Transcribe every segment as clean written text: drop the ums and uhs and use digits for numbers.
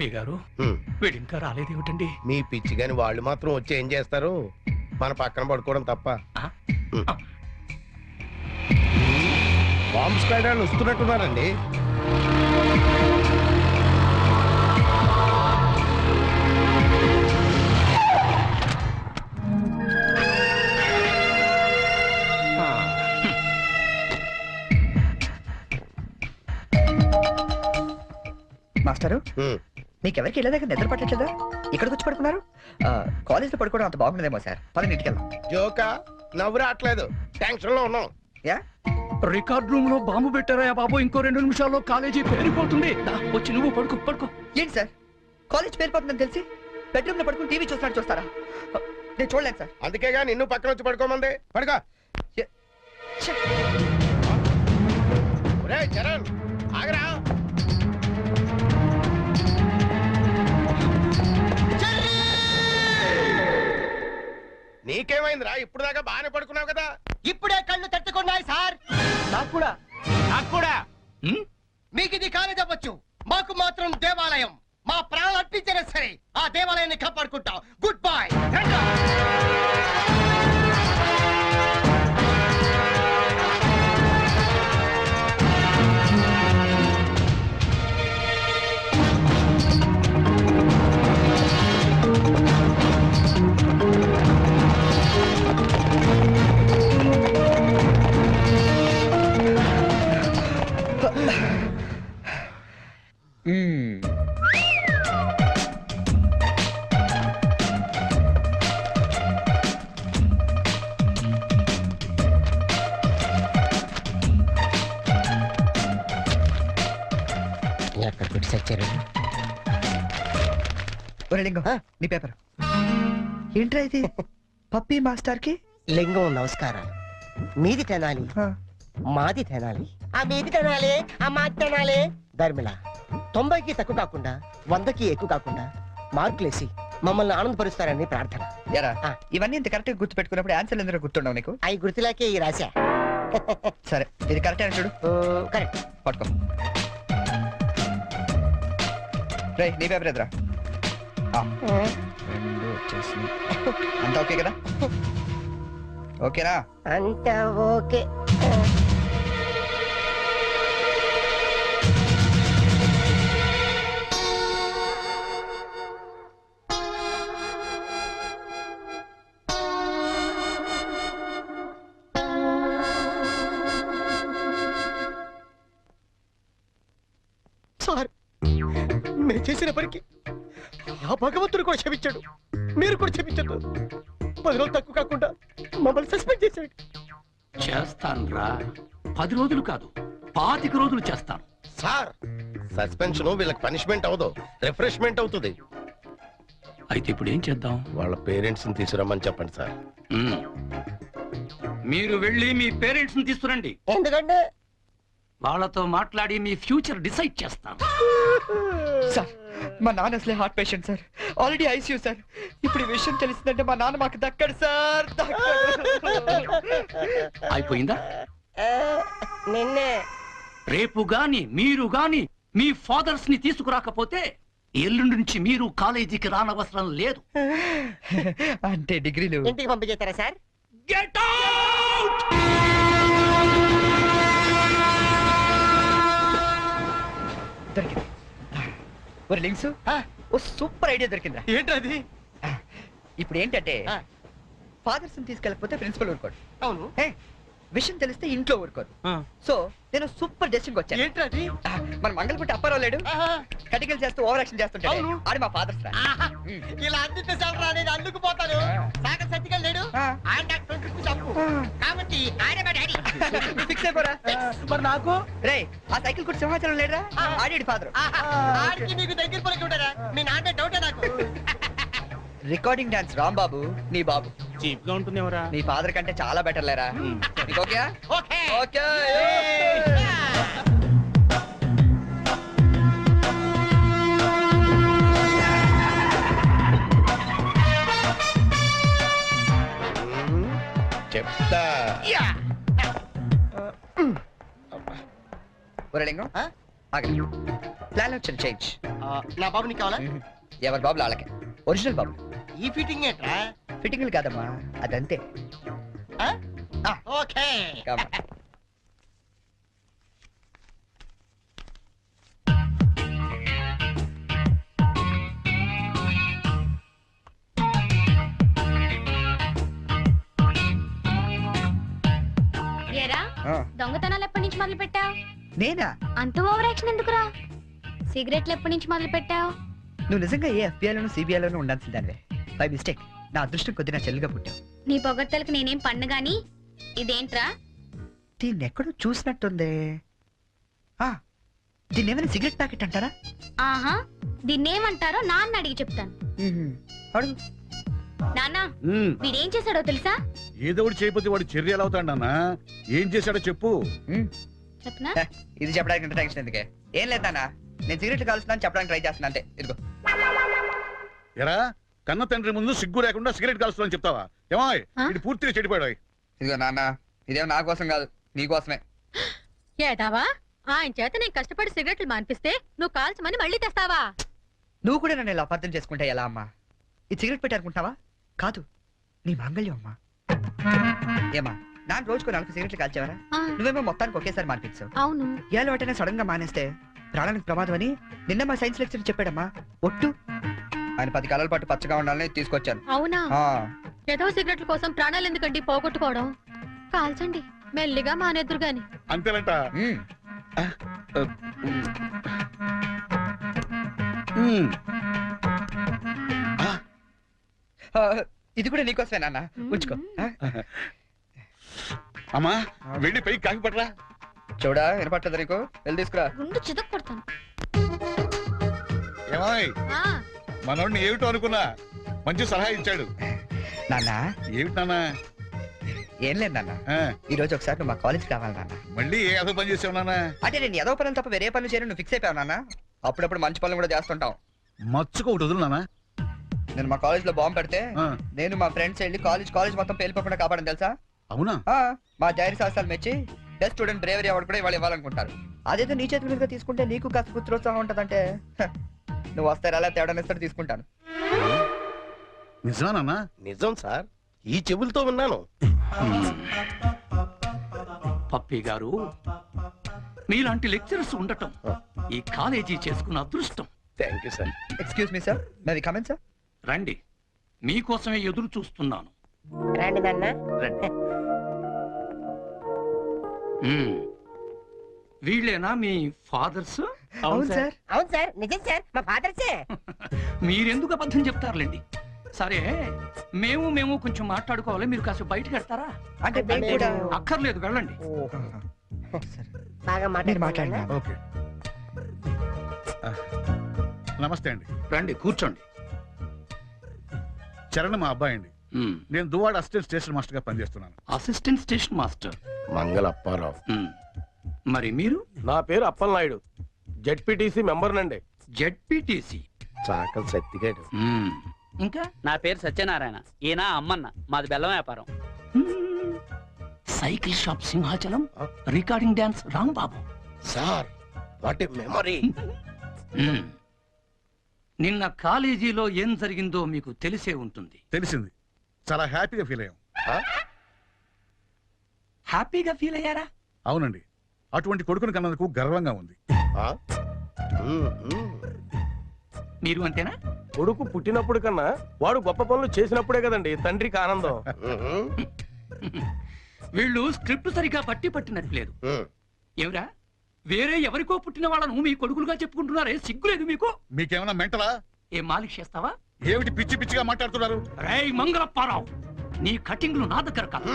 పప్పి గారు వీడు ఇంకా రాలేదేమిటండి? మీ పిచ్చి గాని వాళ్ళు మాత్రం వచ్చి ఏం చేస్తారు? మన పక్కన పడుకోవడం తప్ప. బాంబ్ స్క్వాడ్ వాళ్ళు వస్తున్నట్టున్నారండి. మాస్టరు, మీకెవరికి వెళ్ళే దగ్గర నిద్ర పట్టట్లేదా? ఇక్కడికి వచ్చి పడుకున్నారు. కాలేజ్ లో పడుకోవడం అంత బాగుండదేమో సార్. పదని ఇంటికి వెళ్దాం. జోకా? నవ్వు రావట్లేదు, టెన్షన్ లో ఉన్నాం. యా, రికార్డ్ రూమ్ లో బాంబు పెట్టారా బాబు? ఇంకో 2 నిమిషాల్లో కాలేజీ పేరిపోతుంది. వచ్చి నువ్వు పడుకో పడుకో. ఏంటి సార్, కాలేజ్ పేరిపోతుందని తెలిసి బెడ్రూమ్ లో పడుకుని టీవీ చూస్తారా? నేను చూడలేదు సార్. అందుకేగా నిన్ను పక్కన వచ్చి పడుకోమంది. పడుకో. ఒరేయ్ చరణ్, ఆగరా. నీకేమైందిరా? ఇప్పుడు దాకా బాగానే పడుకున్నావు కదా. ఇప్పుడే కళ్ళు తట్టుకున్నాయి సార్. నాకు కూడా. మీకు ఇది కాలేజ్ అవ్వచ్చు, మాకు మాత్రం దేవాలయం. మా ప్రాణాలు అర్పించినా సరే ఆ దేవాలయాన్ని కాపాడుకుంటాం. Goodbye. నీ పేపర్ ఏంట్రా ఇది? పప్పి మాస్టర్ కి లింగం నమస్కారాలు. మీది తినాలి, మాది తినాలి. ఆ మీది తినాలి, ఆ మాది తినాలి. ధర్మిళ 90కి తక్కువ కాకుండా 100కి ఎక్కువ కాకుండా మార్కులేసి మమ్మల్ని ఆనందపరుస్తారని ప్రార్థన. ఇవన్నీ ఇంత కరెక్ట్ గా గుర్తు పెట్టుకున్నప్పుడు ఆన్సర్ ఎందుకు గుర్తుండవు నీకు? అవి గుర్తులాకే ఈ రాశా. సరే, ఇది కరెక్ట్ అని చూడు. కరెక్ట్. పట్టుకో. రే, నీ పేపర్ ఎదురా. అంతా ఓకే కదా? ఓకేనా? అంతా ఓకే. సార్, నేను చేసిన పనికి ఆ భగవంతుడు కూడా క్షమించాడు. మీరు కూడా క్షమించద్దు. 10 రోజులు తక్కువ కాకుండా మమ్మల్ని సస్పెండ్ చేశాడు. చేస్తాను రా. 10 రోజులు కాదు, 25 రోజులు చేస్తాను. సార్, సస్పెన్షన్ వీళ్ళకి పనిష్మెంట్ అవదు, రిఫ్రెష్మెంట్ అవుతుంది. అయితే ఇప్పుడు ఏం చేద్దాం? వాళ్ళ పేరెంట్స్ ని తీసుకురమ్మని చెప్పండి సార్. మీరు వెళ్ళి మీ పేరెంట్స్ ని తీసుకురండి. ఎందుకంటే వాళ్ళతో మాట్లాడి మీ ఫ్యూచర్ డిసైడ్ చేస్తాను. సార్, మా నాన్న అసలే heart patient sir. Already ICU sir. ఇప్పుడు ఈ విషయం తెలిసిందంటే మా నాన్న మాకు దక్కడు సార్. అయిపోయిందా? నిన్నే రేపు గాని మీరు గాని మీ ఫాదర్స్ ని తీసుకురాకపోతే ఎల్లుండి నుంచి మీరు కాలేజీకి రానవసరం లేదు. అంటే డిగ్రీలు ఇంటికి పంపించేస్తారా సార్? Get out! దొరికింది. ఒరే లింక్స్, ఓ సూపర్ ఐడియా దొరికిందా? ఏంటది? ఇప్పుడు ఏంటంటే ఫాదర్స్ తీసుకెళ్ళకపోతే ప్రిన్సిపల్ ఊరుకోడు. అవును. విషయం తెలిస్తే ఇంట్లో ఊరుకోదు. సో నేను సూపర్ డెసిషన్ వచ్చాను. ఏంటది? మన మంగళపుట్టి అప్పారావు లేడు, కటికలు చేస్తూ ఓవర్ యాక్షన్ చేస్తుంటాడు. ఆడి మా ఫాదర్స్ రా. ఇలా అందితే సార్ అనేది అందుకు పోతాను. సాగర్ సత్తికల్ లేడు, ఆయన డాక్టర్ చంపు కాబట్టి ఆయన మా డాడీ. ఫిక్స్ అయిపోరా. మరి నాకు రే, ఆ సైకిల్ కూడా సింహాచలం లేడురా, ఆడి ఫాదర్. ఆడికి నీకు దగ్గర పలికి ఉంటారా? మీ నాన్న డౌటే నాకు. రికార్డింగ్ డాన్స్ రాంబాబు నీ బాబు. చీప్ గా ఉంటుంది ఎవరా? నీ ఫాదర్ కంటే చాలా బెటర్ లేరా. Okay okay okay. చెప్తా. ఒరే లింగం, ఆగండి. ప్లాన్ వచ్చింది చేంజ్. నా బాబు నీకు కావాలా? ఎవరి బాబులు వాళ్ళకే. ఒరిజినల్ బాబు. ఈ ఫిట్టింగ్ ఏంట్రా? ఫిట్టింగ్లు కాదమ్మా, అదంతే. ఓకే. Come on. ఏరా ఆ, దొంగతనాలు ఎప్పటి నుంచి మొదలు పెట్టావు? నేనా? అంత ఓవర్ యాక్షన్ ఎందుకురా? సిగరెట్లు ఎప్పటి నుంచి మొదలు పెట్టావు? నువ్వు నిజంగా ఏ ఎఫ్బిఐలోనూ సిబిఐలోనూ ఉండాల్సిందానివే. బై మిస్టేక్ నా అదృష్టం కొద్ది నా చెల్లిగా పుట్టావు. నీ పొగడ్తలకు నేనేం పన్ను గాని ఇదేంట్రా? దీన్ని ఎక్కడో చూసినట్టుంది. ఆ, దీన్ని ఏమైనా సిగరెట్ ప్యాకెట్ అంటారా? ఆహా, దీన్నేమంటారో నాన్న అడిగి చెప్తాను. అడుగు. నాన్న, వీడేం చేశాడో తెలుసా? ఏదో ఒకటి చేయకపోతే వాడు చర్య ఎలా అవుతాడన్నా? ఏం చేశాడో చెప్పు. చెప్పనా? హ, ఇది చెప్పడానికి ఇంత టెన్షన్ ఎందుకే? ఏం లేదు నాన్న, నేను సిగరెట్లు కాలుస్తున్నాను చెప్పడానికి ట్రై చేస్తున్నా అంతే. ఇదిగో. ఎరా కన్న తండ్రి ముందు సిగ్గు లేకుండా సిగరెట్ కాలుస్తానని చెప్తావా? ఏమో ఇది పూర్తిగా చెడిపోయాడు. ఇదిగో నాన్న, ఇదేమో నా కోసం కాదు, నీ కోసమే. ఏదావా ఆయన చేత నేను కష్టపడి సిగరెట్లు మానిపిస్తే నువ్వు కాల్చమని మళ్ళీ తెస్తావా? నువ్వు కూడా నన్ను ఇలా అపార్థం చేసుకుంటే ఎలా అమ్మా? ఇది సిగరెట్ పెట్టారుకుంటావా? కాదు, నీ మాంగళ్యం అమ్మా. ఏమా, నాన్న రోజుకో 4 సిగరెట్లు కాల్చేవారా? ఆ, నువ్వేమో మొత్తానికి ఒకేసారి మానిపించావు. అవును. ఏ అలవాటైనా సడన్ గా మానేస్తే ప్రాణానికి ప్రమాదం అని నిన్న మా సైన్స్ లెక్చర్ చెప్పాడమ్మా. ఒట్టు. ఆయన 10 కాలాల పాటు పచ్చగా ఉండాలని తీసుకొచ్చాను. అవునా? ఆ, ఏదో సిగరెట్ల కోసం ప్రాణాలు ఎందుకండి పోగొట్టుకోవడం? కాల్చండి, మెల్లిగా మానేద్దురు గాని. అంతేనంట. ఉమ్. ఆ, ఇది కూడా నీకోసమే నాన్న, ఉంచుకో. ఆ? అమ్మా వెళ్ళి పైకి కాకి పట్టరా. చూడా, వినపట్లేదు నీకు? వెళ్ళి తీసుకురా. గుండు చితక్ కొడతాను. ఏమాయ్ ఆ, మనోడిని ఏమిటో అనుకున్నా మంచి సలహా ఇచ్చాడు. నాన్న, ఏమిటి నాన్న? ఏం లేదు నాన్న, ఆ, ఈ రోజు ఒకసారి నువ్వు మా కాలేజ్కి రావాలి నాన్న. మళ్ళీ ఏ అదో పని చేసావు నాన్న? అంటే నేను ఏదో పనులు తప్ప వేరే పనులు చేయను నువ్వు ఫిక్స్ అయిపోయావు నాన్న. అప్పుడప్పుడు మంచి పనులు కూడా చేస్తుంటాం. మచ్చుకు ఒకటి వదులు నాన్న. నేను మా కాలేజ్ లో బాంబు పెడితే ఆ, నేను మా ఫ్రెండ్స్ వెళ్ళి కాలేజ్ మొత్తం పేలిపోకుండా కాపాడని తెలుసా? అవునా? ఆ, మా ధైర్య సాహసాలు మెచ్చి బెస్ట్ స్టూడెంట్ బ్రేవరీ అవార్డు కూడా ఇవాళ ఇవ్వాలనుకుంటారు. అదేదో నీ చేతి మీదుగా తీసుకుంటే నీకు కాస్త పుత్రోత్సాహం ఉంటదంటే హ, నువ్వు వస్తే అలా తేడా తీసుకుంటాను. నిజమా నాన్న? నిజం సార్, ఈ చెవులతో విన్నాను. పప్పి గారు, మీలాంటి లెక్చరర్స్ ఉండటం ఈ కాలేజీ చేసుకున్న అదృష్టం. Thank you sir. Excuse me sir, may we come in sir? రండి, మీకోసమే ఎదురు చూస్తున్నాను. రండి నాన్న. రండి. వీళ్ళేనా మీ ఫాదర్స్? అవును సార్. అవును సార్, నిజం సార్, మా ఫాదర్సే. మీరెందుకు అబద్ధం చెప్తారులేండి. సరే, మేము కొంచెం మాట్లాడుకోవాలి, మీరు కాస్త బయటకు వెళ్తారా? అంటే మేము కూడా అక్కర్లేదు, వెళ్ళండి. సరే. బాగా మీరు మాట్లాడినా ఓకే. నమస్తే అండి. రండి, కూర్చోండి. చరణ్ మా అబ్బాయి అండి. మ్మ్. నేను దువ్వాడ అసిస్టెంట్ స్టేషన్ మాస్టర్ గా పనిచేస్తున్నాను. Assistant station master. మంగళ అప్పారావు. మ్మ్. మరి మీరు? నా పేరు అప్పలనాయుడు, జెడ్పీటీసీ మెంబర్ నండి. జెడ్పీటీసీ. చాకలి సత్తిగాడు. ఇంకా? నా పేరు సత్యనారాయణ, ఈయన అమ్మన్న, మాది బెల్లం వ్యాపారం. మ్మ్. Cycle shop Simhachalam, recording dance Rambabu. Sir, what a memory. మ్మ్. నిన్న కాలేజీలో ఏం జరిగిందో మీకు తెలిసే ఉంటుంది. తెలిసింది. చాలా హ్యాపీగా ఫీల్ అయ్యాం. హ్యాపీగా ఫీల్ అయ్యారా? అవునండి, అటువంటి కొడుకుని కన్నందుకు గర్వంగా ఉంది. మీరు అంతేనా? కొడుకు పుట్టినప్పుడు కన్నా వాడు గొప్ప పనులు చేసినప్పుడే కదండి తండ్రికి ఆనందం. వీళ్ళు స్క్రిప్ట్ సరిగా పట్టినట్లేదు. ఏమిరా, వేరే ఎవరికో పుట్టిన వాళ్ళను మీ కొడుకులుగా చెప్పుకుంటున్నారే, సిగ్గులేదు మీకు? మీకేమైనా మెంటలా? ఏం మాలిష్ చేస్తావా? ఏమిటి పిచ్చి పిచ్చిగా మాట్లాడుతున్నారు? రేయ్ మంగళప్పారావు, నీ కటింగ్లు నా దగ్గర కాదు.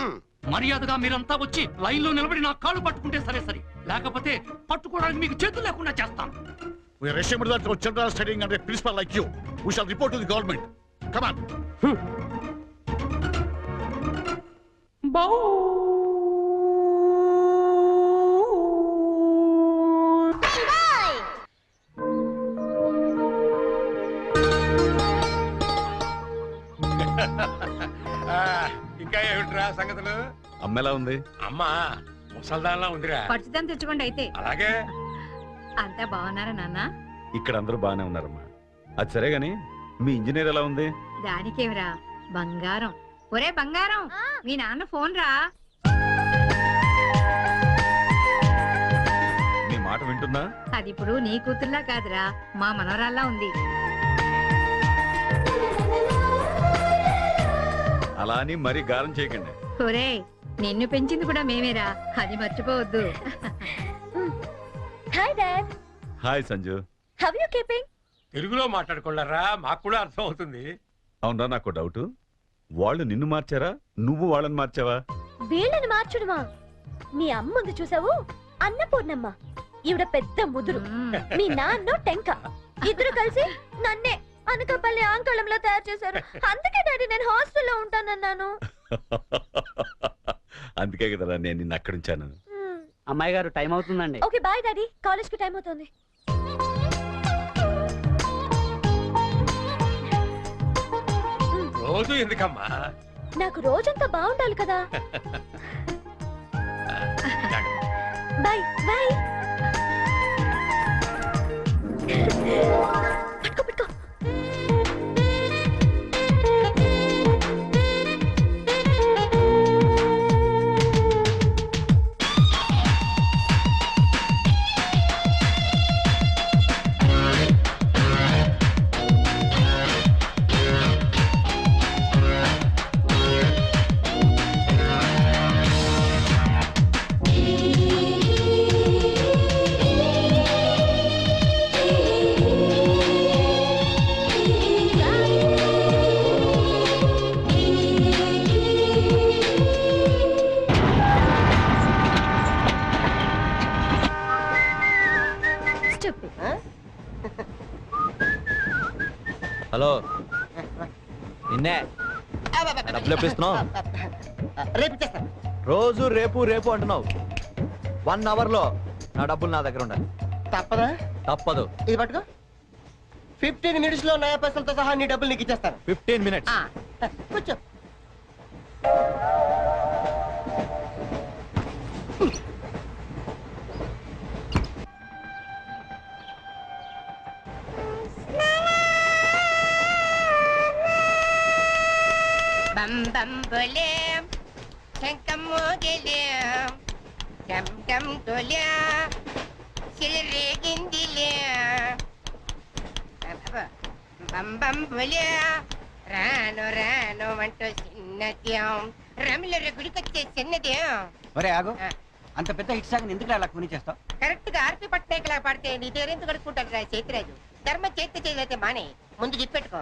మర్యాదగా మీరంతా వచ్చి లైన్ లో నిలబడి నా కాళ్ళు పట్టుకుంటే సరే, లేకపోతే పట్టుకోవడానికి మీకు చేతులు లేకుండా చేస్తాను. We are ashamed that our children are studying under a principal like you. We shall report to the government. Come on. ఇంకా ఏమిట్రా సంగతులు? అమ్మెలా ఉంది? అమ్మా ముసల్దాన్లా ఉందిరా. పచ్చిదం తెచ్చుకోండి అయితే. అలాగే. అంతా బాగున్నారా నాన్న? ఇక్కడ అందరూ బాగానే ఉన్నారమ్మా. అది సరే గాని మీ ఇంజనీర్ ఎలా ఉంది? దానికేమిరా బంగారం. ఒరే బంగారం, మీ నాన్న ఫోన్ రా. నీ మాట వింటుందా? అది ఇప్పుడు నీ కూతుర్లా కాదురా, మా మనవరాల్లా ఉంది. అలా అని మరీ గారం చేయకండి. ఒరే, నిన్ను పెంచింది కూడా మేమేరా, అది మర్చిపోవద్దు. Hi dad, hi Sanju. How you keeping? తెలుగులో మాట్లాడుకోలేరా, మాకు కూడా అర్థం అవుతుంది. అవునరా, నాకు డౌట్. వాళ్ళు నిన్ను మార్చారా, నువ్వు వాళ్ళని మార్చావా? వీళ్ళని మార్చుడుమా? మీ అమ్మ ఉంది చూసావు, అన్నపూర్ణమ్మ. ఈవిడ పెద్ద ముదురు, మీ నాన్న టెంక. ఇద్దరు కలిసి నన్నే అనకాపల్లి ఆంకళంలో తయారు చేశారు. అందుకే డాడీ నేను హాస్టల్లో ఉంటానన్నాను. అందుకే కదరా నేను నిన్ను అక్కడ ఉంచాను. అమ్మాయి గారు టైం అవుతుందండి. ఓకే బాయ్ డాడీ, కాలేజ్ కి టైం అవుతుంది. రోజు ఎందుకమ్మా? నాకు రోజంతా బాగుండాలి కదా. Bye bye. పట్టుకో పట్టుకో. హలో, నిన్నే డబ్బులు ఎప్పిస్తున్నావు? రేపు ఇచ్చేస్తాను. రోజు రేపు రేపు అంటున్నావు. 1 అవర్ లో నా డబ్బులు నా దగ్గర ఉండాలి. తప్పదా? తప్పదు. ఇది పట్టుకో. 15 మినిట్స్ లో నయా పైసలతో సహా నీ డబ్బులు నీకు ఇచ్చేస్తాను. 15 మినిట్స్. కూర్చో. బం బం బోలేం శంఖం మోగలేం డమ్ డమ్ డోలా సిలరేగిందిలే బం బం బోలే రాను రాను అంటూ చిన్నదేం రమిల గుడికొచ్చే చిన్నదేం. ఒరే ఆగు, అంత పెద్ద హిట్ సాగ్ ఎందుకు అలా కొని చేస్తావు? కరెక్ట్ గా ఆర్పి పట్టేకలా పాడితే నీ పేరెందుకు కడుక్కుంటారు రా చేతిరాజు. ధర్మ చేతి చేయలేతే మానే, ముందు చెప్పెట్టుకో.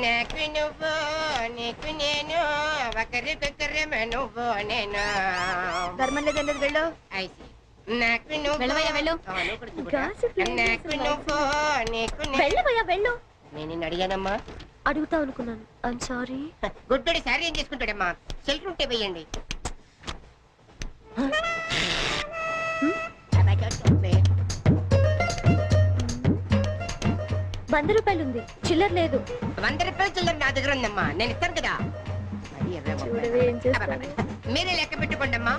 నాకు నువ్వు నీకు నేను ఒకరికొకరేమో నువ్వు నేను. ధర్మం లేదన్నది వెళ్ళు. ఐసి నాకు నువ్వు వెళ్ళవయ్యా, వెళ్ళు. నాకు నువ్వు నీకు వెళ్ళవయ్యా వెళ్ళు. నేను నిన్ను అడిగానమ్మా. అడుగుతా అనుకున్నాను. I'm sorry. గుడ్డోడి సారీ ఏం చేసుకుంటాడమ్మా? షెల్టర్ ఉంటే వెయ్యండి. ₹100 ఉంది, చిల్లర లేదు. 100 రూపాయలు చిల్లర నా దగ్గర ఉందమ్మా, నేను ఇస్తాను కదా. చూడవే ఏం చేస్తాను. మీరే లెక్క పెట్టుకోండి అమ్మా.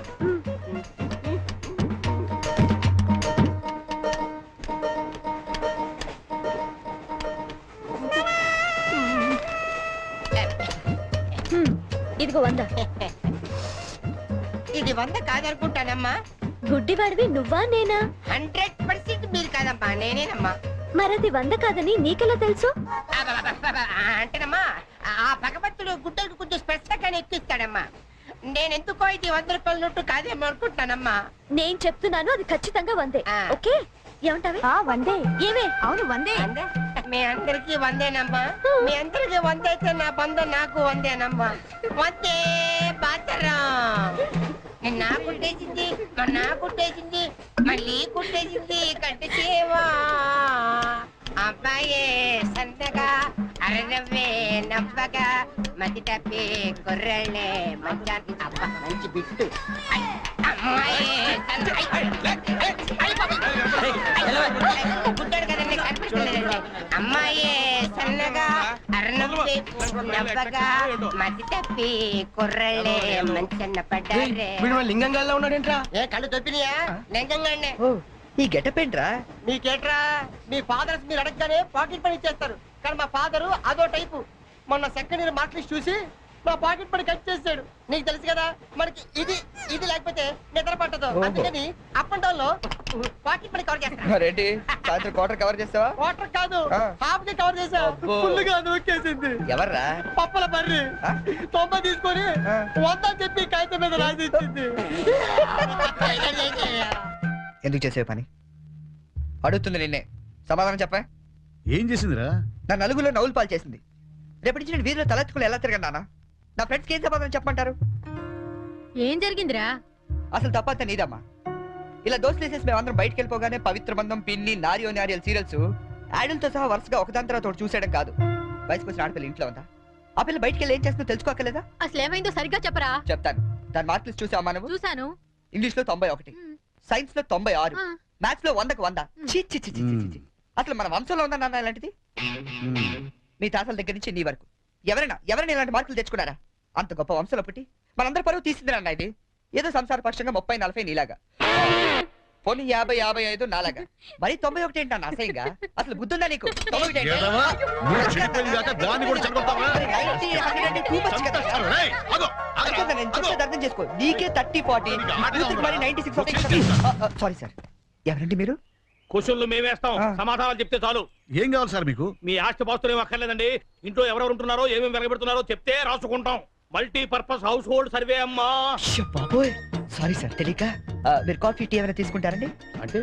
ఇదిగో 100. ఇది 100 కాదనుకుంటానమ్మా. గుడ్డివాడివి నువ్వా నేనా? 100% మీరు కాదమ్మా, నేనేనమ్మా. మరది 100 కాదని నీకెలా తెలుసు? అంటేనమ్మా, ఆ భగవంతుడు గుడ్డలకు కొంచెం స్పెషల్గానే ఎక్కిస్తాడమ్మా. నేనెందుకో ఇది 100 రూపాయల నోటు కాదేమో అనుకుంటున్నానమ్మా. నేను చెప్తున్నాను, అది ఖచ్చితంగా 100. ఓకే, ఏమంటావే? 100. ఏమే? అవును 100. మీ అందరికి 100ఏనమ్మా. మీ అందరికి 100 అయితే నా బంధం నాకు 100ఏనమ్మా. 100 బాతరం. నా కుట్టేసింది, నా కుట్టేసింది, మళ్ళీ కుట్టేసింది కంటి సేవా. అబ్బాయే సన్నగా అరనవ్వే నవ్వగా మతి తప్పి కుర్రళ్ళే మంచి అబ్బా మంచి బిట్టు. గుడ్డాడు కదండి, కనిపించలేదండి. అమ్మాయే సన్నగా అరనవ్వే నవ్వగా మతి తప్పి కుర్రళ్ళే మంచన్న పడ్డారే. లింగంగా ఉన్నాడేంట్రా? ఏ కళ్ళు తప్పినాయా? లింగంగానే. ఈ గెటప్ ఏంట్రా? మీకేట్రా మీ ఫాదర్స్ మీరు అడగగానే పాకెట్ పని ఇచ్చేస్తారు, కానీ మా ఫాదరు అదో టైపు. మొన్న సెకండ్ ఇయర్ మార్క్ లిస్ట్ చూసి నా పాకెట్ పని కట్ చేసాడు. నీకు తెలుసు కదా మనకి ఇది ఇది లేకపోతే నిద్ర పట్టదు. అందుకని అప్ అండ్ డౌన్ లో పాకెట్ పని కవర్ చేస్తాను. ఏంటి సాయంత్రం క్వార్టర్ కవర్ చేస్తావా? వాటర్ కాదు, ఆ. హాఫ్ కి కవర్ చేసా. అబ్బో. ఫుల్ గా నూకేసింది. ఎవర్రా? పప్పల బర్రి ఆ? 90 తీసుకొని ఆ. 100 చెప్పి కాగితం మీద రాసి ఇచ్చింది. ఎందుకు చేసే పని? అడుగుతుంది నిన్నే, సమాధానం చెప్పా. ఏం చేసిందిరా? నా నలుగులో నవ్వులు పాలు చేసింది. రేపటి నుంచి నేను వీధిలో తలెత్తుకుని ఎలా తిరగను నాన్న? నా ఫ్రెండ్స్కి ఏం సమాధానం చెప్పమంటారు? ఏం జరిగిందిరా? అసలు తప్పంతా నీదమ్మా. ఇలా దోస్తులు వేసేసి మేమందరం బయటకు వెళ్ళిపోగానే పవిత్ర బంధం, పిన్ని, నారియో నారియల్ సీరియల్స్ యాడల్తో సహా వరుసగా ఒకదాని తర్వాత ఒకటి చూసేయడం కాదు. వయసుకు వచ్చిన ఆడపిల్ల ఇంట్లో ఉందా? ఆ పిల్ల బయటకు వెళ్ళి ఏం చేస్తుందో తెలుసుకోకలేదా? అసలు ఏమైందో సరిగ్గా చెప్పరా. చెప్తాను. దాని మార్కులు చూసావా నువ్వు? చూసాను. ఇంగ్లీష్ లో 91, సైన్స్ లో 96, మ్యాథ్స్ లో 100కు 100. ఛీ, ఛీ, ఛీ, ఛీ, ఛీ, ఛీ. అసలు మన వంశంలో ఉందా నాన్న ఇలాంటిది? మీ తాతల దగ్గర నుంచి నీ వరకు ఎవరైనా ఇలాంటి మార్కులు తెచ్చుకున్నారా? అంత గొప్ప వంశంలో పుట్టి మనందరి పరువు తీసింది నాన్న ఇది. ఏదో సంసార పక్షంగా 30-40 నీలాగా, పోనీ 50-55 నాలాగా, మరి 91 ఏంటి నాన్న అసహ్యంగా? అసలు బుద్ధుందా నీకు? 91 ఏంటి? ఏదవా? నువ్వు చెడిపోయింది కాక దాన్ని కూడా చెడగొడతావా? మరి 90, 100 అంటే too much కదా. రేయ్, ఆగు, ఆగు, అర్థం నేను ఆగు. చెప్పేది అర్థం చేసుకో. నీకే 30-40, కూతురికి మరి 96 సారీ సార్. ఎవరండి మీరు? క్వశ్చన్లు మేమేస్తాం, ఆ. సమాధానాలు చెప్తే చాలు. ఏం కావాలి సార్ మీకు? మీ ఆస్తి పాస్తులు ఏం అక్కర్లేదండి. ఇంట్లో ఎవరెవరు ఉంటున్నారో ఏమేమి వెలగబెడుతున్నారో చెప్తే రాసుకుంటాం. మల్టీపర్పస్ హౌస్ హోల్డ్ సర్వే అమ్మా. అయ్యో బాబోయ్, సారీ సార్ తెలియక. మీరు కాఫీ టీ ఏమైనా తీసుకుంటారండి? అంటే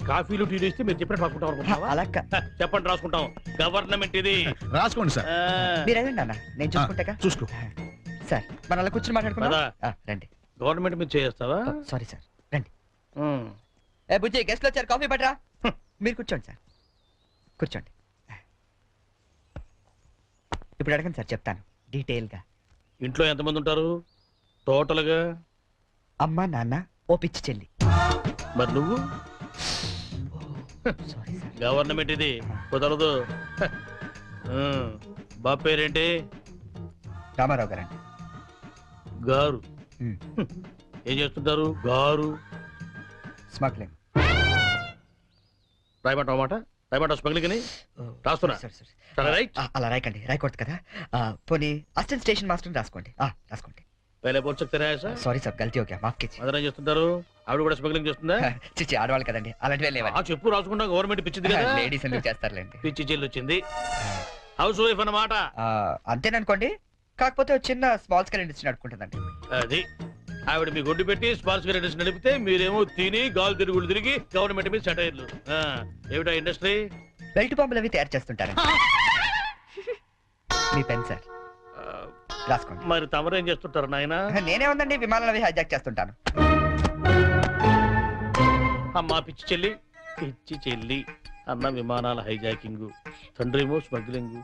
కాఫీలు టీలు ఇస్తే మీరు చెప్పినట్టు రాసుకుంటాం అనుకుంటున్నావా? అలా చెప్పండి, రాసుకుంటాం. గవర్నమెంట్ ఇది. రాసుకోండి సార్. మీరు వెళ్ళండి అన్న, నేను చూసుకుంటాగా. చూసుకో. సార్ మన అలా కూర్చొని మాట్లాడుకుందాం. పద. రండి. గవర్నమెంట్ మీద చేస్తావా? సారీ సార్, రండి. ఏ బుజ్జి, గెస్ట్లు వచ్చారు, కాఫీ పట్టరా. మీరు కూర్చోండి సార్, కూర్చోండి. ఇప్పుడు అడగండి సార్, చెప్తాను డీటెయిల్ గా. ఇంట్లో ఎంతమంది ఉంటారు టోటల్ గా? అమ్మ, నాన్న, ఓ పిచ్చి చెల్లి. మరి నువ్వు? Sorry sir. గవర్నమెంట్ ఇది, కుదరదు. బాబు పేరేంటి? రామారావు గారండి. గారు. ఉమ్. ఏం చేస్తుంటారు గారు? స్మగ్లింగ్. రాయమాట టమాటా స్మగ్లింగ్ అని రాస్తున్నా. సరే, రైట్. అలా రాయకండి, రాయకూడదు కదా. పోనీ అసిస్టెంట్ స్టేషన్ మాస్టర్ రాసుకోండి. రాసుకోండి. పहले बोल सकते रहे ऐसा? సారీ సార్, గల్తీ ఓకే, మాఫ్ कीजिए. మదర్ ఏం చేస్తుంటారు? ఆవిడ కూడా స్మగ్లింగ్ చేస్తుందా? చిచ్చి, ఆడవాళ్ళు కదండి, అలాంటివి లేవండి. చెప్పు, రాసుకుంటా. గవర్నమెంట్ పిచ్చింది కదా. లేడీస్ ఎందుకు చేస్తారులేండి. పిచ్చి చెల్లి వచ్చింది. హౌస్ వైఫ్ అన్నమాట. అంతేననుకోండి, కాకపోతే ఒక చిన్న స్మాల్ స్కేల్ ఇండస్ట్రీ నడుపుకుంటుందండి. అది ఆవిడ మీ గుడ్డు పెట్టి స్పాల్స్ ఇండస్ట్రీ నడిపితే మీరేమో తిని గాలు తిరుగుడు తిరిగి గవర్నమెంట్ మీద సెటైర్లు. ఏమిటా ఇండస్ట్రీ? బెల్ట్ బాంబులు అవి తయారు చేస్తుంటారు. మీ పెన్ సార్, రాసుకోండి. మరి తమరు ఏం చేస్తుంటారు నాయన? నేనే ఉందండి, విమానాలు అవి హైజాక్ చేస్తుంటాను. అమ్మా పిచ్చి చెల్లి అన్న విమానాల హైజాకింగ్, తండ్రేమో స్మగ్లింగ్.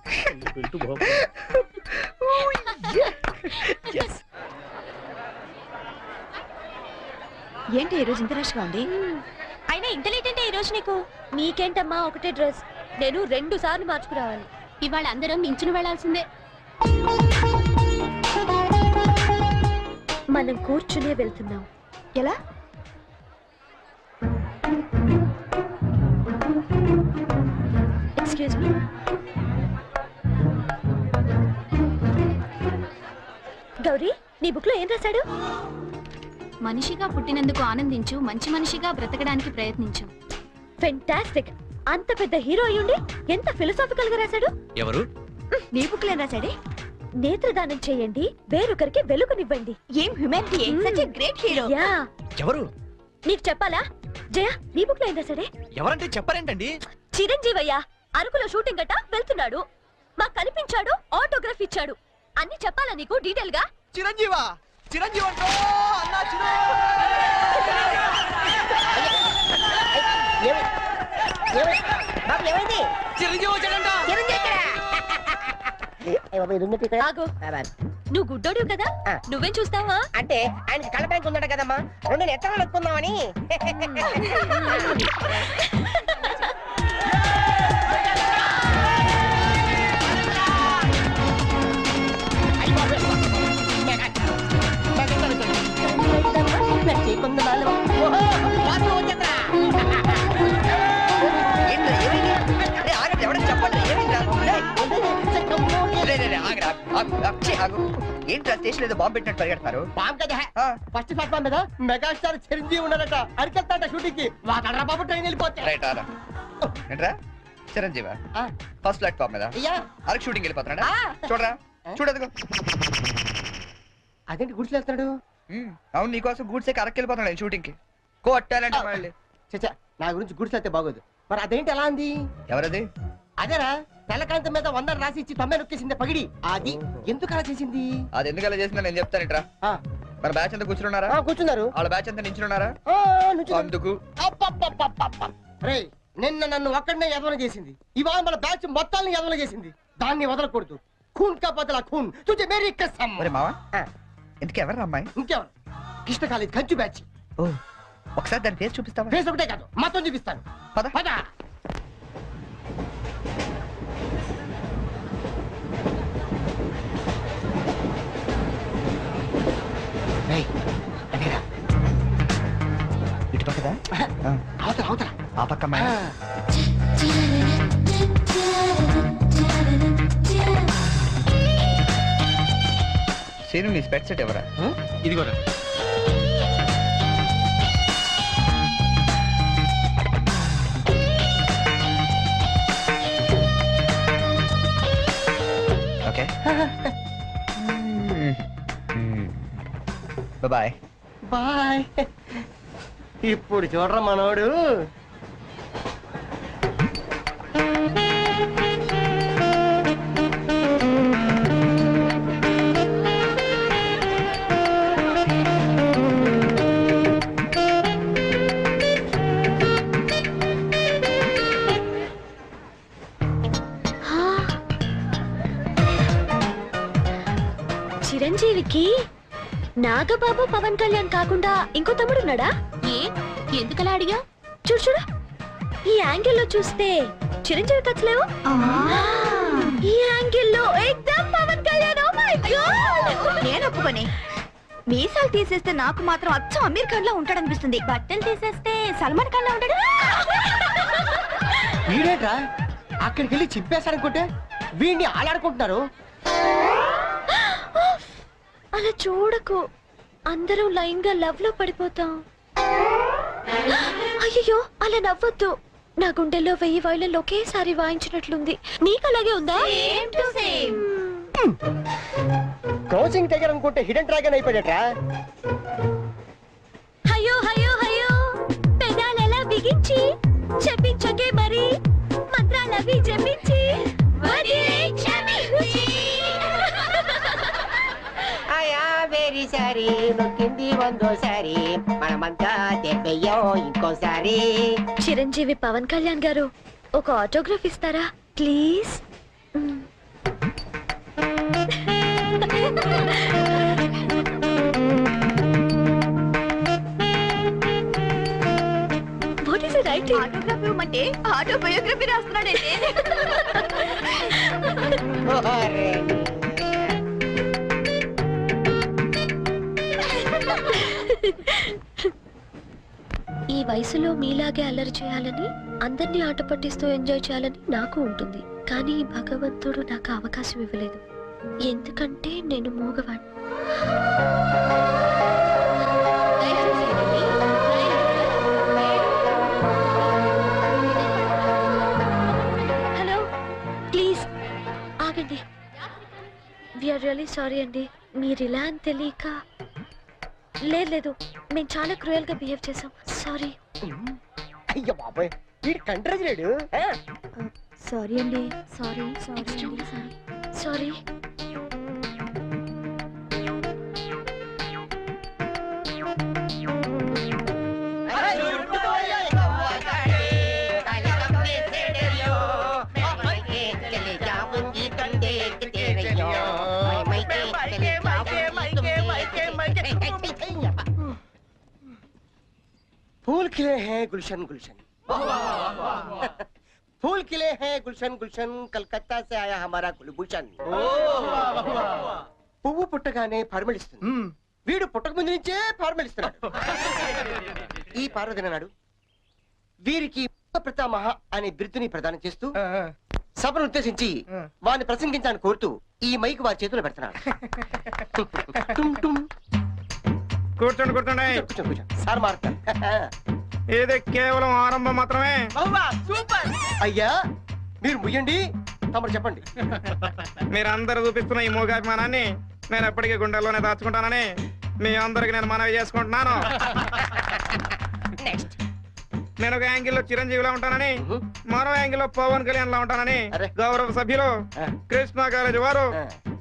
ఏంటి ఈ రోజు ఇంత రష్గా ఉంది? అయినా ఇంత లేట్ అంటే ఈ రోజు నీకు? నీకేంటమ్మా ఒకటే డ్రెస్, నేను 2 సార్లు మార్చుకురావాలి. ఇవాళ అందరం మించును వెళ్లాల్సిందే. మనం కూర్చునే వెళ్తున్నాం. ఎలా? Excuse me. గౌరీ, నీ బుక్ లో ఏం రాశాడు? మనిషిగా పుట్టినందుకు ఆనందించు, మంచి మనిషిగా బ్రతకడానికి ప్రయత్నించు. ఫెంటాస్టిక్. అంత పెద్ద హీరో అయ్యుండి ఎంత ఫిలసాఫికల్ గా రాశాడు. ఎవరు? నీ బుక్ లో రాశాడే, నేత్రదానం చేయండి, వేరొకరికి వెలుగునివ్వండి. ఏం humanity, such a great hero. Yeah. ఎవరు? నీకు చెప్పాలా? జయ, నీ బుక్ లో ఏం రాశాడే? ఎవరంటే చెప్పారేంటండి? చిరంజీవయ్యా, అరకులో షూటింగ్ గట వెళ్తున్నాడు, మాకు కనిపించాడు, ఆటోగ్రాఫ్ ఇచ్చాడు. అన్ని చెప్పాలా నీకు డీటెయిల్ గా? చిరంజీవా? చిరంజీవి అంటో అన్నా చిరంజీవి వచ్చాడంట. ఆగు, నువ్వు గుడ్డోడు కదా, నువ్వేం చూస్తావా? అంటే ఆయనకి కళ్ళ బ్యాంక్ ఉందట కదమ్మా, 2 ఎత్తనాలు ఎక్కుందామని. ఏంట్రా స్టేషన్ ఏదో బాంబు పెట్టినట్టు పరిగెడతారు? బామ్ కదా ఫస్ట్ ప్లాట్ఫామ్ మీద మెగాస్టార్ చిరంజీవి ఉన్నారట అరికెళ్తాడ షూటింగ్ కి వాడరా బాబు ట్రైన్ వెళ్ళిపోతే రైట్ ఆరా ఏంట్రా చిరంజీవా ఫస్ట్ ప్లాట్ఫామ్ మీద అయ్యా అరకు షూటింగ్ వెళ్ళిపోతున్నాడా? చూడరా చూడదుగో. అదేంటి గుడిసి వెళ్తున్నాడు? అవును నీకోసం గూడ్సే అరకు వెళ్ళిపోతున్నాడు షూటింగ్ కి. కొట్టాలంటే వాళ్ళు. చచ్చా నా గురించి గుడిసి వెళ్తే బాగోదు. మరి అదేంటి ఎలా అంది? ఎవరది? అదేరా తెల్లకాంతం మీద 100 రాసి ఇచ్చి 90 నొక్కేసింది పగిడి. అది ఎందుకు అలా చేసింది? అది ఎందుకు అలా చేసిందో నేను చెప్తానంట్రా. మన బ్యాచ్ అంతా కూర్చున్నారా? కూర్చున్నారు. వాళ్ళ బ్యాచ్ అంతా నించున్నారా? అందుకు రేయ్ నిన్న నన్ను ఒక్కడనే ఎదవన చేసింది, ఇవాళ మన బ్యాచ్ మొత్తాన్ని ఎదవన చేసింది. దాన్ని వదలకూడదు. ఖూన్ కా బదలా ఖూన్ తుజే మేరీ కసమ్. ఒరే మావా ఎందుకు ఎవరు అమ్మాయి? ఇంకెవరు? కృష్ణ కాలేజ్ కంచు బ్యాచ్. ఓ ఒకసారి దాని ఫేస్ చూపిస్తావా? ఫేస్ ఒకటే కాదు మొత్తం చూపిస్తాను. పద పద. ఇటు పక్కదా? అవతల అవతల ఆ పక్క అమ్మాయి. సీను నీ స్పెట్ సెట్ ఎవరా? ఇదిగోరా. Okay bye bye. ఇప్పుడు చూడరా మనోడు. చిరంజీవికి నాగబాబు పవన్ కళ్యాణ్ కాకుండా ఇంకో తమ్ముడున్నాడా? ఎందుకలా అడిగా? చూడు చూడు ఈ యాంగిల్ లో చూస్తే చిరంజీవి కచ్చలేవు, ఈ యాంగిల్ లో ఎక్దమ్ Pawan Kalyan. Oh my god నేను ఒప్పుకొని. మీసాలు తీసేస్తే నాకు మాత్రం అచ్చం అమీర్ ఖాన్ లా ఉంటాడనిపిస్తుంది, బట్టలు తీసేస్తే సల్మాన్ ఖాన్ లా ఉంటాడు. వీడేట్రా అక్కడికి వెళ్ళి చింపేశాడనుకుంటే వీడిని ఆలాడుకుంటున్నారు. అలా చూడకు, అందరం లైన్ గా లవ్ లో పడిపోతాం. అయ్యో అలా నవ్వొద్దు, నా గుండెల్లో 1000 వైలెన్లు ఒకేసారి వాయించినట్లుంది. నీకు అలాగే ఉందా? క్రోసింగ్ దగ్గర అనుకుంటే హిడెన్ డ్రాగన్ అయిపోయాడట్రా. అయ్యో అయ్యో అయ్యో పెదాలెలా బిగించి చెప్పించకే మరి మంత్రాలవి చెప్పించి వెరీ సారీ నొక్కింది వందోసారి మనమంతా దెబ్బయ్యో ఇంకోసారి. చిరంజీవి పవన్ కళ్యాణ్ గారు ఒక ఆటోగ్రాఫ్ ఇస్తారా please? What is it writing? Autograph ఇవ్వమంటే ఆటోబయోగ్రఫీ రాస్తున్నాడంటే. ఈ వయసులో మీలాగే అల్లరి చేయాలని, అందరినీ ఆట పట్టిస్తూ ఎంజాయ్ చేయాలని నాకు ఉంటుంది. కానీ భగవంతుడు నాకు అవకాశం ఇవ్వలేదు, ఎందుకంటే నేను మూగవాణ్ణి. హలో ప్లీజ్ ఆగండి. వీఆర్ రియల్లీ సారీ అండి, మీరు ఇలా అని తెలియక. లేదు మేము చాలా క్రూయల్ గా బిహేవ్ చేసాం, సారీ. అయ్యో బాబాయ్ వీడు కంట్రోజ్ లేడు. సారీ అండి, సారీ సారీ. फूल खिले हैं गुलशन गुलशन, फूल खिले हैं गुलशन गुलशन, कलकत्ता से आया हमारा कुलभूषण. పువ్వు పుట్టగానే పరిమళిస్తుంది, వీడు పుట్టక ముందు నుంచే పరిమళిస్తున్నాడు. ఈ పార్వదిన నాడు వీరికి ప్రతామహ అనే బిరుదుని ప్రదానం చేస్తూ సభను ఉద్దేశించి వారిని ప్రసంగించాలని కోరుతూ ఈ మైక్ వారి చేతిలో పెడుతున్నాడు. కూర్చోండి కూర్చోండి. సార్ మారుతారు. ఇది కేవలం ఆరంభం మాత్రమే. సూపర్. అయ్యా మీరు ముయ్యండి, తమరు చెప్పండి. మీరందరూ చూపిస్తున్న ఈ మూగాభిమానాన్ని నేను ఎప్పటికీ గుండెల్లోనే దాచుకుంటానని మీ అందరికి నేను మనవి చేసుకుంటున్నాను. నేను ఒక యాంగిల్లో చిరంజీవిలా ఉంటానని, మరో యాంగిల్లో పవన్ కళ్యాణ్ లా ఉంటానని గౌరవ సభ్యులు కృష్ణా కాలేజీ వారు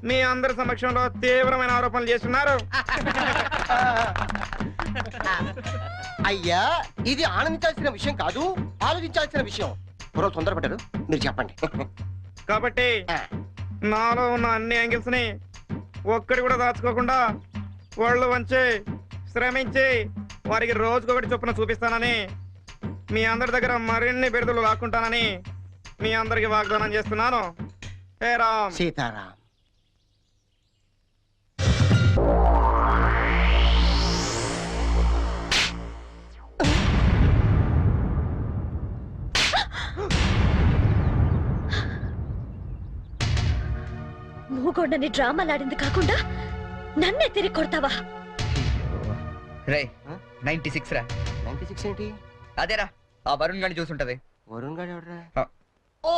మీ అందరి సమక్షంలో తీవ్రమైన ఆరోపణలు చేస్తున్నారు. అయ్యా ఇది ఆనందించాల్సిన విషయం కాదు, ఆలోచించాల్సిన విషయం. మరో తొందరపడ్డారు, మీరు చెప్పండి. కాబట్టి నాలో ఉన్న అన్ని యాంగిల్స్ ని ఒక్కడి కూడా దాచుకోకుండా వాళ్ళు వంచి శ్రమించి వారికి రోజుకొకటి చొప్పున చూపిస్తానని, మీ అందరి దగ్గర మరిన్ని బిరుదులు లాక్కుంటానని మీ అందరికి వాగ్దానం చేస్తున్నాను. హే రామ్. సీతారాం. మూగొండని డ్రామాలాడింది కాకుండా నన్నే తిరిగి కొడతావా? రే 96 రా. 96 ఏంటి? అదేరా ఆ వరుణ్ గాని చూసుంటది. వరుణ్ గారు ఎవడరా? ఓ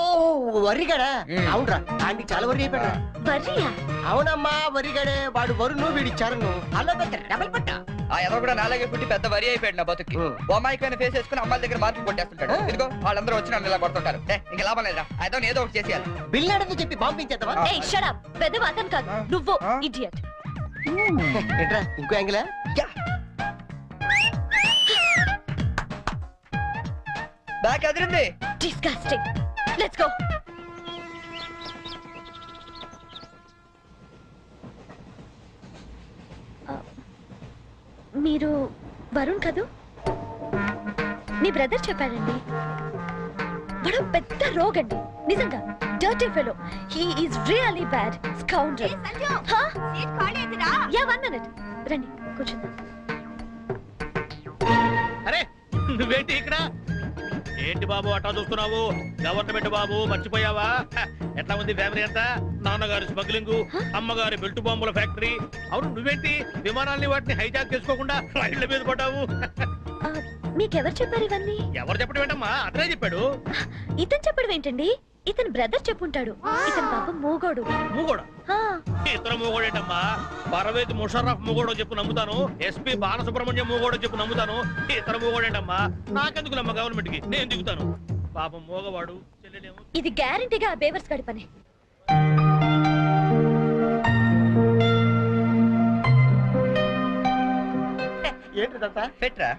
వరిగాడా? అవునరా, ఆంటీ చాలా వరి అయిపోయాడు. వర్రియా? అవునమ్మా వరిగాడే. వాడు వరుణ్ వీడి చరణ్ అలా డబల్ పట్ట. ఆ ఎదో కూడా నాలాగే పుట్టి పెద్ద వరి అయిపోయాడు నా బతుకి. ఓమాయికైన ఫేస్ వేసుకుని అమ్మాయిల దగ్గర మార్కులు కొట్టేస్తుంటాడు. ఇదిగో వాళ్ళందరూ వచ్చి నన్ను ఇలా కొడుతుంటారు. ఇంక లాభం లేదా, అయితే ఏదో ఒకటి చేసేయాలి. బిల్లాడని చెప్పి పంపించేద్దామా? ఏయ్ షట్ అప్. పెద్ద అతను కాదు నువ్వు, ఇడియట్. ఏంట్రా ఇంకో యాంగిలా? Back Adirindi. Disgusting. Let's go. మీరు వరుణ్ కదూ? మీ బ్రదర్ చెప్పాడండి. వాడు పెద్ద రోగండి, నిజంగా dirty fellow. He is really bad scoundrel. Yeah 1 minute. రండి కూర్చుందాం. అరే నువ్వేంటి ఇక్కడ? ఏంటి బాబు అట్టా చూస్తున్నావు? గవర్నమెంట్ బాబు మర్చిపోయావా? ఎట్లా ఉంది ఫ్యామిలీ అంతా? నాన్నగారి స్మగ్లింగ్, అమ్మగారి బెల్ట్ బాంబుల ఫ్యాక్టరీ. అవును నువ్వేంటి విమానాల్ని వాటిని హైజాక్ చేసుకోకుండా రైళ్ల మీద పడ్డావు? మీకెవరు చెప్పారు ఇవన్నీ? ఎవరు చెప్పడం ఏంటమ్మా? అతనే చెప్పాడు. ఇతను చెప్పడం ఏంటండి? ఇతను బ్రదర్ చెప్పుంటాడు. ఇతను పాపం మూగోడు. మూగోడా? ఇతర మూగోడేటమ్మా? పర్వేజ్ ముషర్రఫ్ మూగోడో చెప్పు నమ్ముతాను. ఎస్పీ బాలసుబ్రహ్మణ్యం మూగోడో చెప్పు నమ్ముతాను. ఇతర మూగోడేటమ్మా? నాకెందుకు నమ్మ గవర్నమెంట్ కి, నేను దిగుతాను. పాపం మూగవాడు. ఇది గ్యారంటీగా బేవర్స్ గడి పని. ఏంటిదంతా? పెట్రా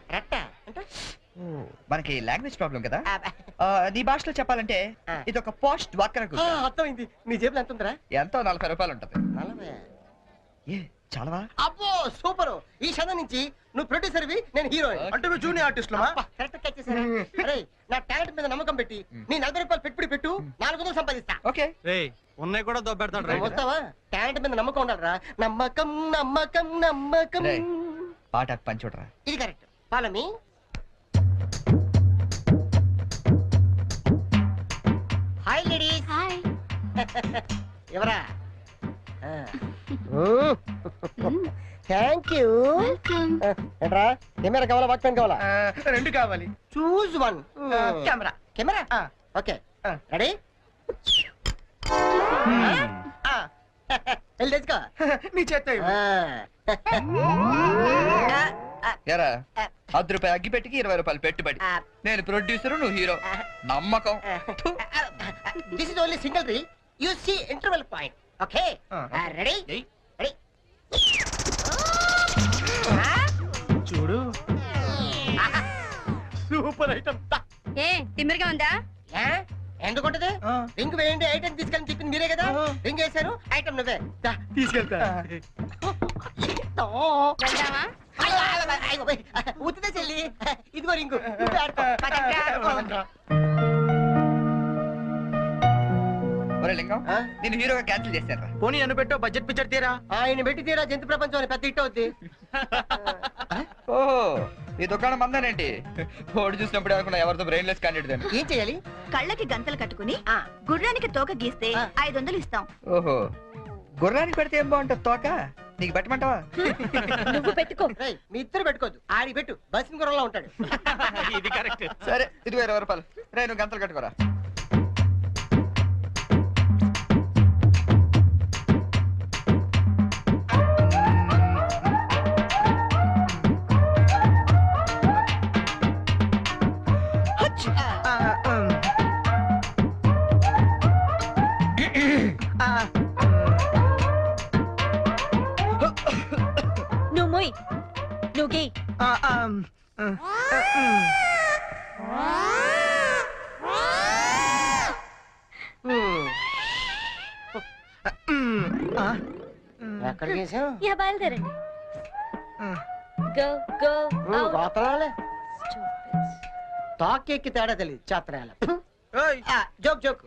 మనకి లాంగ్వేజ్ ప్రాబ్లం కదా. నీ భాషలో చెప్పాలంటే ఇది ఒక పోస్ట్ డ్వాకర్. అర్థమైంది. నీ జేబులో ఎంత ఉందిరా? ఎంతో 40 రూపాయలు ఉంటుంది. 40? చాలవా? అబ్బో సూపర్. ఈ క్షణం నుంచి నువ్వు ప్రొడ్యూసర్వి, నేను హీరోయిన్. అంటే మీరు జూనియర్ ఆర్టిస్ట్ అరే నా టాలెంట్ మీద నమ్మకం పెట్టి నీ 40 రూపాయలు పెట్టుబడి పెట్టు, 400 సంపాదిస్తా. ఓకే ఉన్నాయి కూడా దొబ్బెడతాడు. వస్తావా? టాలెంట్ మీద నమ్మకం ఉండాలిరా. నమ్మకం నమ్మకం నమ్మకం. పాట పంచుడరా. ఇది correct. Follow me. Hi ladies. Hi. ఎవరా? Thank you. ఏంట్రా కెమెరా కావాలా, వాక్మెన్ కావాలా? 2 కావాలి. Choose 1. Camera. Camera okay. Ready? వెళ్ళి తెచ్చుకో. నీ చేత ఎరా 10 రూపాయలు అగ్గి పెట్టికి 20 రూపాయలు పెట్టుబడి. నేను ప్రొడ్యూసర్, నువ్వు హీరో. నమ్మకం. This is only single reel. You see interval point. Okay ready? Ready. చూడు సూపర్ ఐటమ్. ఏ తిమ్మిరిగా ఉందా? ఎందుకుంటది? రింగ్ వేయండి ఐటమ్ తీసుకెళ్ళి చెప్పింది మీరే కదా. రింగ్ వేశారు, ఐటమ్ నువ్వే. తీసుకెళ్తా. వెళ్దామా? ఉత్తిదే చెల్లి. ఇదిగో రింగు. లింగం నేను హీరోగా క్యాన్సిల్ చేశాను. పోనీ నన్ను పెట్టో బడ్జెట్ పిక్చర్ తీరా. ఆయన పెట్టి తీరా జంతు ప్రపంచం అని పెద్ద హిట్ అవుద్ది. ఓహో ఈ దుకాణం మందేనేంటి? ఓడి చూసినప్పుడు అనుకున్నా ఎవరితో బ్రెయిన్లెస్ క్యాండిడేట్ అని. ఏం చేయాలి? కళ్ళకి గంతలు కట్టుకుని గుర్రానికి తోక గీస్తే 500 ఇస్తాం. ఓహో, గుర్రానికి పెడితే ఏం బాగుంటుంది తోక? నీకు పెట్టమంటావా? నువ్వు పెట్టుకో. రేయ్, మీ ఇద్దరు పెట్టుకోవద్దు, ఆడి పెట్టు, బస్సు గుర్రంలో ఉంటాడు. ఇది కరెక్ట్. సరే, ఇదిగో 20 రూపాయలు. రే, నువ్వు గంతలు కట్టుకోరా. నువ్వు మొయ్, నువ్వు గీ. ఎక్కడ చేసావు? యా, బయలుదేరండి. గో గో గోతరాలే తాకెక్కి తేడా తెలియదు చేతరాల. Joke joke.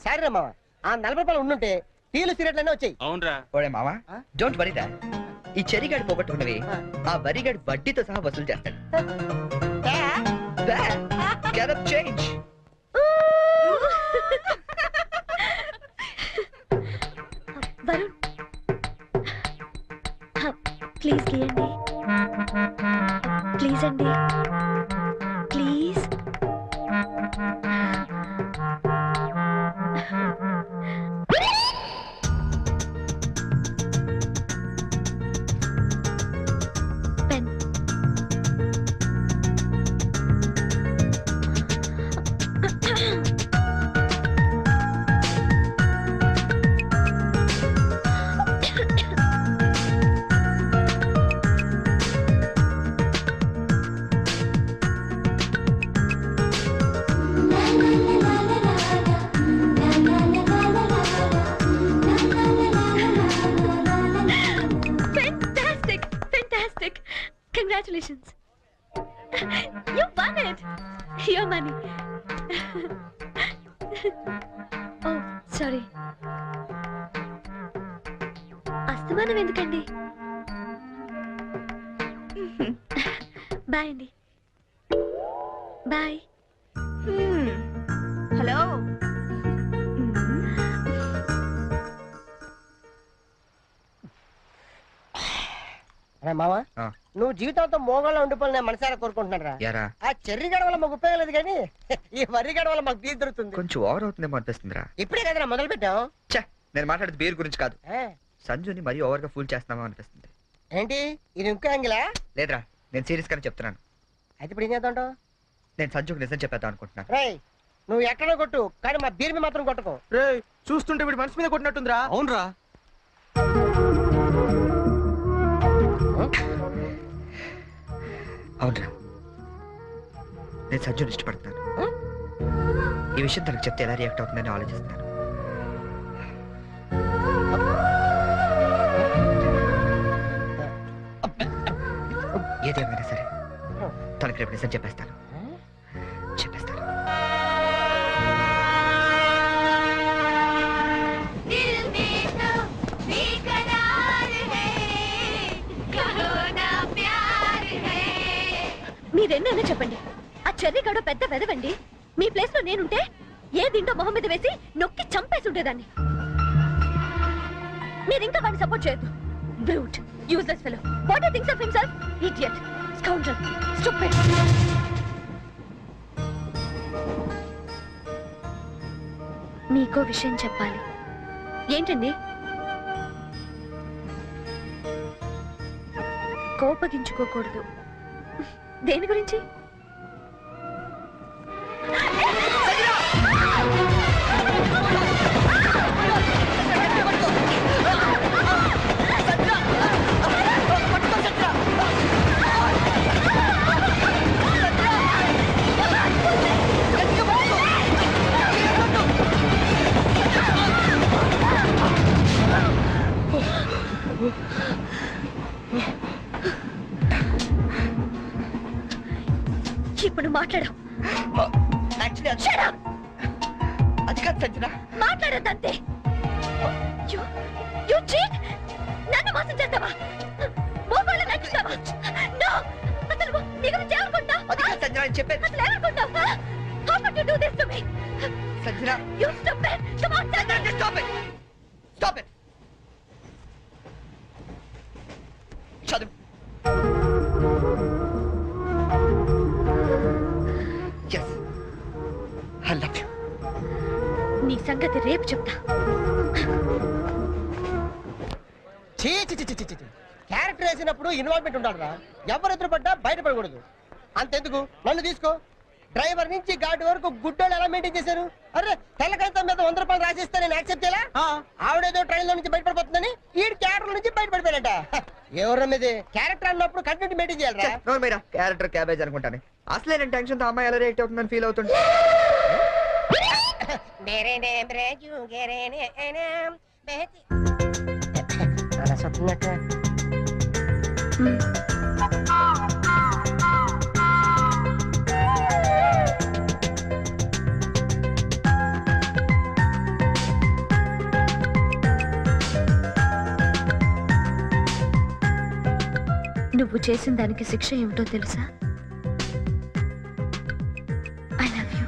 సరే మామ, ఆ 40 రూపాయలు ఉండుంటే టీలు సిగరెట్లనే వచ్చాయి. అవునరా. ఓడే మావా, డోంట్ వరీ దా. ఈ చెరిగాడి పోగొట్టుకున్నవి ఆ వరిగాడి వడ్డీతో సహా వసూలు చేస్తాడు. Get up change. Varun, please గీయండి. ప్లీజ్ అండి, please. Pen. Fantastic! Fantastic! Congratulations! You won it! Your money. Oh, sorry. అస్తమానం ఎందుకండి? బాయ్ అండి. బాయ్. హలో. అరే మామ, నువ్వు జీవితంతో మోగాళ్ళ ఉండిపోయి నేను మనసారా కోరుకుంటున్నాను రా. ఆ చెర్రి గడ వల్ల మాకు ఉపయోగం లేదు, కానీ ఈ వర్రి గడ వల్ల మాకు బీర్ దొరుకుతుంది. కొంచెం ఓవర్ అవుతుందేమో అనిపిస్తుందిరా. ఇప్పుడే కదరా మొదలు పెట్టాం. నేను మాట్లాడేది బీర్ గురించి కాదు, సంజుని మరీ ఓవర్ గా ఫూల్ చేస్తున్నామో అనిపిస్తుంది. ఏంటి ఇది ఇంకో యాంగిలా? లేదురా, నేను సీరియస్ గానే చెప్తున్నాను. అయితే ఇప్పుడు ఏం చేద్దాం? నేను సంజుకు నిజం చెప్పేద్దాం అనుకుంటున్నాను. రేయ్, నువ్వు ఎక్కడో కొట్టు, కానీ మా బీర్ మీద మాత్రం కొట్టుకో. రే, చూస్తుంటే వీడి మనసు మీద కొట్టినట్టుందిరా. అవునరా. అవునరా, నేను సంజుని ఇష్టపడుతున్నాను. ఈ విషయం తనకు చెప్తే ఎలా రియాక్ట్ అవుతుందని ఆలోచిస్తున్నాను. ఏదేమైనా సరే తనకి రేపు నిజం చెప్పేస్తాను. మీరెన్నైనా చెప్పండి, ఆ చెర్రిగాడు పెద్ద వెదవండి. మీ ప్లేస్ లో నేనుంటే ఏ దింటో మొహం మీద వేసి నొక్కి చంపేసి ఉండేదాన్ని. మీరు ఇంకా వాడిని సపోర్ట్ చేయొద్దు. Brute, useless fellow. What he thinks of himself? Idiot, scoundrel, stupid. మీకో విషయం చెప్పాలి. ఏంటండి? కోపగించుకోకూడదు. దేని గురించి? ఇప్పుడు మాట్లాడు. అది కాదు సంజన, మాట్లాడద్దంతే. నన్ను మోసం చేస్తావా? మోకాళ్ళు నచ్చుతావా? అసలు నీకు నేను చెప్పేది అసలు ఏమనుకుంటావు? How could you do this to me? Sanjana You stupid! Come on, tell me! stop it stop it చదువు yes I love you నీ సంగతి రేపు చెప్తా. క్యారెక్టర్ వేసినప్పుడు ఇన్వాల్వ్మెంట్ ఉండాలిరా. ఎవరు ఎదురు పడ్డా బయటపడకూడదు. అంతెందుకు నన్ను తీసుకో, డ్రైవర్ నుంచి గార్డ్ వరకు గుడ్డోళ్ళు ఎలా మెయింటైన్ చేశారు. అరే తెల్లకాయతం మీద 100 రూపాయలు రాసిస్తే నేను యాక్సెప్ట్ చేయాలా? ఆవిడేదో ట్రైన్ లో నుంచి బయటపడిపోతుందని ఈ క్యారెక్టర్ నుంచి బయటపడిపోయాడట. ఎవరి మీద క్యారెక్టర్ అన్నప్పుడు కంటెంట్ మెయింటైన్ చేయాలి. క్యారెక్టర్ క్యాబేజ్ అనుకుంటాను. అసలే నేను టెన్షన్ తో అమ్మాయి ఎలా రియాక్ట్ అవుతుందని ఫీల్ అవుతుంది. నువ్వు చేసిన దానికి శిక్ష ఏమిటో తెలుసా? I love you.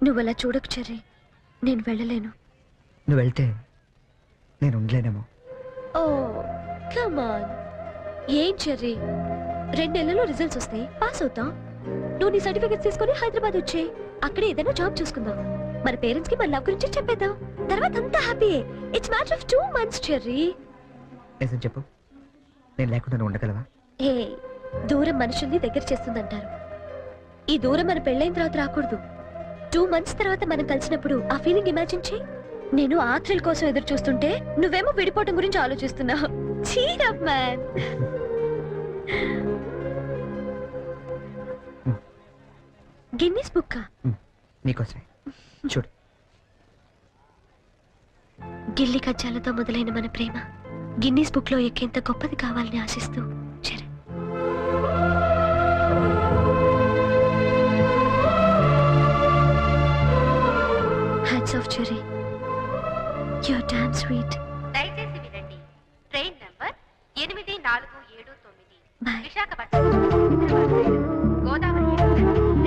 నువ్వు అలా చూడకు చెర్రీ, నేను వెళ్ళలేను. నువ్వు వెళ్తే నేను ఉండలేనేమో. Oh come on. ఏం చెర్రీ, 2 నెలల్లో రిజల్ట్స్ వస్తాయి, పాస్ అవుతాం. నువ్వు నీ సర్టిఫికెట్స్ తీసుకొని హైదరాబాద్ వచ్చేయి. అక్కడే ఏదైనా జాబ్ చూసుకుందాం. మన పేరెంట్స్ కి మన లవ్ గురించి చెప్పేద్దాం. తర్వాత అంతా happy. It's matter of 2 months cherry. నిజం చెప్పు, నేను లేకుండా నువ్వు ఉండగలవా? ఏ దూరం మనుషుల్ని దగ్గర చేస్తుందంటారు. ఈ దూరం మన పెళ్ళైన తర్వాత రాకూడదు. 2 months తర్వాత మనం కలిసినప్పుడు ఆ ఫీలింగ్ ఇమాజిన్ చేయి. నేను ఆ థ్రిల్ కోసం ఎదురు చూస్తుంటే నువ్వేమో విడిపోవటం గురించి ఆలోచిస్తున్నావు. Cheer up man. Guinness book నీకోసమే. చూడు, గిల్లి కజ్జాలతో మొదలైన మన ప్రేమ గిన్నిస్ బుక్ లో ఎక్కేంత గొప్పది కావాలని ఆశిస్తూ Charan. Hats off Cherry, you are damn sweet. దయచేసి వినండి, ట్రైన్ నంబర్ 8479 బాయ్. విశాఖపట్నం గోదావరి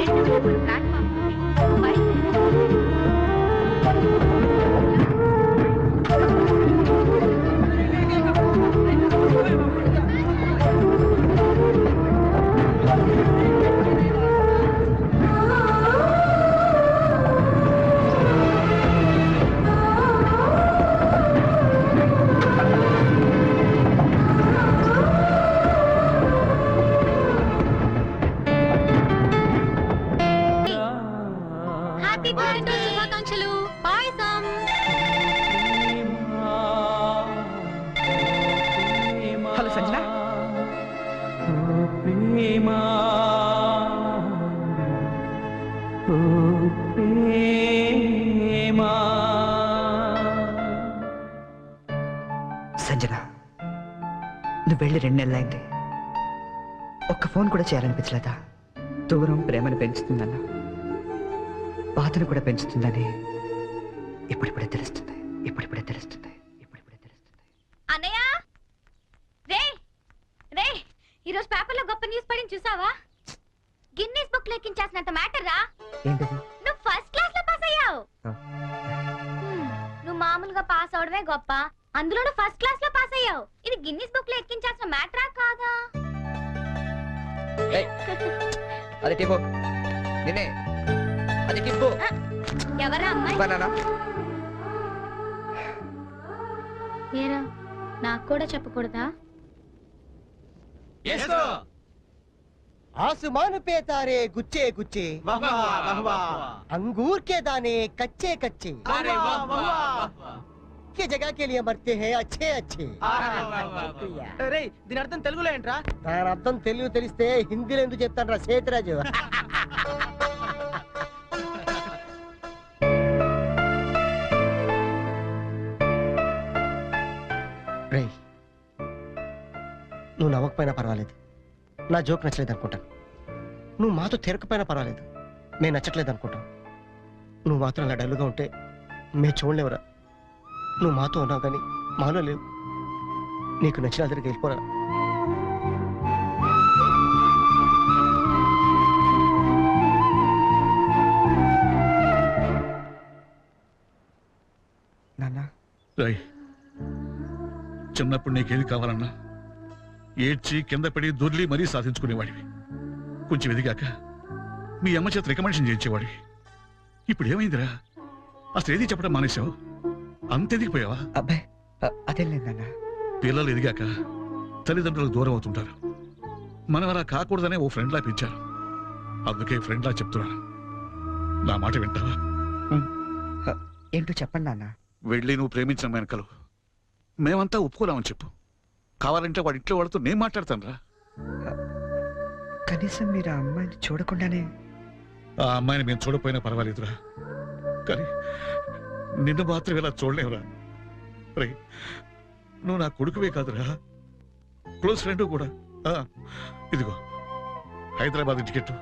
ఎక్స్ప్రెస్ 2వ ప్లాట్ఫామ్ నుండి బయలుదేరి. హ్యాపీ బర్త్డే శుభాకాంక్షలు. పాయసం. హలో సంజన. సంజన, నువ్వు వెళ్ళి 2 నెలలైంది. ఒక్క ఫోన్ కూడా చేయాలనిపించలేదా? దూరం ప్రేమను పెంచుతుందన్నా, బాధను కూడా పెంచుతుందని ఇప్పుడిప్పుడే తెలుస్తుంది. ఇప్పుడిప్పుడే తెలుస్తుంది. ఇప్పుడిప్పుడే తెలుస్తుంది. అన్నయ్య, రే రే, ఈరోజు పేపర్లో గొప్ప న్యూస్ పడింది చూసావా? గిన్నీస్ బుక్ లో ఎక్కించాల్సినంత మ్యాటర్ రా. ఏంటది? నువ్వు ఫస్ట్ క్లాస్ లో పాస్ అయ్యావు. నువ్వు మామూలుగా పాస్ అవడమే గొప్ప, అందులోనూ ఫస్ట్ క్లాస్ లో పాస్ అయ్యావు. ఇది గిన్నీస్ బుక్ లో ఎక్కించాల్సిన మ్యాటరా కాదా? అది టిప్పు. నిన్నే. అది టిప్పు. ఎవరా అమ్మాయి? బనానా. ఏరా, నాకు కూడా చెప్పకూడదా? आसमान पे तारे गुच्छे गुच्छे, अंगूर के दाने कच्चे कच्चे, की जगह के लिए मरते हैं अच्छे अच्छे. దీని అర్థం తెలుగులో ఏంట్రా? దాని అర్థం తెలుగు తెలిస్తే హిందీలో ఎందుకు చెప్తాను రా సేతురాజు. నువ్వు నవ్వకపోయినా పర్వాలేదు, నా జోక్ నచ్చలేదు అనుకుంటాను. నువ్వు మాతో తిరగకపోయినా పర్వాలేదు, నేను నచ్చట్లేదు అనుకుంటాను. నువ్వు మాత్రం అలా డల్లుగా ఉంటే మేము చూడలేవురా. నువ్వు మాతో ఉన్నావు కానీ మాలో లేవు. నీకు నచ్చిన దగ్గరికి వెళ్ళిపోరా. నాన్న రాయ్, చిన్నప్పుడు నీకేది కావాలన్నా ఏడ్చి కింద పడి దొర్లి మరీ సాధించుకునేవాడివి. కొంచెం ఎదిగాక మీ అమ్మ చేత రికమెండేషన్ చేయించేవాడివి. ఇప్పుడు ఏమైందిరా? అసలు ఏది చెప్పడం మానేశావు? అంత ఎదిగిపోయావా? అబ్బాయి అదేం లేదు నాన్న. పిల్లలు ఎదిగాక తల్లిదండ్రులకు దూరం అవుతుంటారు. మనం అలా కాకూడదనే ఓ ఫ్రెండ్లా పెంచారు. అందుకే ఫ్రెండ్లా చెప్తున్నాను, నా మాట వింటావా? ఏంటో చెప్పండి నాన్న. వెళ్ళి నువ్వు ప్రేమించిన వెనకలు మేమంతా ఒప్పుకోలేమని చెప్పు. కావాలంటే వాడి ఇంట్లో వాడితో నేను మాట్లాడతాను రా. కనీసం మీరు ఆ అమ్మాయిని చూడకుండానే. ఆ అమ్మాయిని మేము చూడపోయినా పర్వాలేదురా, కానీ నిన్ను మాత్రం ఇలా చూడలేవురా. రే, నువ్వు నా కొడుకువే కాదురా, క్లోజ్ ఫ్రెండ్ కూడా. ఇదిగో హైదరాబాద్ టికెట్,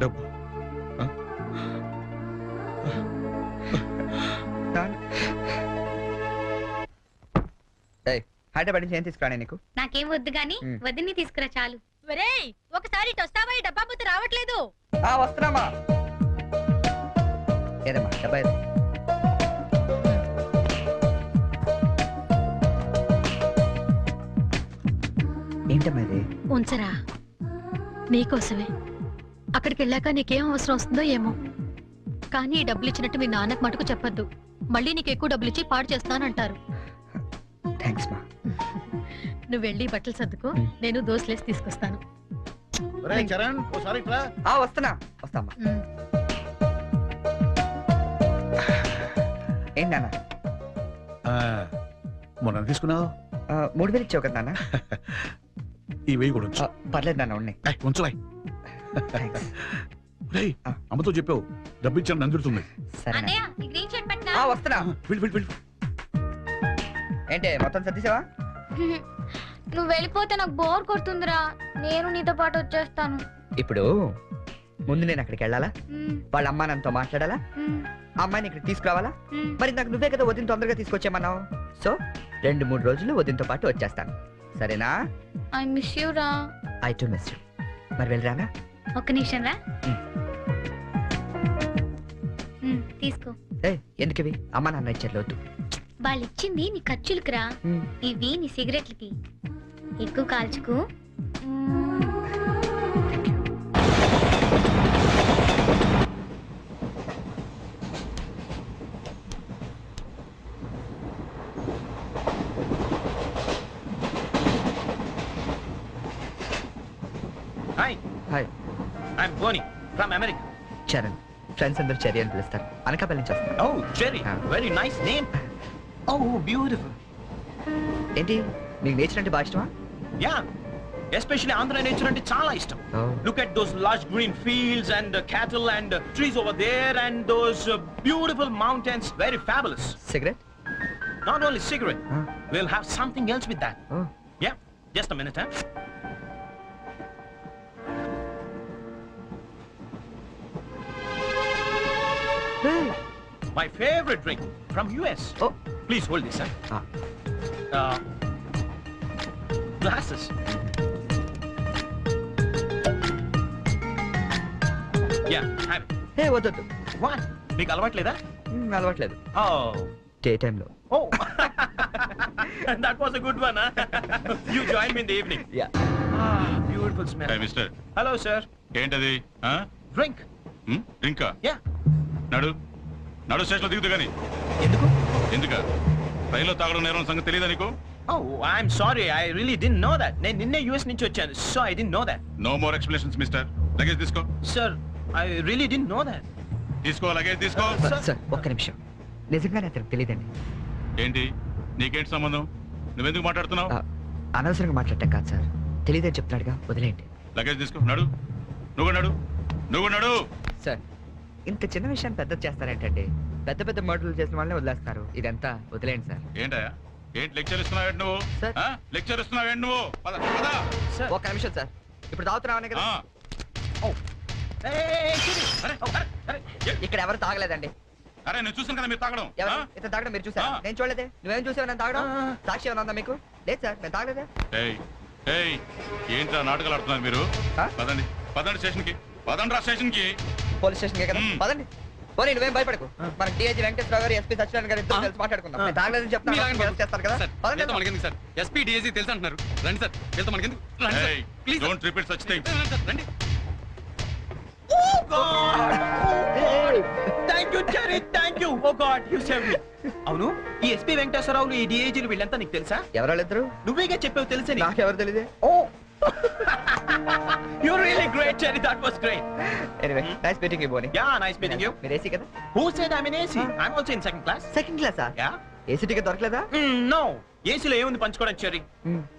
డబ్బు. హైదరాబాద్ నుంచి ఏం తీసుకురానే నీకు? నాకేం వద్దు గాని వదిన్ని తీసుకురా చాలు. ఒకసారి వస్తావా? ఈ డబ్బా బుద్ధి రావట్లేదు. వస్తున్నామా? ఏదమ్మా డబ్బా ఏది? ఏంటమ్మా ఇది? ఉంచరా, నీకోసమే. అక్కడికి వెళ్ళాక నీకేం అవసరం వస్తుందో ఏమో, కానీ ఈ డబ్బులు ఇచ్చినట్టు మీ నాన్నకు మటుకు చెప్పొద్దు. మళ్ళీ నీకు ఎక్కువ డబ్బులు ఇచ్చి పాడు చేస్తానంటారు. థ్యాంక్స్ మా. నువ్వు వెళ్ళి బట్టలు సర్దుకో, నేను దోశలేసి తీసుకొస్తాను. చరణ్, ఓసారి ఇట్లా. వస్తామా. ఏంటి నాన్న? మొన్న తీసుకున్నావు 3000 ఇచ్చావు కదా నాన్న. ఈ వెయ్యి కూడా ఉంచు. పర్లేదు నాన్న, ఉన్నాయి. ఉంచులే. అమ్మతో చెప్పావు డబ్బు ఇచ్చాను నందుతుంది. అన్నయ్య ఈ గ్రీన్ షర్ట్ పట్టినా. వస్తున్నా. ఏంటి మొత్తం సర్దిసావా? నువ్వు వెళ్ళిపోతే నాకు బోర్ కొడుతుందిరా, నేను నీతో పాటు వచ్చేస్తాను. ఇప్పుడు ముందు నేను అక్కడికి వెళ్ళాలా? వాళ్ళ అమ్మా నాన్నతో మాట్లాడాలా? అమ్మాయిని ఇక్కడ తీసుకురావాలా? మరి నాకు నువ్వే కదా వదిన తొందరగా తీసుకొచ్చామన్నావు. సో 2-3 రోజులు వదినతో పాటు వచ్చేస్తాను, సరేనా? ఐ మిస్ యూ రా. I to miss you. మరి వెళ్ళరానా? ఒక్క నిమిషం రా. తీసుకో. ఎందుకు ఇవి? అమ్మా నాన్న ఇచ్చారు, వద్దు. వాళ్ళు ఇచ్చింది నీ ఖర్చులకు రా, ఇవి నీ సిగరెట్లకి. ఎక్కువ కాల్చుకు. Hi hi, I'm Bonnie from America. Charan. Friends అందరూ చెర్రీ అని పిలుస్తారు. అనకాపల్లి నుంచి వస్తాను. Oh Cherry, very nice name. Oh beautiful. ఏంటి మీకు నేచర్ అంటే బాగా ఇష్టమా? యా, ఎస్పెషల్లీ ఆంధ్ర నేచర్ అంటే చాలా ఇష్టం. Look at those large green fields and cattle and trees over there and those beautiful mountains, very fabulous. Cigarette? Not only cigarette, we'll have something else with that. Yeah, just a minute, huh? My favorite drink from US. Oh, please hold this, huh? Glasses. Yeah, have it. Hey, వద్దు. What? మీకు అలవాట్లేదా? అలవాట్లేదు. Oh. Day టైంలో. Oh. That was a good one, huh? You join me in the evening. Yeah. Beautiful smell. Hey, mister. Hello, sir. ఏంటది? Drink. డ్రింకా? Yeah. నడు స్టేషన్లో దిగుతూ గానీ. ఎందుక రైల్లో తాగడం నేరం సంగతి తెలియదా నీకు? Oh, I'm sorry. I really didn't know that. నేను నిన్నే US నుంచి వచ్చాను, so I didn't know that. No more explanations, mister. Luggage తీసుకో. Sir, I really didn't know that. తీసుకో, లగేజ్ తీసుకో. సార్ ఒక్క నిమిషం, నిజంగానే అతనికి తెలియదండి. ఏంటి నీకేంటి సంబంధం? నువ్వెందుకు మాట్లాడుతున్నావు? అనవసరంగా మాట్లాడటం కాదు సార్, తెలియదని చెప్తున్నాడుగా, వదిలేయండి. లగేజ్ తీసుకో. నడు. నువ్వు నడు. సార్ ఇంత చిన్న విషయాన్ని పెద్ద చేస్తారేంటండి? పెద్ద పెద్ద మర్డర్లు చేసిన వాళ్ళని వదిలేస్తారు, ఇదంతా వదిలేయండి సార్. ఏంటయ్యా, ఏంటి లెక్చర్ ఇస్తున్నావేంటి నువ్వు? లెక్చర్ ఇస్తున్నావేంటి నువ్వు? ఒక్క నిమిషం సార్, ఇప్పుడు తాగుతున్నావనే కదా. Hey, ఇక్కడ ఎవరు తాగలేదండి. అరే నేను చూసాను కదా మీరు తాగడం. ఎవరు ఇతను తాగడం మీరు చూసారా? నేను చూడలేదే. నువ్వేం చూసావు నేను తాగడం? సాక్షి ఏమైనా ఉందా మీకు? లేదు సార్, నేను తాగలేదే. ఏంట్రా నాటకాలు ఆడుతున్నారు మీరు? పదండి పదండి స్టేషన్ కి, పదండి స్టేషన్ కి. పోలీస్ స్టేషన్ కదా, పదండి. పోనీ నువ్వేం భయపడకు. మనకి డిఐజీ వెంకటేశ్వర గారు, ఎస్పీ సత్యనారాయణ గారు ఇద్దరు కలిసి మాట్లాడుకుందాం. నేను తాగలేదని చెప్తాను, చేస్తారు కదా. పదండి సార్, ఎస్పీ డిఐజీ తెలుసు అంటున్నారు. రండి సార్, వెళ్తాం మనకి. Please don't repeat such things. రండి. Thank you Cherry, thank you. Oh god, you saved me. అవును, ఈ ఎస్పీ వెంకటేశ్వరరావులు, ఈ డిఐజీలు వీళ్ళంతా నీకు తెలుసా? ఎవరాళ్ళిద్దరు? నువ్వేగా చెప్పావు తెలుసని. నాకెవరు తెలియదే. Oh you really great Cherry, that was great. Anyway, nice meeting you Bonnie. Yeah, nice meeting you. మీరు ఏసీ కదా? Who said I mean AC? I am also in second class. Second క్లాసా? యా. ఏసీ టికెట్ దొరకలేదా? No. ఏసీలో ఏముంది పంచుకోవడం Cherry?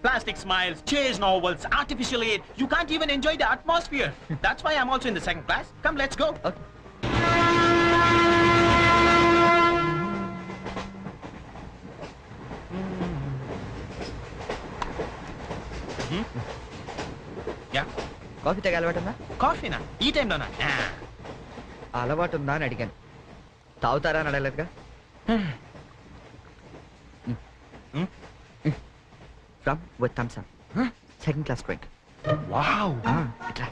Plastic smiles, chase novels, artificial air. You can't even enjoy the atmosphere. That's why I am also in the second class. Come, let's go. Yeah. Coffee తాగే అలవాటు ఉందా? కాఫీనా? ఈ టైంలోనా? అలవాటు ఉందా అని అడిగాను. తాగుతారా అని అడగలేదుగా. From with Thums Up, second class drink. Wow. ఇట్లా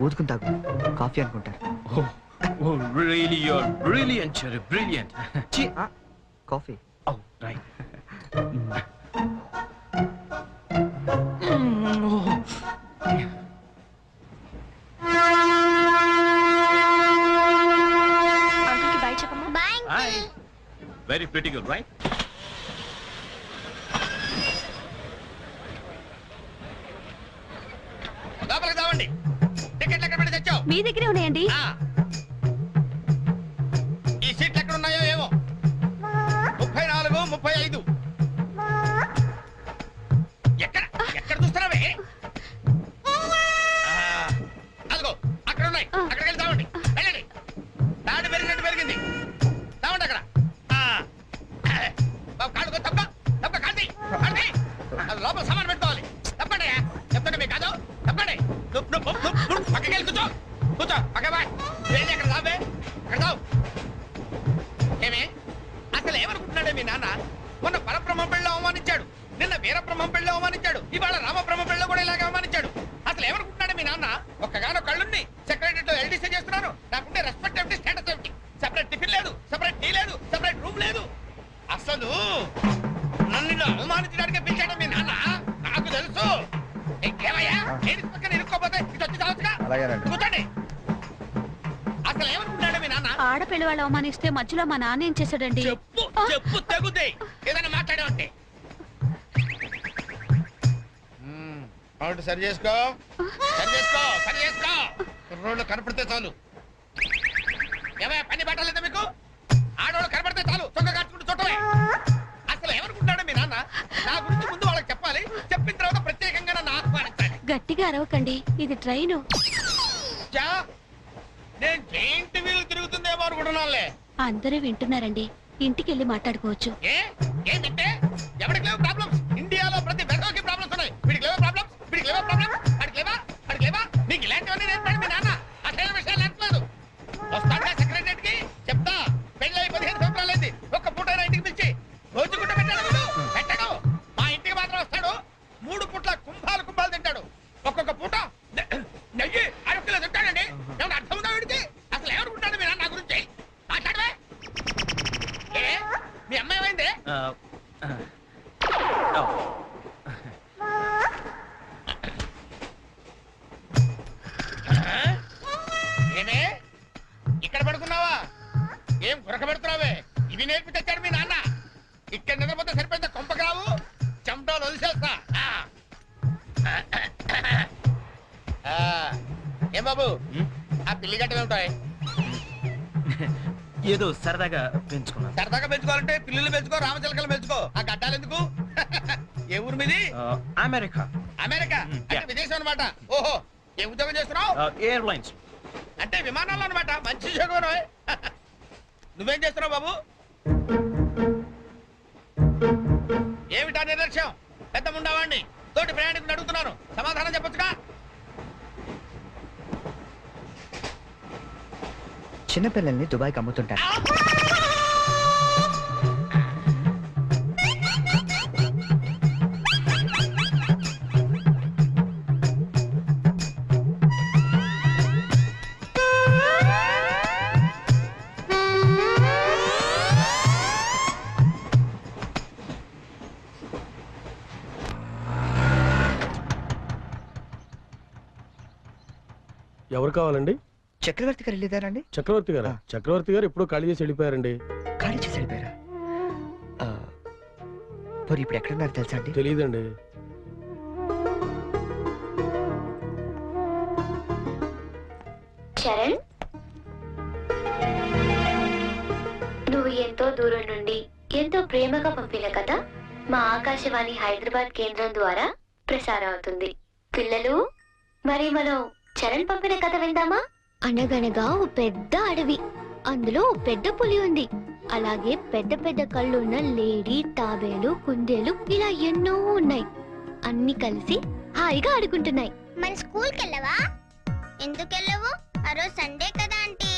ఊదుకుని తాగు, కాఫీ అనుకుంటారు. Oh, really, you're brilliant, Cherry, brilliant. Coffee. Oh, right. అంకుల్కి బై చెప్పమ్మా. Bye. Hi. Very pretty girl, right? లోపలికి రావండి. టికెట్లు ఎక్కడ పెట్టి తెచ్చావు? మీ దగ్గరే ఉన్నాయండి. ఈ సీట్లు ఎక్కడ ఉన్నాయో ఏమో. 34, 35. ఎక్కడ ఎక్కడ చూస్తున్నావే? అదిగో అక్కడ ఉన్నాయి. అక్కడికి వెళ్ళి తావండి. వెళ్ళండి. తాడు పెరిగినట్టు పెరిగింది. తావండి అక్కడ. బాబు కాళ్ళు తప్ప తప్ప కాంతి కాంతి. అది లోపల సామాన్ పెట్టుకోవాలి. తప్పండి. చెప్తాండి మీకు కాదు. తప్పండి. పక్కకి వెళ్ళి కూర్చో. కూర్చో పక్క బాయ్. వెళ్ళి అక్కడ రాబే. అక్కడ తావు. ఏమే అసలు ఏమనుకుంటున్నాడే మీ నాన్న? మొన్న పరబ్రహ్మం పెళ్ళి అవమానించాడు, నిన్న వీరబ్రహ్మం పెళ్ళి అవమానించాడు, ఇవాళ రామబ్రహ్మ పెళ్ళి కూడా ఇలాగే అవమానించాడు. అసలు ఏమనుకుంటున్నాడే మీ నాన్న? ఒక్కగానో కళ్ళుండి సెక్రటరీలో ఎల్డీసీ చేస్తున్నాను. నాకుంటే రెస్పెక్ట్ ఏమిటి, స్టేటస్ ఏమిటి? సెపరేట్ టిఫిన్ లేదు, సెపరేట్ టీ లేదు, సెపరేట్ రూమ్ లేదు. అసలు నన్ను అవమానించడానికి పిలిచాడు మీ నాన్న. నాకు తెలుసు. ఏమయ్యా లేడీస్ పక్కన ఇరుక్కోపోతే ఇటు వచ్చి చావచ్చుగా. కూర్చోండి. అసలు ఏమనుకుంటున్నాడు మీ నాన్న? ఆడపిల్ల వాళ్ళు అవమానిస్తే మధ్యలో మా నాన్న ఏం చేశాడండి? చెప్పు చెప్పు తెగుతాయి. ఏదైనా మాట్లాడావంటే అవును. సరి చేసుకో, సరి చేసుకో, సరి చేసుకో. రోడ్లు కనపడితే చాలు. ఏమయ్యా పని పట్టలేదా మీకు? ఆడవాళ్ళు కనపడితే చాలు చొక్క కాచుకుంటూ చుట్టమే. అసలు ఏమనుకుంటున్నాడు మీ నాన్న? నా గురించి ముందు వాళ్ళకి చెప్పాలి, చెప్పిన తర్వాత ప్రత్యేకంగా నన్ను ఆహ్వానించాలి. గట్టిగా అరవకండి, ఇది ట్రైను. నేను జైంట్ వీల్ తిరుగుతుందేమో అనుకుంటున్నానులే. అందరూ వింటున్నారండి, ఇంటికి వెళ్ళి మాట్లాడుకోవచ్చు. ఏంటంటే ఎవరికి లేవు ప్రాబ్లమ్స్? ఇండియాలో ప్రతి బెర్రోకి ప్రాబ్లమ్స్ ఉన్నాయి. వీడికి లేవా ప్రాబ్లమ్స్? వీడికి లేవా ప్రాబ్లమ్స్? అడికి లేవా? అడికి లేవా? నీకు ఇలాంటివన్నీ నేర్పాడు మీ నాన్న. అసలు విషయాలు నేర్పలేదు. వస్తాడా సెక్రటరీకి చెప్తా. పెళ్ళి 15 సంవత్సరాలు అయింది. ఒక్క పూట ఇంటికి పిలిచి రోజు గుడ్డ పెట్టాడు. పెట్టాడు. మా ఇంటికి మాత్రం వస్తాడు. 3 పూట్ల కుంభాలు కుంభాలు తింటాడు. ఒక్కొక్క పూట నెయ్యి 6 కిలో తింటాడండి. ఏమన్నా అర్థం ఉందా వీడికి? అసలు ఏమనుకుంటాడు మీ నాన్న నా గురించి? మాట్లాడవే. మీ అమ్మాయి ఏమైంది? ఏమే ఇక్కడ పడుకున్నావా? ఏం గురక పెడుతున్నావే? ఇవి నేర్పి తెచ్చాడు మీ నాన్న. ఇక్కడ నిద్రపోతే సరిపోయిందా? కొంపకరావు చెమటలు వదిలేస్తా. ఏం బాబు ఆ పిల్లి గట్టం ఏమిటాయి? ఏదో సరదాగా పెంచుకున్నాను. సరదాగా పెంచుకోవాలంటే పిల్లులు పెంచుకో, రామచిలకలు పెంచుకో. ఆ గడ్డాలు ఎందుకు? ఏ ఊరు మీది? అమెరికా. అమెరికా అంటే విదేశం అనమాట. ఓహో, ఏ ఉద్యోగం చేస్తున్నావు? ఎయిర్లైన్స్ అంటే విమానాలు అనమాట. మంచి ఉద్యోగం. నువ్వేం చేస్తున్నావు బాబు? ఏమిటా నిర్లక్ష్యం? పెద్ద ఉండవాడిని తోటి ప్రయాణికుని అడుగుతున్నాను, సమాధానం చెప్పొచ్చుగా. చిన్నపిల్లల్ని దుబాయ్కి అమ్ముతుంటారు. ఎవరు కావాలండి? చక్రవర్తి గారు వెళ్ళేదారండి? చక్రవర్తి గారు చక్రవర్తి గారు ఎప్పుడో ఖాళీ చేసి వెళ్ళిపోయారండి. ఖాళీ చేసి వెళ్ళిపోయారా? మరి ఇప్పుడు ఎక్కడున్నారు తెలుసా అండి? తెలియదండి. చరణ్, నువ్వు ఎంతో దూరం నుండి ఎంతో ప్రేమగా పంపిన కథ మా ఆకాశవాణి హైదరాబాద్ కేంద్రం ద్వారా ప్రసారం అవుతుంది. పిల్లలు, మరి మనం చరణ్ పంపిన కథ విందామా? అనగనగా ఓ పెద్ద అడవి, అందులో ఓ పెద్ద పులి ఉంది. అలాగే పెద్ద పెద్ద కళ్ళున్న లేడీ, తాబేలు, కుందేలు ఇలా ఎన్నో ఉన్నాయి. అన్ని కలిసి హాయిగా ఆడుకుంటున్నాయి. మన స్కూల్ కి వెళ్ళవా? ఎందుకు వెళ్ళవు? ఆ రోజు సండే కదా ఆంటీ.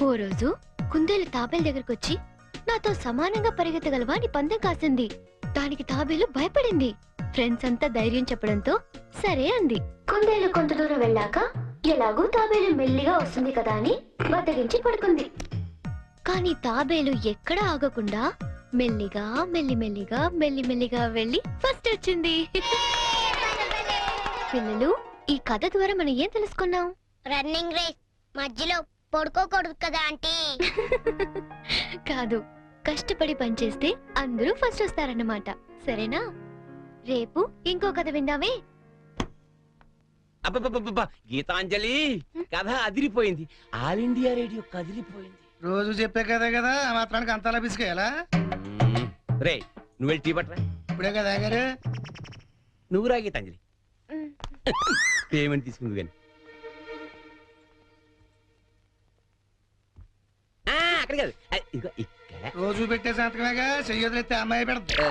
ఓ రోజు కుందేలు తాబేలు దగ్గరకు వచ్చి నాతో సమానంగా పరిగెత్తగలవా అని పందెం కాసింది. దానికి తాబేలు భయపడింది. ఫ్రెండ్స్ అంతా ధైర్యం చెప్పడంతో సరే అంది. కుందేలు కొంత దూరం వెళ్ళాక ఎలాగూ తాబేలు మెల్లిగా వస్తుంది కదా అని బద్దగించి పడుకుంది. కానీ తాబేలు ఎక్కడ ఆగకుండా మెల్లిగా మెల్లిమెల్లిగా మెల్లిమెల్లిగా వెళ్ళి ఫస్ట్ వచ్చింది. పిల్లలు, ఈ కథ ద్వారా మనం ఏం తెలుసుకున్నాం? రన్నింగ్ రేస్ మధ్యలో పడుకోకూడదు కదా ఆంటీ. కాదు, కష్టపడి పనిచేస్తే అందరూ ఫస్ట్ వస్తారన్నమాట. సరేనా? రేపు ఇంకో కథ విందామే. అబ్బబ్బబ్బబ్బ, గీతాంజలి కథ అదిరిపోయింది. ఆల్ ఇండియా రేడియో కదిలిపోయింది. రోజు చెప్పే కదే కదా, ఆ మాత్రానికి అంతలా బిసికేయాలా? రే, నువ్వు వెళ్ళి టీ పట్టరా. ఇప్పుడే కదా గారు. నువ్వు రా గీతాంజలి. పేమెంట్ తీసుకుంది కానీ అక్కడ కాదు, ఇదిగో ఇక్కడ. రోజు పెట్టే సంతకమేగా, చెయ్యొదిలేస్తే అమ్మాయి పెడతా.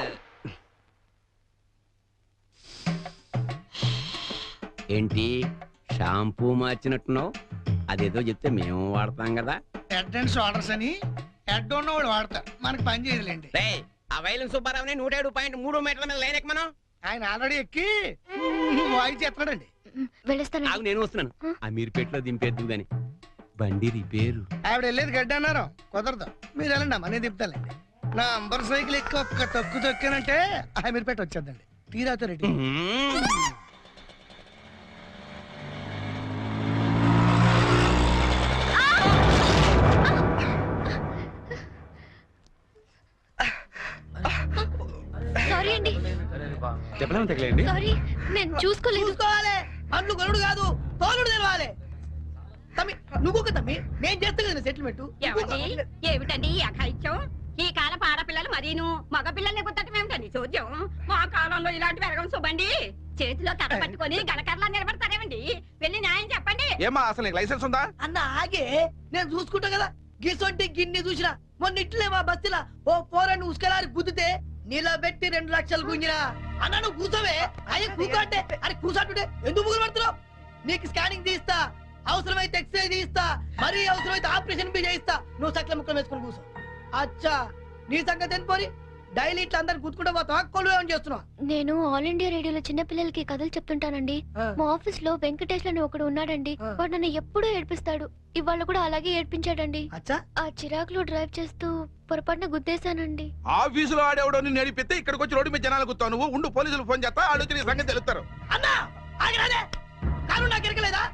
ఏంటి షాంపూ మార్చినట్టున్నావు? అదేదో చెప్తే మేము వాడతాం కదా. హెడ్ అండ్ షోల్డర్స్ అని హెడ్ ఉన్నవాడు వాడతారు, మనకి పని చేయదులేండి. ఆ వైలం సుబ్బారావుని 107.3 మీటర్ల మీద లైన్ ఎక్కమను. ఆయన ఆల్రెడీ ఎక్కి వాయిస్ చేస్తున్నాడండి. ఆగు, నేను వస్తున్నాను. ఆ మీరుపేటలో దింపేద్దు గాని బండి రిపేరు. ఆవిడ వెళ్ళేది గడ్డి అన్నారు, కుదరదు. మీరు వెళ్ళండి అమ్మా, నేను దింపుతానండి. నా అంబర్ సైకిల్ ఎక్కి ఒక్క తొక్కు తొక్కానంటే ఆ మీరుపేట వచ్చేద్దండి. తీరాతో రెడ్డి. సారీ అండి, చెప్పలేము తగలేండి. సారీ, నేను చూసుకోలేదు. చూసుకోవాలి, పండ్లు గరుడు కాదు, తోలుడు తెలవాలి. తమ్మి, నువ్వు తమ్మి, నేను చేస్తా కదా సెటిల్మెంట్. ఏమిటండి ఈ అఘాయిత్యం? ఈ కాలం ఆడపిల్లలు మరీను మగ పిల్లల్ని గుర్తటం ఏమిటండి చూద్దాం. మా కాలంలో ఇలాంటి వెరగం చూబండి. చేతిలో కర్ర పట్టుకొని గణకర్లా నిలబడతారేమండి? వెళ్ళి న్యాయం చెప్పండి. ఏమా అసలు లైసెన్స్ ఉందా? అన్న ఆగే, నేను చూసుకుంటా కదా. గిసొంటి గిన్ని చూసినా మొన్న ఇట్లే మా బస్తీలా ఓ పోరని ఉసుకలారి గుద్దితే నిలబెట్టి 2 లక్షలు గుంజినా. అన్న నువ్వు కూర్చోవే. అయ్యే కూర్చోంటే అరే కూర్చోంటుంటే ఎందుకు ముగ్గురు పడుతున్నావు? నీకు స్కానింగ్ తీస్తా, అవసరమైతే ఎక్స్రే తీస్తా, మరీ అవసరమైతే ఆపరేషన్ బి చేయిస్తా. నువ్వు సకల ముక్కలు వేసుకొని కూర్చో. అచ్చా, నీ సంగతి ఎంత పోరి? డైలీ ఇట్లా అందరు గుర్తుకుంటా పోతావా? కొలు ఏమని చేస్తున్నావు? నేను ఆల్ ఇండియా రేడియోలో చిన్న పిల్లలకి కథలు చెప్తుంటానండి. మా ఆఫీస్ లో వెంకటేష్ అని ఒకడు ఉన్నాడండి. వాడు నన్ను ఎప్పుడూ ఏడ్పిస్తాడు. ఇవాళ కూడా అలాగే ఏడ్పించాడండి. ఆ చిరాకులో డ్రైవ్ చేస్తూ పొరపాటున గుద్దేశానండి. ఆఫీసులో ఆడేవాడు నడిపితే ఇక్కడికి వచ్చి రోడ్డు మీద జనాలు గుర్తావు. నువ్వు ఉండు, పోలీసులు ఫోన్ చేస్తా, ఆడొచ్చి నీ సంగతి తెలుస్తారు. అన్నా ఆగిరాదే, కాను నాకు ఎరకలేదా?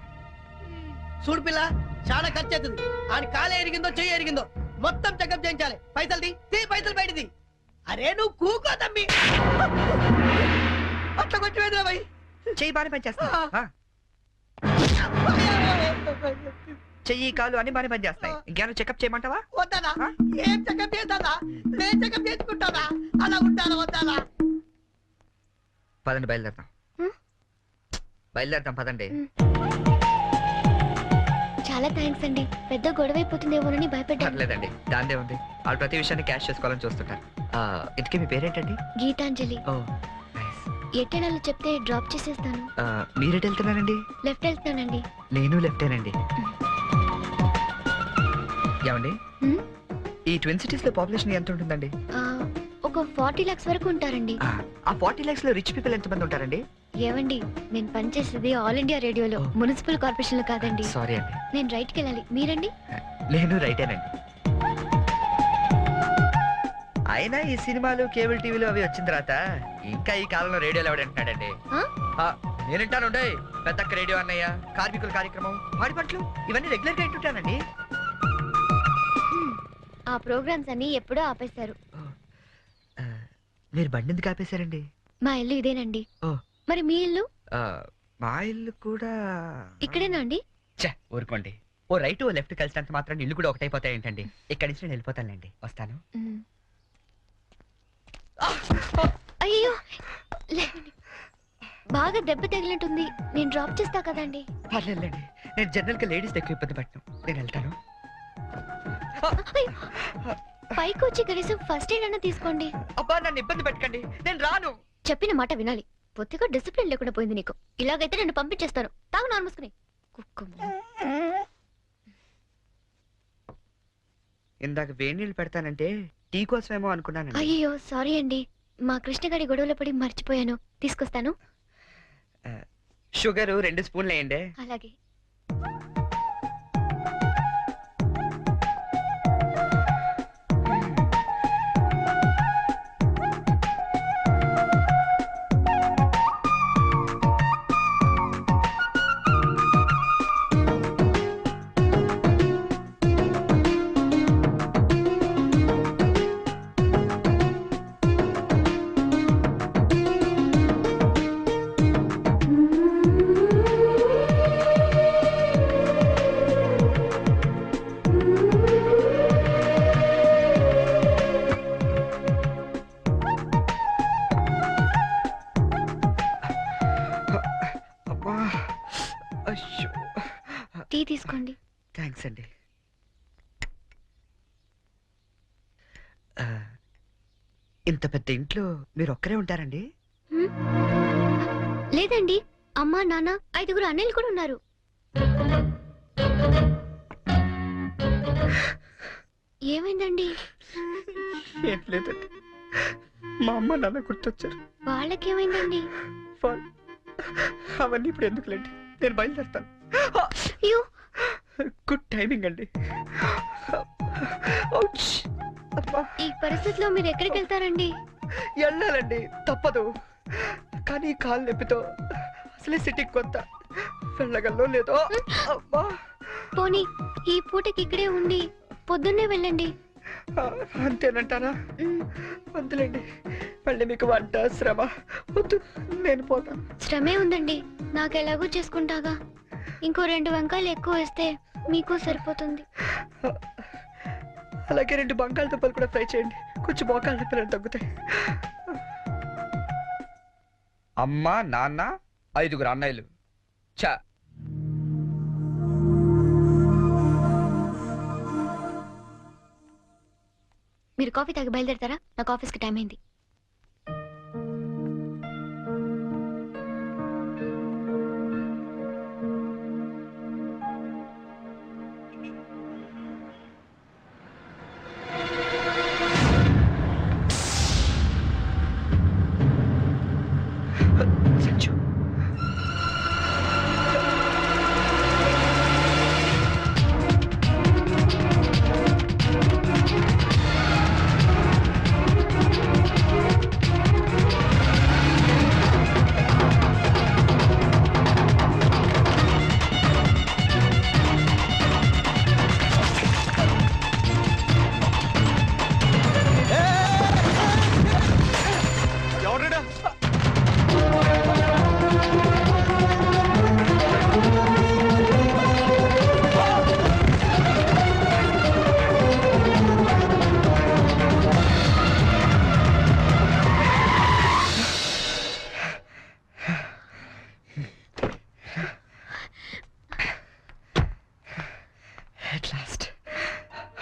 చూడు పిల్ల, చాలా ఖర్చు అవుతుంది. ఆయన కాలే ఎరిగిందో చెయ్యి ఎరిగిందో మొత్తం చెకప్ చేయించాలి. పైసలు తీ పైసలు బయటది. అరే నువ్వు కూకో తమ్మి. అట్లా కొట్టివేదిరా భయ్, చెయ్యి బాగానే పనిచేస్తా. చెయ్యి కాలు అన్ని బాగానే పనిచేస్తాయి. ఇంకేమైనా చెకప్ చేయమంటావా? వద్దా? ఏం చెకప్ చేస్తానా? నేను చెకప్ చేసుకుంటానా? అలా ఉంటానా వద్దానా? పదండి, బయలుదేరతాం. పదండి. చాలా థ్యాంక్స్ అండి. పెద్ద గొడవ అయిపోతుందేమోనని భయపడ్డాను. లేదండి, దాందే ఉంది. వాళ్ళు ప్రతి విషయాన్ని క్యాష్ చేసుకోవాలని చూస్తుంటారు. ఇంతకీ మీ పేరేంటండి? గీతాంజలి. ఎట్టెళ్ళాలో చెప్తే డ్రాప్ చేసేస్తాను. మీరెటు వెళ్తున్నారండి? లెఫ్ట్ వెళ్తానండి. నేను లెఫ్టేనండి. ఏమండి ఈ ట్విన్ సిటీస్ లో పాపులేషన్ ఎంత ఉంటుందండి? ఒక 40 lakhs వరకు ఉంటారండి. ఆ 40 lakhs లో రిచ్ పీపుల్ ఎంత మంది ఉంటారండి? ఏవండి నేను పనిచేసేది ఆల్ ఇండియా రేడియోలో, మున్సిపల్ కార్పొరేషన్ లో కాదండి. సారీ అండి. నేను రైట్కి వెళ్ళాలి, మీరండి? నేను రైటేనండి. అయినా ఈ సినిమాలు కేబుల్ టీవీలు అవి వచ్చిన తర్వాత ఇంకా ఈ కాలంలో రేడియోలు ఎవడంటున్నాడండి? నేనంటాను పెద్దక్క రేడియో అన్నయ్య, కార్మికుల కార్యక్రమం, పాడి పంటలు ఇవన్నీ రెగ్యులర్ గా వింటుంటానండి. ఆ ప్రోగ్రామ్స్ అన్ని ఎప్పుడో ఆపేశారు. మీరు బండి ఎందుకు ఆపేశారండి? మా ఇల్లు ఇదేనండి. మరి మీ ఇల్లు? మా ఇల్లు కూడా ఇక్కడేనా అండి? ఊరుకోండి. ఓ రైట్ ఓ లెఫ్ట్ కలిసినంత మాత్రం ఇల్లు కూడా ఒకటైపోతాయి ఏంటండి? ఇక్కడి నుంచి నేను వెళ్ళిపోతానండి. వస్తాను. అయ్యో బాగా దెబ్బ తగిలినట్టుంది, నేను డ్రాప్ చేస్తా కదండి. పర్లేదండి, నేను జనరల్ గా లేడీస్ ఎక్కువ ఇబ్బంది పెట్టను. నేను వెళ్తాను. పైకి వచ్చి కనీసం ఫస్ట్ ఎయిడ్ అన్న తీసుకోండి. అబ్బా నన్ను ఇబ్బంది పెట్టకండి, నేను రాను. చెప్పిన మాట వినాలి. పొత్తిగా డిసిప్లిన్ లేకుండా పోయింది నీకు. ఇలాగైతే నన్ను పంపించేస్తాను. తాగు నాన్న మూసుకుని. ఇందాక వేడి నీళ్ళు పెడతానంటే టీ కోసమేమో అనుకున్నాను. అయ్యో సారీ అండి, మా కృష్ణగాడి గొడవలో పడి మర్చిపోయాను. తీసుకొస్తాను. షుగర్ 2 స్పూన్లు వేయండి. అలాగే. టీ తీసుకోండి. థ్యాంక్స్ అండి. ఇంత పెద్ద ఇంట్లో మీరు ఒక్కరే ఉంటారండి? లేదండి, అమ్మా నాన్న 5 అన్నయ్యలు కూడా ఉన్నారు. ఏమైందండి? ఏం లేదండి, మా అమ్మ నాన్న గుర్తొచ్చారు. వాళ్ళకేమైందండి? అవన్నీ ఇప్పుడు ఎందుకులేండి, నేను బయలుదేరుతాను. గుడ్ టైమింగ్ అండి. ఈ పరిస్థితిలో మీరు ఎక్కడికి వెళ్తారండి? వెళ్ళాలండి, తప్పదు. కానీ కాలు నొప్పితో అసలే సిటీకి కొత్త, వెళ్ళగల్లో లేదో. పోనీ ఈ పూటకి ఇక్కడే ఉండి పొద్దున్నే వెళ్ళండి. అంతేనంటారా? వద్దులేండి, మళ్ళీ మీకు వంట శ్రమ వద్దు, నేను పోతాను. శ్రమే ఉందండి, నాకు ఎలాగో చేసుకుంటాగా. ఇంకో 2 వంకాయలు ఎక్కువ వేస్తే మీకు సరిపోతుంది. అలాగే 2 బంగాళదుంపలు కూడా ఫ్రై చేయండి, కొంచెం మోకాళ్ళ నొప్పులు తగ్గుతాయి. అమ్మ నాన్న 5 అన్నయ్యలు. చా మీరు కాఫీ తాగి బయలుదేరతారా? నాకు ఆఫీస్కి టైం అయింది.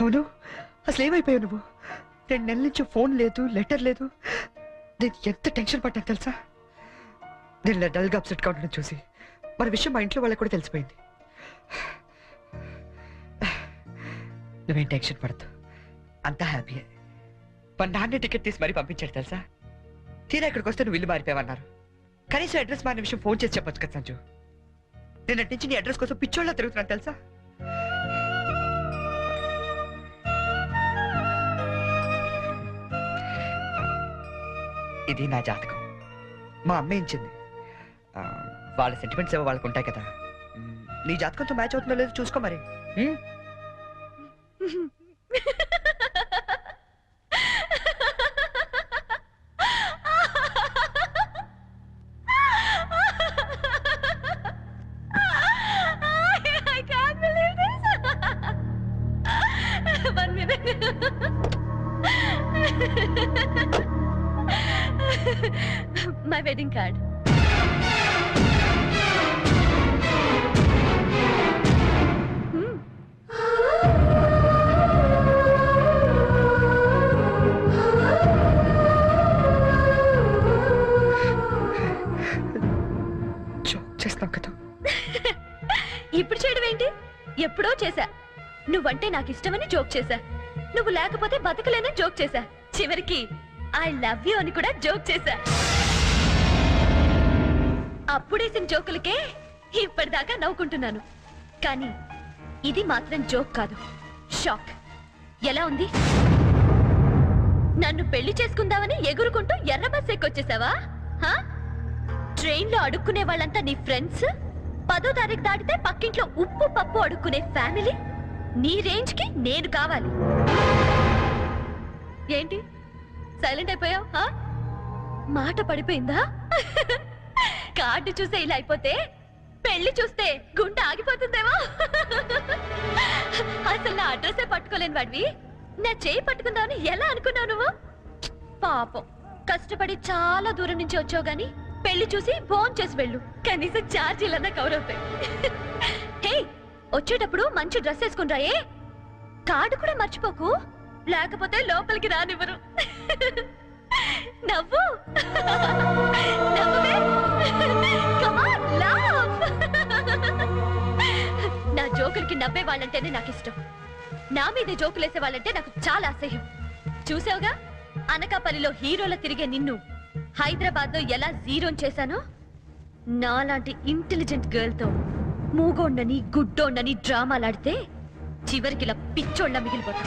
అవును, అసలు ఏమైపోయావు నువ్వు? 2 నెలల నుంచి ఫోన్ లేదు, లెటర్ లేదు. నేను ఎంత టెన్షన్ పడ్డాను తెలుసా? నేను డల్గా అప్సెట్ గా ఉండడం చూసి మన విషయం మా ఇంట్లో వాళ్ళకి కూడా తెలిసిపోయింది. నువ్వేం టెన్షన్ పడద్దు, అంతా హ్యాపీయే. మా నాన్నే టికెట్ తీసి మరీ పంపించాడు తెలుసా. తీరా ఇక్కడికి వస్తే నువ్వు ఇల్లు మారిపోయావన్నారు. కనీసం అడ్రస్ మారిన విషయం ఫోన్ చేసి చెప్పొచ్చు కదా సంజు. నేను అటు నుంచి నీ అడ్రస్ కోసం పిచ్చోళ్ళ తిరుగుతున్నాను తెలుసా. ఇది నా జాతకం, మా అమ్మ ఇచ్చింది. వాళ్ళ సెంటిమెంట్స్ ఏవో వాళ్ళకు ఉంటాయి కదా. నీ జాతకంతో మ్యాచ్ అవుతుందో లేదో చూసుకో మరి. My wedding card. చేస్తాం కదా. ఇప్పుడు చేయడం ఏంటి? ఎప్పుడో చేశా. నువ్వంటే నాకు ఇష్టమని జోక్ చేశా. నువ్వు లేకపోతే బతకలేనని జోక్ చేశా. చివరికి ఐ లవ్ యూ అని కూడా జోక్ చేశా. అప్పుడేసిన జోకులకే ఇప్పటిదాకా నవ్వుకుంటున్నాను. కానీ ఇది మాత్రం జోక్ కాదు, షాక్. ఎలా ఉంది? నన్ను పెళ్లి చేసుకుందామని ఎగురుకుంటూ ఎర్ర బస్ ఎక్కొచ్చేసావా? ట్రైన్ లో అడుక్కునే వాళ్ళంతా నీ ఫ్రెండ్స్, 10వ తారీఖు దాటితే పక్కింట్లో ఉప్పు పప్పు అడుక్కునే ఫ్యామిలీ. నీ రేంజ్ కి నేను కావాలి. ఏంటి సైలెంట్ అయిపోయావు? మాట పడిపోయిందా? కార్డు చూసే ఇలా అయిపోతే పెళ్లి చూస్తే గుండె ఆగిపోతుందేమో. అసలు నా అడ్రస్సే పట్టుకోలేని వాడివి నా చేయి పట్టుకుందామని ఎలా అనుకున్నావు నువ్వు? పాపం, కష్టపడి చాలా దూరం నుంచి వచ్చావు గాని పెళ్లి చూసి ఫోన్ చేసి వెళ్ళు, కనీసం ఛార్జీలన్నా కవర్ అవుతాయి. హే, వచ్చేటప్పుడు మంచి డ్రెస్ వేసుకుని రాయే. కార్డు కూడా మర్చిపోకు, లేకపోతే లోపలికి రానివ్వరు. నవ్వు నవ్వువే. Come on, laugh. నా జోకులకి నవ్వే వాళ్ళంటేనే నాకు ఇష్టం. నా మీద జోకులేసే వాళ్ళంటే నాకు చాలా అసహ్యం. చూసావుగా, అనకాపల్లిలో హీరోల తిరిగే నిన్ను హైదరాబాద్ లో ఎలా జీరో చేశానో. నాలాంటి ఇంటెలిజెంట్ గర్ల్ తో మూగోండని గుడ్డోండని డ్రామాలాడితే చివరికి ఇలా పిచ్చోళ్ళ మిగిలిపోతా.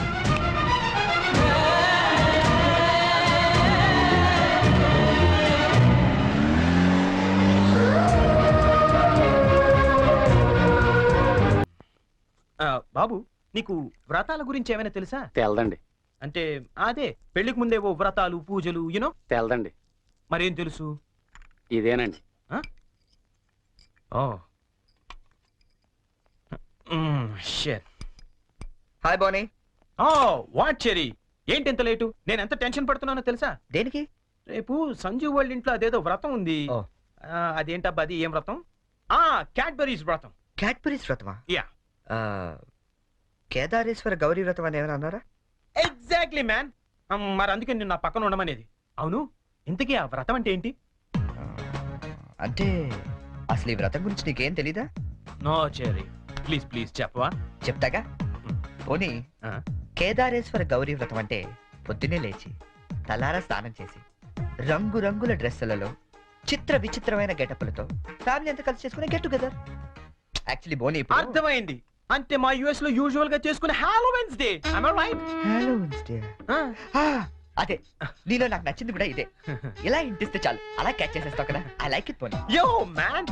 బాబు, నీకు వ్రతాల గురించి ఏమైనా తెలుసా? తెల్దండి. అంటే అదే పెళ్లికి ముందేవో వ్రతాలు పూజలు యూనో. తెల్దండి. మరేం తెలుసు? ఇదేనండి. హాయ్ బోనీ. వాట్ చెరీ, ఏంటి ఎంత లేటు? నేను ఎంత టెన్షన్ పడుతున్నానో తెలుసా? దేనికి? రేపు సంజీవ్ వాళ్ళ ఇంట్లో అదేదో వ్రతం ఉంది. అదేంటబ్బా అది? ఏం వ్రతం? క్యాడ్బరీస్ వ్రతం. క్యాడ్బరీస్ వ్రతమా? యా. కేదారేశ్వర గౌరీ వ్రతం అని ఏమైనా అన్నారా? Exactly man. మరి అందుకే నేను నా పక్కన ఉండమనేది. అవును, ఇంతకీ ఆ వ్రతం అంటే ఏంటి? అంటే అసలు ఈ వ్రతం గురించి నీకేం తెలీదా? నో చెరీ, ప్లీజ్ ప్లీజ్ చెప్పవా? చెప్తాగా. పోనీ, కేదారేశ్వర గౌరీ వ్రతం అంటే పొద్దున్నే లేచి తలారా స్నానం చేసి రంగురంగుల డ్రెస్సులలో చిత్ర విచిత్రమైన గెటప్పులతో ఫ్యామిలీ అంతా కలిసి చేసుకునే గెట్ టుగెదర్. యాక్చువల్లీ బోనీ, అర్థమైంది. అంటే మా యుఎస్ లో యూజువల్ గా చేసుకునే Halloweens day. am I right? Halloweens day. అదే, నీలో నాకు నచ్చింది కూడా ఇదే. ఇలా ఇంటిస్తే చాలు అలా క్యాచ్ చేసేస్తావు కదా. ఐ లైక్ ఇట్ పోనీ. యో మ్యాన్,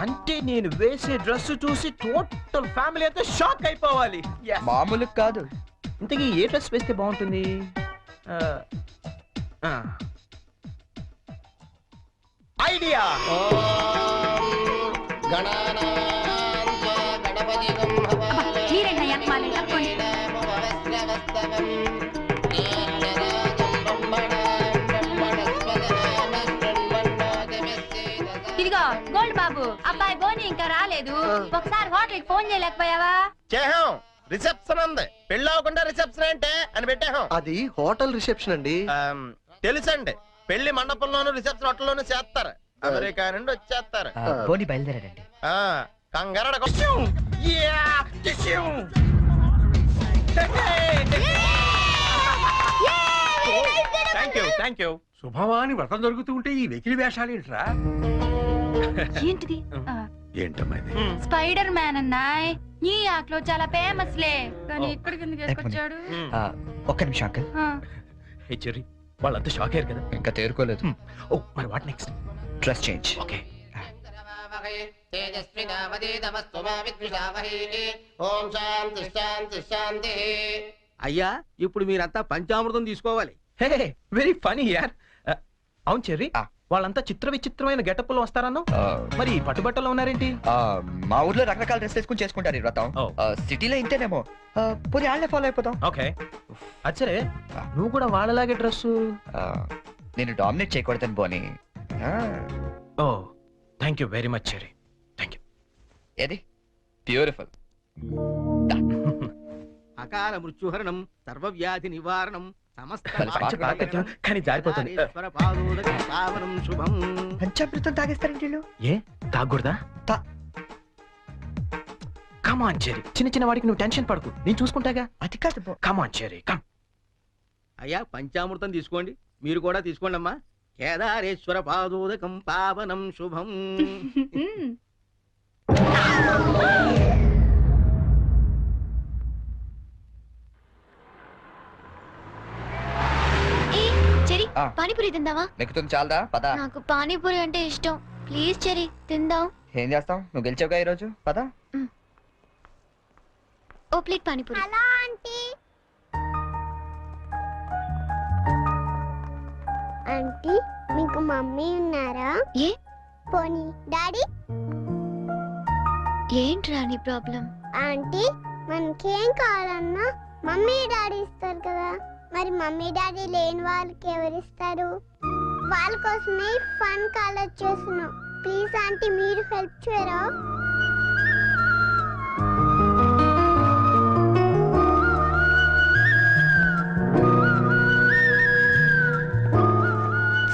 అంటే నేను వేసే డ్రెస్ చూసి టోటల్ ఫ్యామిలీ అంతా షాక్ అయిపోవాలి. మామూలు కాదు. ఇంతకీ ఏ డ్రెస్ వేస్తే బాగుంటుంది? ఐడియా. ఇదిగో గోల్డ్ బాబు, అబ్బాయి బోని ఇంకా రాలేదు. ఒకసారి హోటల్ ఫోన్ చేయలేకపోయావా? చేహాం, రిసెప్షన్ ఉంది. పెళ్ళి అవ్వకుండా రిసెప్షన్ అంటే అని పెట్టాం. అది హోటల్ రిసెప్షన్ అండి. తెలుసండి, పెళ్లి మండపంలోను రిసెప్షన్ హోటల్లోనూ చేస్తారు. అమెరికా నుండి వచ్చేస్తారు. బోని బయలుదేరాడండి. కంగారడ థ్యాంక్ యూ. శుభమాని వ్రతం జరుగుతూ ఉంటే ఈ వెకిలి వేషాలు ఏంట్రా? ఏంటిది ఏంటమ్మా ఇది? స్పైడర్ మ్యాన్ అన్నాయ్ ఈ ఆకులో చాలా ఫేమస్ లే కానీ ఇక్కడికి ఎందుకు వేసుకొచ్చాడు ఒక్క నిమిషం అంకల్. హే చెర్రీ, వాళ్ళంతా షాక్ అయ్యారు కదా. ఇంకా తేరుకోలేదు. ఓ మరి what next? Dress change. Okay. అయ్యా ఇప్పుడు మీరంతా పంచామృతం తీసుకోవాలి. హే వెరీ ఫనీ యార్. అవును చెర్రీ, వాళ్ళంతా చిత్ర విచిత్రమైన గెటప్లో వస్తారన్నా, మరి పట్టుబట్టలో ఉన్నారేంటి? మా ఊర్లో రకరకాల డ్రెస్ వేసుకుని చేసుకుంటారు ఈ వ్రతం. సిటీలో ఇంతేనేమో. పోనీ వాళ్ళే ఫాలో అయిపోతాం. ఓకే. అచ్చరే, నువ్వు కూడా వాళ్ళలాగే డ్రెస్. నేను డామినేట్ చేయకూడదని పోనీ. Oh thank you very much Cherry. Thank you. ఏది బ్యూటిఫుల్. అకాల మృత్యుహరణం, సర్వవ్యాధి నివారణం, కానీ జారిపోతుంది. శుభం. పంచామృతం తాగేస్తారండి వీళ్ళు. ఏ తాగకూడదా? కమాన్ చెర్రీ, చిన్న చిన్న వాడికి నువ్వు టెన్షన్ పడకు, నేను చూసుకుంటాగా. అది కాదు. కమాన్ చెర్రీ, కమ్. అయ్యా పంచామృతం తీసుకోండి, మీరు కూడా తీసుకోండి అమ్మా. కేదారేశ్వర పాదోదకం పావనం శుభం. పానీపూరి తిందావా? నెక్కుతుంది చాలదా? పదా. నాకు పానీపూరి అంటే ఇష్టం. ప్లీజ్ చెరి తిందాం. ఏం చేస్తాం, నువ్వు గెలిచావుగా ఈరోజు. పదా. ఓ ప్లేట్ పానీపూరి. ఆంటీ మీకు మమ్మీ ఉన్నారా? ఏ పోనీ డాడీ? ఏంట్రా నీ ప్రాబ్లం? ఆంటీ మనకేం కావాలన్నా మమ్మీ డాడీ ఇస్తారు కదా, మరి మమ్మీ డాడీ లేని వాళ్ళకి ఎవరిస్తారు? వాళ్ళ కోసమే ఫన్ కాలేజ్ చేస్తున్నాం. ప్లీజ్ ఆంటీ మీరు హెల్ప్ చేయరా?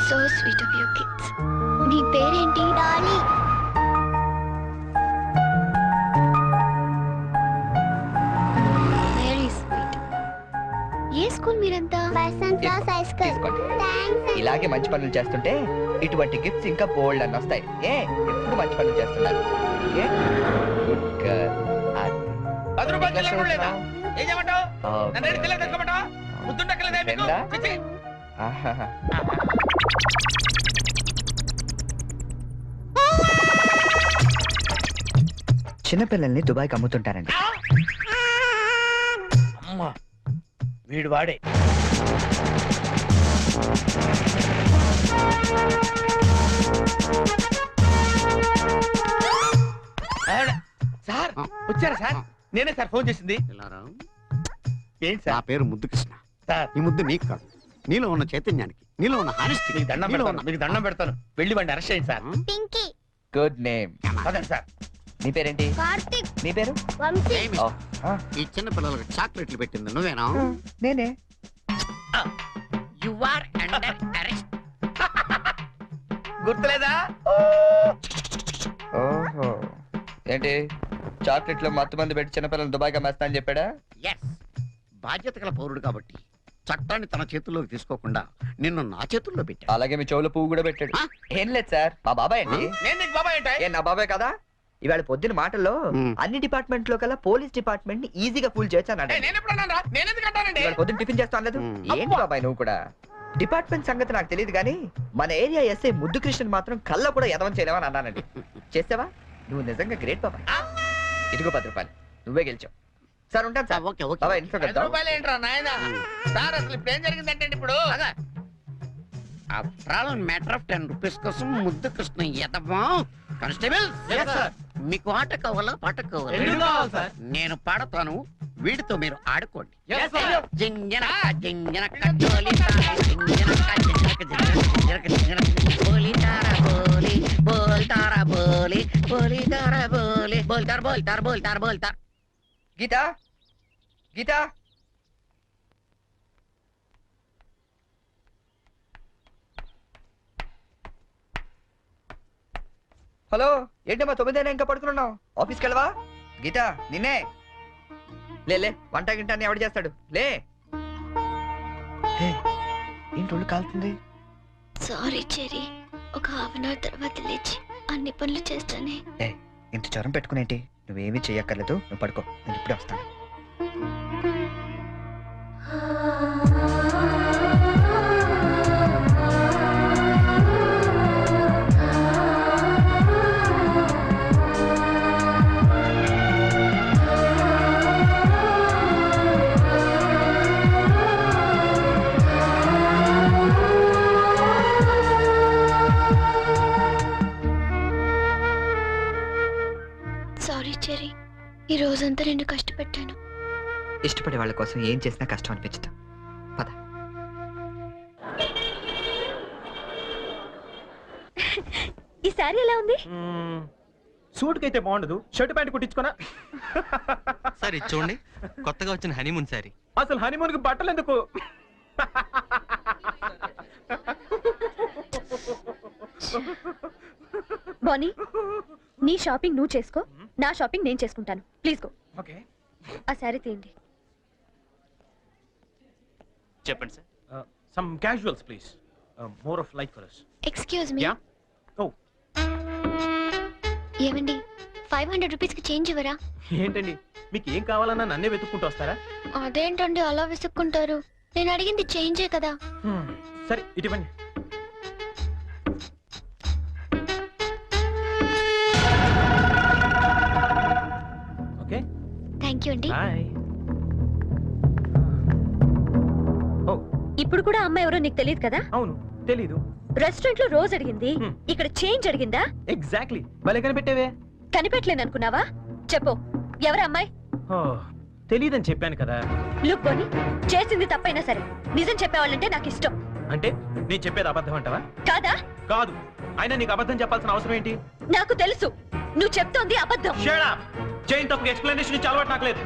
So sweet of your kids. నీ పేరేంటి? డాలీ. Very sweet. ఏ స్కూల్ మీరంతా? Basant Rao high school. Thanks. ఇలాగే మంచి పనులు చేస్తుంటే ఇటువంటి గిఫ్ట్స్ ఇంకా బోల్డ్ అని వస్తాయి. ఏ ఎప్పుడు మంచి పనులు చేస్తున్నారు. A good girl. 10 రూపాయలు చిల్లర లేదా? ఏం చేయమంటావు? నన్ను ఏడు చిల్లర తెచ్చుకోమంటావా? ముద్దుండక్కలేదా మీకు? చిచ్చి. చిన్నపిల్లల్ని దుబాయ్కి అమ్ముతుంటారండి. అమ్మా వీడు వాడే. సార్ వచ్చారా సార్? నేనే సార్ ఫోన్ చేసింది. ఏంటి సార్? నా పేరు ముద్దు కృష్ణ. సార్ ఈ ముద్దు నీకు కాదు, నీలో ఉన్న చైతన్యానికి, నీలో ఉన్న హానెస్టీ. మీకు దండం పెడతాను, మీకు దండం పెడతాను. వెళ్ళి వాడిని అరెస్ట్ చేయండి సార్. పింకీ. Good name. అదండి సార్. నీ పేరేంటి? కార్తిక్. నీ పేరు? వంశీ. ఈ చిన్న పిల్లలకు చాక్లెట్లు పెట్టింది నువ్వేనా? నేనే. You are under arrest. గుర్తులేదా? ఓహో. ఏంటి చాక్లెట్లో మత్తు మంది పెట్టి చిన్నపిల్లలు దుబాయ్కి అమ్మేస్తా అని చెప్పాడా? ఎస్, బాధ్యత గల పౌరుడు కాబట్టి చట్టాన్ని తన చేతుల్లోకి తీసుకోకుండా నిన్ను నా చేతుల్లో పెట్టా. అలాగే మీ చెవులో పువ్వు కూడా పెట్టాడు. ఏం లేదు సార్, మా బాబాయ్ అండి. నేను నీకు బాబాయ్ ఏంటి? ఏ నా బాబాయ్ కదా? ఇవాళ పొద్దున మాటల్లో అన్ని డిపార్ట్మెంట్ లో కల్లా పోలీస్ డిపార్ట్మెంట్ ని ఈజీగా ఫుల్ చేశాను. నేను ఎప్పుడు అన్నాను రా? నేను ఎందుకు అంటానండి? ఇవాళ పొద్దున టిఫిన్ చేస్తాను లేదు. ఏంటి బాబాయ్ నువ్వు కూడా? డిపార్ట్మెంట్ సంగతి నాకు తెలియదు కానీ మన ఏరియా ఎస్ఐ ముద్దు కృష్ణ మాత్రం కళ్ళ కూడా ఎదవం చేయలేమని అన్నానండి. చేసావా? నువ్వు నిజంగా గ్రేట్ బాబాయ్. ఇదిగో 10 రూపాయలు, నువ్వే గెలిచావు. సార్ ఉంటాను సార్. Okay okay. బాబాయ్ ఇంట్లో 10 రూపాయలు ఏంట్రా నాయనా? సార్ అసలు ఇప్పుడు ఏం జరిగిందంటే ఇప్పుడు after all matter of 10 rupees కోసం ముద్దు కృష్ణ ఎదవా. కానిస్టేబుల్ మీకు ఆట కావాలా పాట కావాలా? నేను పాడతాను, వీడితో మీరు ఆడుకోండి. జింజనక జింజనక జోలితార జింజనక జింజనక జింజనక జింజనక బోలితార బోలి బోల్తార బోలి బోలితార బోలి బోల్తార బోల్తార బోల్తార బోల్తార. గీతా, గీతా. హలో, ఏంటమ్మా 9 ఇంకా పడుకున్నావు? ఆఫీస్కి వెళ్ళవా? గీతా నిన్నే. లే లే, వంట గింట ఎవడు చేస్తాడు? లే. ఏంటి ఒళ్ళు కాలుతుంది? సారీ చెరీ, ఒక హాఫ్ అన్ అవర్ తర్వాత లేచి అన్ని పనులు చేస్తానే. ఏ ఇంత జ్వరం పెట్టుకునేంటి? నువ్వేమీ చెయ్యక్కర్లేదు, నువ్వు పడుకో, నేను ఇప్పుడే వస్తాను. సారీ చెరీ, ఈ రోజంతా నేను కష్టపెట్టాను. ఇష్టపడే వాళ్ళ కోసం ఏం చేసినా కష్టం అనిపించదు. పద. ఈ సారీ ఎలా ఉంది? సూట్ కి అయితే బాగుండదు, షర్ట్ ప్యాంట్ కుట్టించుకోనా? సార్ ఇది చూడండి, కొత్తగా వచ్చిన హనీమూన్ సారీ. అసలు హనీమూన్ కి బట్టలు ఎందుకు? బానీ, నీ షాపింగ్ నువ్వు చేసుకో, నా షాపింగ్ నేను చేసుకుంటాను. Please go. ఓకే. ఆ సారీ తీయండి. చెప్పండి sir. Some casuals please, more of like colours. Excuse me. Yeah. Oh ఏమండి, 500 రూపీస్ కి చేంజ్ ఇవ్వరా? ఏంటండి, మీకు ఏం కావాలన్నా నన్నే వెతుక్కుంటూ వస్తారా? అదేంటండి అలా విసుక్కుంటారు? నేను అడిగింది చేంజే కదా. సరే ఇటువంటి. ఓకే, థ్యాంక్ యూ అండి. బాయ్. ఇప్పుడు కూడా అమ్మాయి ఎవరో నీకు తెలియదు కదా? అవును, తెలీదు. రెస్టారెంట్ లో రోజు అడిగింది, ఇక్కడ చేంజ్ అడిగిందా? ఎగ్జాక్ట్లీ, భలే కనిపెట్టేవే. కనిపెట్టలేను అనుకున్నావా? చెప్పు, ఎవరు అమ్మాయి? తెలీదని చెప్పాను కదా. లుక్ బోని, చేసింది తప్పైనా సరే నిజం చెప్పేవాళ్ళంటే నాకు ఇష్టం. అంటే నేను చెప్పేది అబద్ధం అంటావా? కాదా? కాదు. అయినా నీకు అబద్ధం చెప్పాల్సిన అవసరం ఏంటి? నాకు తెలుసు, నువ్వు చెప్తోంది అబద్ధం. Shut up. చైన్ తప్పు ఎక్స్ప్లెనేషన్ ఇచ్చి అలవాటు నాకు లేదు.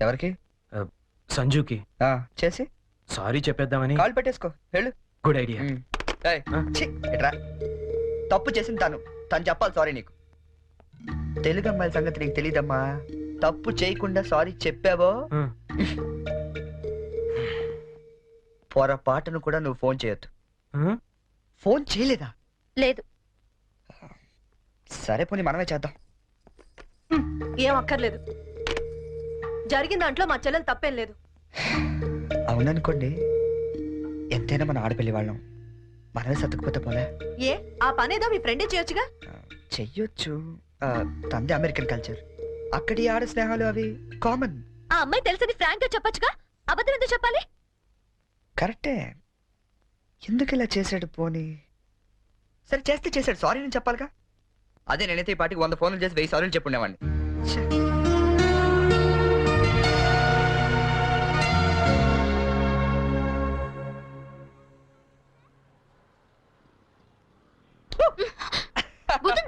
ఎవరికి? సంజుకి చేసి సారీ చెప్పేద్దామని. కాల్ పెట్టేసుకో, వెళ్ళు. Good idea. తప్పు చేసింది తను చెప్పాలి సారీ నీకు. తెలుగు అమ్మాయిల సంగతి నీకు తెలీదమ్మా. తప్పు చేయకుండా సారీ చెప్పావో పొరపాటును కూడా నువ్వు ఫోన్ చేయొద్దు. ఫోన్ చేయలేదా? లేదు. సరే పోనీ మనమే చేద్దాం. ఏం అక్కర్లేదు, జరిగిన దాంట్లో మా చెల్లెలు తప్పేం లేదు. అవుననుకోండి, ఎంతైనా మన ఆడపిల్లి వాళ్ళం, మనమే సర్దుకుపోతే పోలే. ఏ ఆ పనేదో మీ ఫ్రెండే చేయొచ్చుగా. చెయ్యొచ్చు, తంది అమెరికన్ కల్చర్, అక్కడి ఆడ స్నేహాలు అవి కామన్. ఆ అమ్మాయి తెలుసని ఫ్రాంక్ గా చెప్పొచ్చుగా, అబద్ధం ఎందుకు చెప్పాలి? కరెక్టే, ఎందుకు ఇలా చేశాడు? పోనీ సరే చేస్తే చేశాడు, సారీ నేను చెప్పాలిగా. అదే నేనైతే ఈ పాటికి 100 ఫోన్లు చేసి 1000 సారీలు చెప్పుండేవాడిని.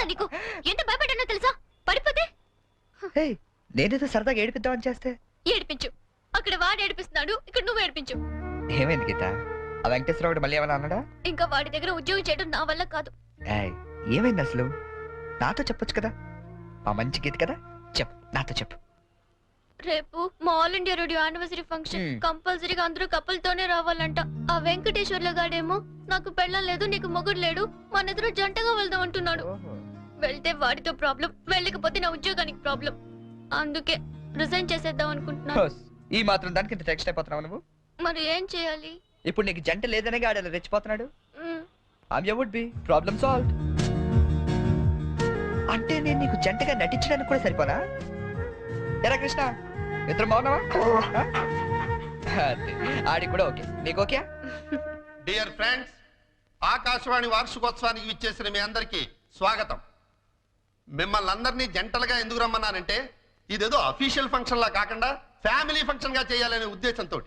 నీకు ఎంత భయపడ్డానో తెలుసా? పడిపోతే నేనేదో సరదాగా ఏడిపిద్దామని చేస్తే ఏడిపించు. అక్కడ వాడు ఏడిపిస్తున్నాడు, ఇక్కడ నువ్వు ఏడిపించు. ఏమైంది గీత? ఆ వెంకటేశ్వరరావు మళ్ళీ ఏమన్నా అన్నాడా? ఇంకా వాడి దగ్గర ఉద్యోగం చేయడం నా వల్ల కాదు. ఏమైంది అసలు? నాతో చెప్పొచ్చు కదా, ఆ మంచి గీత కదా. చెప్పు, నాతో చెప్పు. రేపు మా all India radio anniversary function, కంపల్సరీగా అందరూ కపుల్ తోనే రావాలంట. ఆ వెంకటేశ్వర్ల గాడేమో నాకు పెళ్ళం లేదు, నీకు మొగుడు లేడు, మన ఇద్దరు జంటగా వెళ్దాం అంటున్నాడు. వెళ్తే వాడితో ప్రాబ్లం, వెళ్ళకపోతే నా ఉద్యోగానికి ప్రాబ్లం. అందుకే రిజైన్ చేసేద్దాం అనుకుంటున్నాను. ఈ మాత్రం దానికి ఇంత టెన్షన్ అయిపోతున్నావు నువ్వు? మరి ఏం చేయాలి? ఇప్పుడు నీకు జంట లేదనే గాడలా రెచ్చిపోతున్నాడు. I'm your would be problem solved. అంటే నేను నీకు జంటగా నటించడానికి కూడా సరిపోనా? ఎరా కృష్ణ, ఇద్దరు బాగున్నావా? ఆడి కూడా ఓకే, నీకు ఓకే? డియర్ ఫ్రెండ్స్, ఆకాశవాణి వార్షికోత్సవానికి విచ్చేసిన మీ అందరికీ స్వాగతం. మిమ్మల్ని అందరినీ జంటలుగా ఎందుకు రమ్మన్నానంటే, ఇదేదో అఫీషియల్ ఫంక్షన్ లా కాకుండా ఫ్యామిలీ ఫంక్షన్ గా చేయాలనే ఉద్దేశంతో.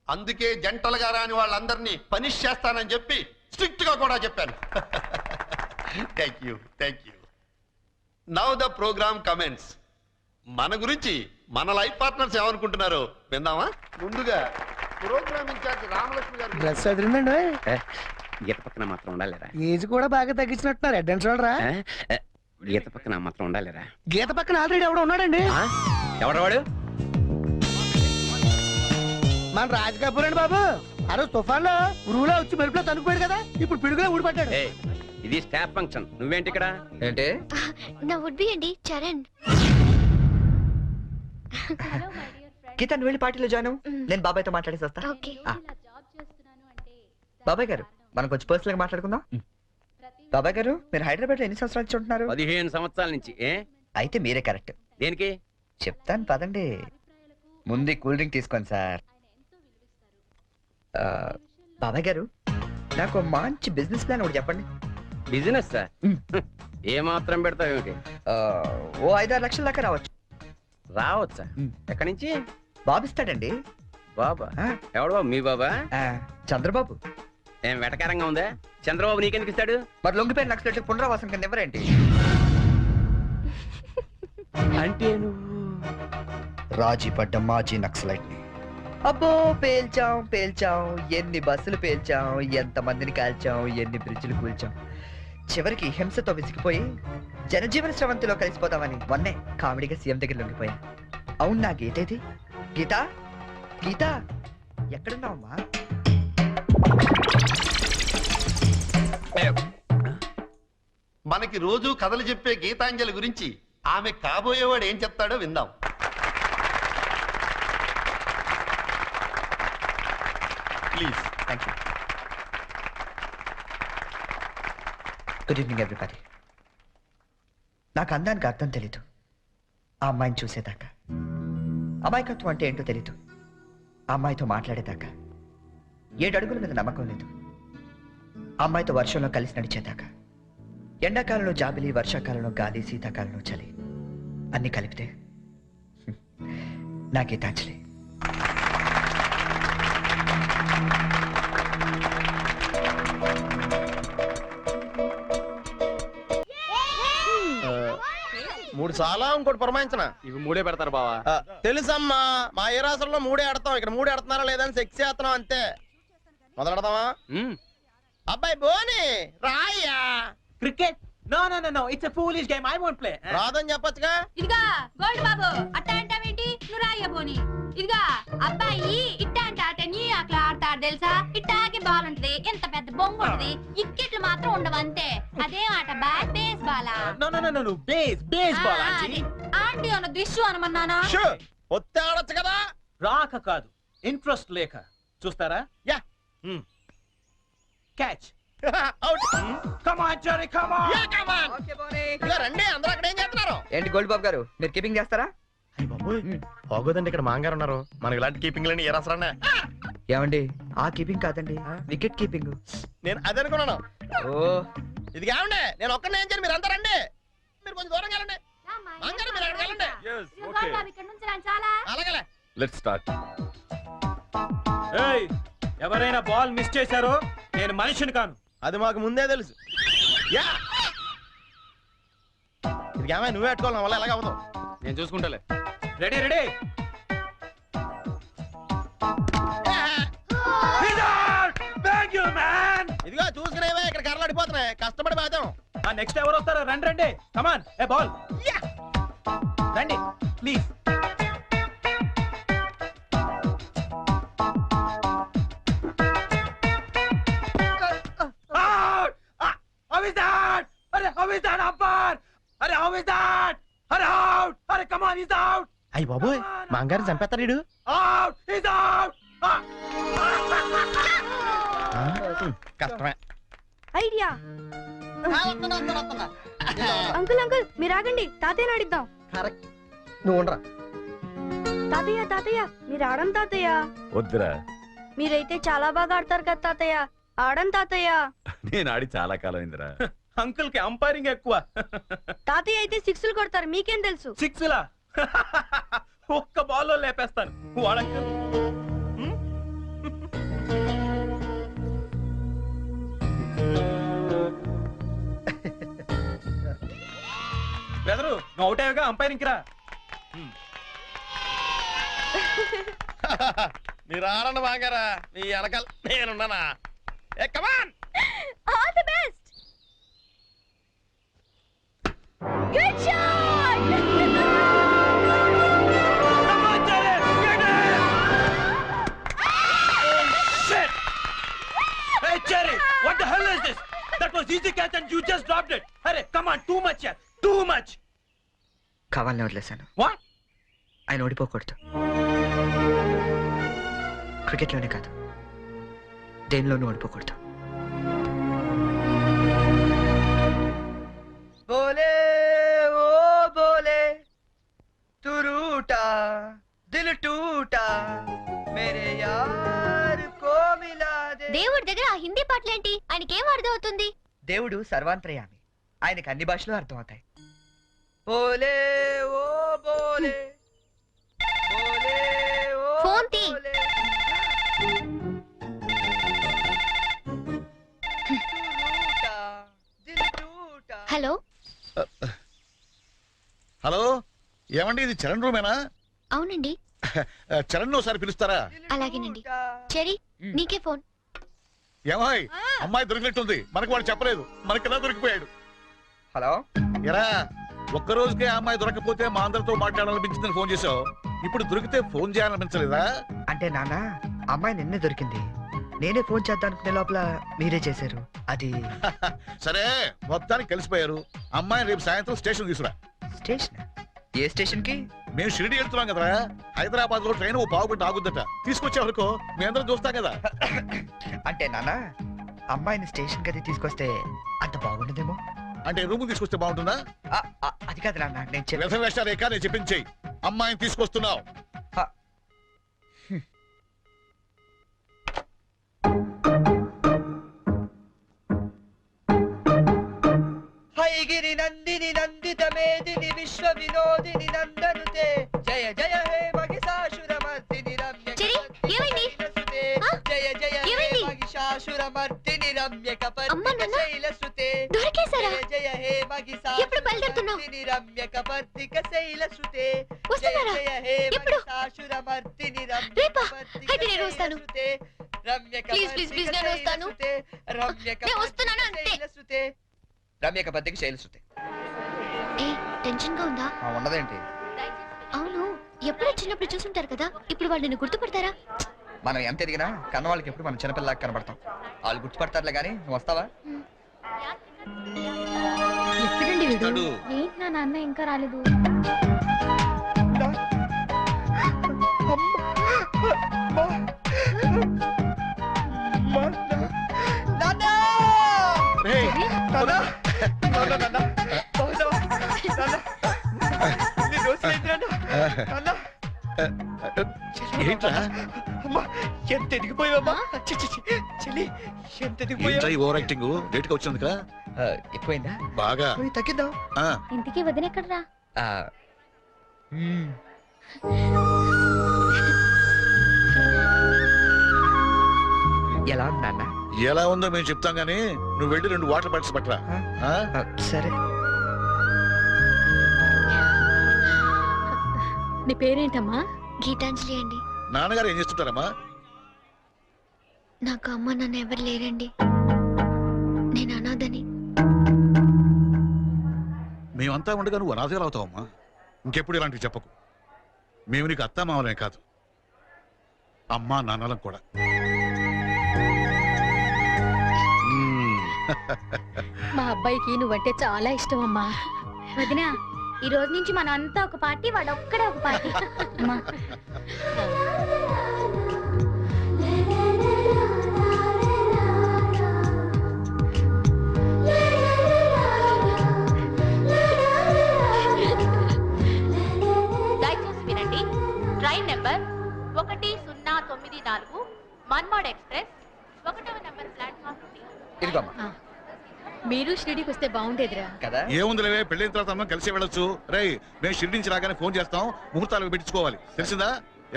అందుకే జంటలుగా రాని వాళ్ళందరినీ పనిష్ చేస్తానని చెప్పి స్ట్రిక్ట్ గా కూడా చెప్పాను. Thank you, thank you. Now the programme comments. మన గురించి మన లైఫ్ పార్ట్నర్స్ ఏమనుకుంటున్నారో విందామా? ముందుగా ప్రోగ్రామ్ ఇన్ఛార్జ్ రామలక్ష్మి గారు డ్రెస్ అదిరిందండి గీత పక్కన మాత్రం ఉండాలిరా. ఏజ్ కూడా బాగా తగ్గించినట్టున్నారు హెడ్ అండ్ షోల్డరా. గీత పక్కన మాత్రం ఉండాలిరా. గీత పక్కన ఆల్రెడీ ఎవడో ఉన్నాడండి. ఎవడవాడు? మన రాజ్ కపూర్ అండి బాబు. ఆ రోజు తుఫాన్ లో ఉరువులో వచ్చి మెరుపులో తనుకుపోయాడు కదా, ఇప్పుడు పిడుగులో ఊడిపడ్డాడు. ఇది స్టాఫ్ ఫంక్షన్, నువ్వేంటి ఇక్కడ? ఏంటి? నా వుడ్ బి అండి చరణ్. గీత నువ్వు వెళ్ళి పార్టీలో జాయిన్ అవ్వు. నేను బాబాయ్తో మాట్లాడేసి వస్తా. బాబాయ్ గారు మనం కొంచెం పర్సనల్ గా మాట్లాడుకుందాం. బాబాయ్ గారు మీరు హైదరాబాద్ లో ఎన్ని సంవత్సరాలు నుంచి ఉంటున్నారు? 15 సంవత్సరాల నుంచి. అయితే మీరే కరెక్ట్. దేనికి? చెప్తాను పదండి. ముందు కూల్ డ్రింక్ తీసుకోండి సార్. బాబాయ్ గారు నాకు మంచి బిజినెస్ ప్లాన్ ఒకటి చెప్పండి. Business sir? ఏ మాత్రం పెడతావు ఏమిటి? ఓ 5-6 లక్షల దాకా రావచ్చు. రావచ్చా? ఎక్కడి నుంచి? బాబు ఇస్తాడండి. బాబా? ఎవడు బాబు? మీ బాబా? చంద్రబాబు. ఏం వెటకారంగా ఉందా? చంద్రబాబు నీకెందుకు ఇస్తాడు? మరి లొంగిపోయిన నక్సలైట్లకు పునరావాసం కింద ఎవరేంటి? అంటే నువ్వు రాజీ పడ్డ మాజీ నక్సలైట్ ని. అబ్బో పేల్చాం పేల్చాం, ఎన్ని బస్సులు పేల్చాం, ఎంత మందిని కాల్చాం, ఎన్ని బ్రిడ్జిలు కూల్చాం. చివరికి హింసతో విసిగిపోయి జనజీవన స్రవంతిలో కలిసిపోతామని మొన్నే కామెడీగా సీఎం దగ్గర లొంగిపోయా. అవును నా గీత ఇది. గీత గీత ఎక్కడున్నావమ్మా? మనకి రోజు కథలు చెప్పే గీతాంజలి గురించి ఆమె కాబోయేవాడు ఏం చెప్తాడో విందాం. Please. Thank you. Good evening everybody. నాకు అందానికి అర్థం తెలీదు ఆ అమ్మాయిని చూసేదాకా. అమాయకత్వం అంటే ఏంటో తెలీదు ఆ అమ్మాయితో మాట్లాడేదాకా. 7 అడుగుల మీద నమ్మకం లేదు ఆ అమ్మాయితో వర్షంలో కలిసి నడిచేదాకా. ఎండాకాలంలో జాబిలి, వర్షాకాలంలో గాలి, శీతాకాలంలో చలి, అన్ని కలిపితే నా గీతాంజలి. మూడు చాలా ఇంకోటి పురమాయించిన. ఇవి 3 పెడతారు బావా. తెలుసమ్మా, మా ఏ రాష్ట్రంలో 3 ఆడతాం, ఇక్కడ 3 ఆడుతున్నారా లేదని సెక్స్ చేస్తున్నాం అంతే. మొదలెడతావా? అబ్బాయి బోని రాయ్యా. Cricket? No no no no, it's a foolish game, I won't play. రాదని చెప్పొచ్చుగా. ఇదిగా గోల్డ్ బాబు అట్టా అంటావేంటి? నువ్వు రాయ్య బోని. ఇదిగా అబ్బాయి ఇట్టా అంటే ఆట నీ అట్లా ఆడతాడు తెలుసా? ఇట్టాకి బాల్ ఉంటది, ఎంత పెద్ద బొంగు ఉంటది, ఇక్కెట్లు మాత్రం ఉండవు అంతే. అదే ఆట బ్యాట్ బేస్ బాలా. No no no no, baseball aunty. Aunty అన్న దిష్యు అనమన్నానా? ఒత్తే ఆడొచ్చు కదా. రాక కాదు, ఇంట్రెస్ట్ లేక. చూస్తారా? Yeah. Catch. Out. Come on Jerry, come on. Yeah come on. Okay Bonnie. ఇలా రండి, అందరూ అక్కడ ఏం చేస్తున్నారు? ఏంటి గోల్డ్ బాబు గారు మీరు కీపింగ్ చేస్తారా? బాగోదండి, ఇక్కడ మాంగారు ఉన్నారు. మనకి ఇలాంటి కీపింగ్ లేని ఏ రాసరా? ఏమండి ఆ కీపింగ్ కాదండి, వికెట్ కీపింగ్. నేను అదే అనుకున్నాను. ఓ ఇది కావండి, నేను ఒక్కనే ఏం చేయాలి? మీరు అంతా రండి, మీరు కొంచెం దూరం వెళ్ళండి. మాంగారు మీరు అక్కడికి వెళ్ళండి. గోల్డ్ బాబు ఇక్కడ నుంచి రండి చాలా. అలాగే. Let's start. ఏయ్, ఎవరైనా బాల్ మిస్ చేశారో నేను మనిషిని కాను. అది మాకు ముందే తెలుసు. యా. ఇది ఏమైనా నువ్వే పెట్టుకోవాలి, నా వల్ల ఎలాగ అవ్వదు. నేను చూసుకుంటాలే. Ready ready. ఇదిగో చూసుకునేవే, ఇక్కడ కర్రలు అడిపోతున్నాయి, కష్టపడి బాధాం. నెక్స్ట్ ఎవరు వస్తారో రండి రండి. కమాన్ ఏ బాల్. రండి ప్లీజ్. అయ్యి బాబోయ్, మాంగారు చంపేస్తాడు వీడు. కష్టమే. ఐడియా. అంకుల్ అంకుల్ మీరు ఆగండి, తాతయ్యని ఆడిద్దాం. కరెక్ట్, నువ్వు ఉండరా. తాతయ్య తాతయ్య మీరు ఆడం తాతయ్య. వద్దురా, మీరైతే చాలా బాగా ఆడతారు కదా తాతయ్య, ఆడం తాతయ్య. నేను ఆడి చాలా కాలం అయిందిరా. అంకుల్ కి అంపైరింగ్ ఎక్కువ. తాతయ్య అయితే 6లు కొడతారు, మీకేం తెలుసు? 6లా? ఒక్క బాల్లో లేపేస్తాను వాడంకుల్. బెదరు నువ్వు అవుట్ అయ్యాగా, అంపైరింగ్ రా. మీరు ఆడండి బాగారా మీ వెనకాల నేనున్నానా ఏ come on all the best good shot Hey Jerry, what the hell is this? That was easy catch and you just dropped it. Hurry, come on, too much here, too much. కావాలని వదిలేశాను. What? ఆయన ఓడిపోకూడదు. క్రికెట్లోనే కాదు, దేనిలోనూ ఓడిపోకూడదు. బోలే ఓ బోలే తు రూటా దిల్ టూటా మేరే యార్ కో మిలా they. దేవుడి దగ్గర ఆ హిందీ పాటలేంటి? ఆయనకేం అర్థం అవుతుంది? దేవుడు సర్వాంతర్యామి, ఆయనకి అన్ని భాషలు అర్థమవుతాయి. బోలే ఓ బోలే బోలే ఓ ఫోన్ తీ. హలో హలో, ఏమండి ఇది చరణ్ రూమేనా? అవునండి. చరణ్ ఒకసారి పిలుస్తారా? అలాగేనండి. చెరీ, నీకే ఫోన్. ఏమాయ్, అమ్మాయి దొరికినట్టుంది. మనకు వాడు చెప్పలేదు, మనకి ఎలా దొరికిపోయాడు. హలో, ఎరా ఒక్క రోజుకే ఆ అమ్మాయి దొరకపోతే మా అందరితో మాట్లాడాలనిపించిందని ఫోన్ చేసావు. ఇప్పుడు దొరికితే ఫోన్ చేయాలనిపించలేదా? అంటే నాన్న, అమ్మాయి నిన్నే దొరికింది. నేనే ఫోన్ చేద్దాం అనుకునే లోపల మీరే చేశారు. అది సరే, మొత్తానికి కలిసిపోయారు. అమ్మాయిని రేపు సాయంత్రం స్టేషన్ తీసుకురా. స్టేషన్? ఏ స్టేషన్ కి? మేము షిరిడి వెళ్తున్నాం కదరా. హైదరాబాద్ లో ట్రైన్ ఓ పావుగంట ఆగుద్దట. తీసుకొచ్చే వరకు మీ అందరం చూస్తాం కదా. అంటే నాన్న, అమ్మాయిని స్టేషన్ కి తీసుకొస్తే అంత బాగుండదేమో. అంటే రూమ్ తీసుకొస్తే బాగుంటుందా? అది కాదు నాన్న, నేను వేషాలేక నేను చెప్పించేయి. అమ్మాయిని తీసుకొస్తున్నావు. హైగిరి నందిని నందిత మేదిని విశ్వ వినోదిని నందనుతే జయ జయ హే మహిషాసురమర్దిని రమ్య జయ జయ హే మహిషాసురమర్దిని రమ్య కపర్దిక శైలసుతే దొరికేశారా? జయ జయ హే మహిషాసురమర్దిని రమ్య కపర్దిక శైలసుతే జయ జయ హే మహిషాసురమర్దిని రమ్య కపర్దిక శైలసుతే రమ్య కపర్దిక శైలసుతే రమ్య కపర్దిక శైలసుతే రమ్య కపర్దిక శైలసుతే. టెన్షన్ గా ఉందా? ఉండదేంటి? అవును, ఎప్పుడు చిన్నప్పుడు చూసుంటారు కదా, ఇప్పుడు వాళ్ళు నిన్ను గుర్తుపడతారా? మనం ఎంత ఎదిగినా కన్న వాళ్ళకి ఎప్పుడు మనం చిన్నపిల్లలాగా కనబడతాం. వాళ్ళు గుర్తుపడతారులే గానీ, నువ్వు వస్తావా? ఎక్కడండి వీడు? ఏంటి నా నాన్న ఇంకా రాలేదు? ఏంట్రా ఎంత ఎదిగిపోయావమ్మా? చెల్లి ఎంత ఎదిగిపోయావు? ఓవర్ యాక్టింగ్ లేట్ గా వచ్చినందుక ఎక్కువైందా? బాగా తగ్గిందా? ఇంతకీ వదినెక్కడరా? ఎలా ఉంది నాన్న? ఎలా ఉందో మేము చెప్తాం గానీ నువ్వు వెళ్ళి 2 వాటర్ బాటిల్స్ పట్టరా. సరే. నీ పేరేంటమ్మా? గీతాంజలి అండి. నాన్నగారు ఏం చేస్తుంటారమ్మా? నాకు అమ్మ నాన్న ఎవరు లేరండి, నేను అనాథని. మేమంతా ఉండగా నువ్వు అనాథగా అవుతావమ్మా. ఇంకెప్పుడు ఇలాంటివి చెప్పకు. మేము నీకు అత్తా మామలే కాదు, అమ్మా నాన్నలం కూడా. మా అబ్బాయికి నువ్వంటే చాలా ఇష్టం అమ్మా. వదినా, ఈ రోజు నుంచి మనం అంతా ఒక పార్టీ, వాడు ఒక్కడే ఒక పార్టీ. దయచేసి వినండి. ట్రైన్ నెంబర్ 1094 మన్మాడ్ ఎక్స్ప్రెస్ 1వ నెంబర్ ప్లాట్ఫామ్ నుండి. ఇదిగోమ్మా. మీరు షిరిడికి వస్తే బాగుండేదిరా. ఏముందిలే, పెళ్ళైన తర్వాత మనం కలిసి వెళ్ళొచ్చు. రై, మేము షిరిడి నుంచి రాగానే ఫోన్ చేస్తాం, ముహూర్తాలు పెట్టించుకోవాలి. తెలిసిందా?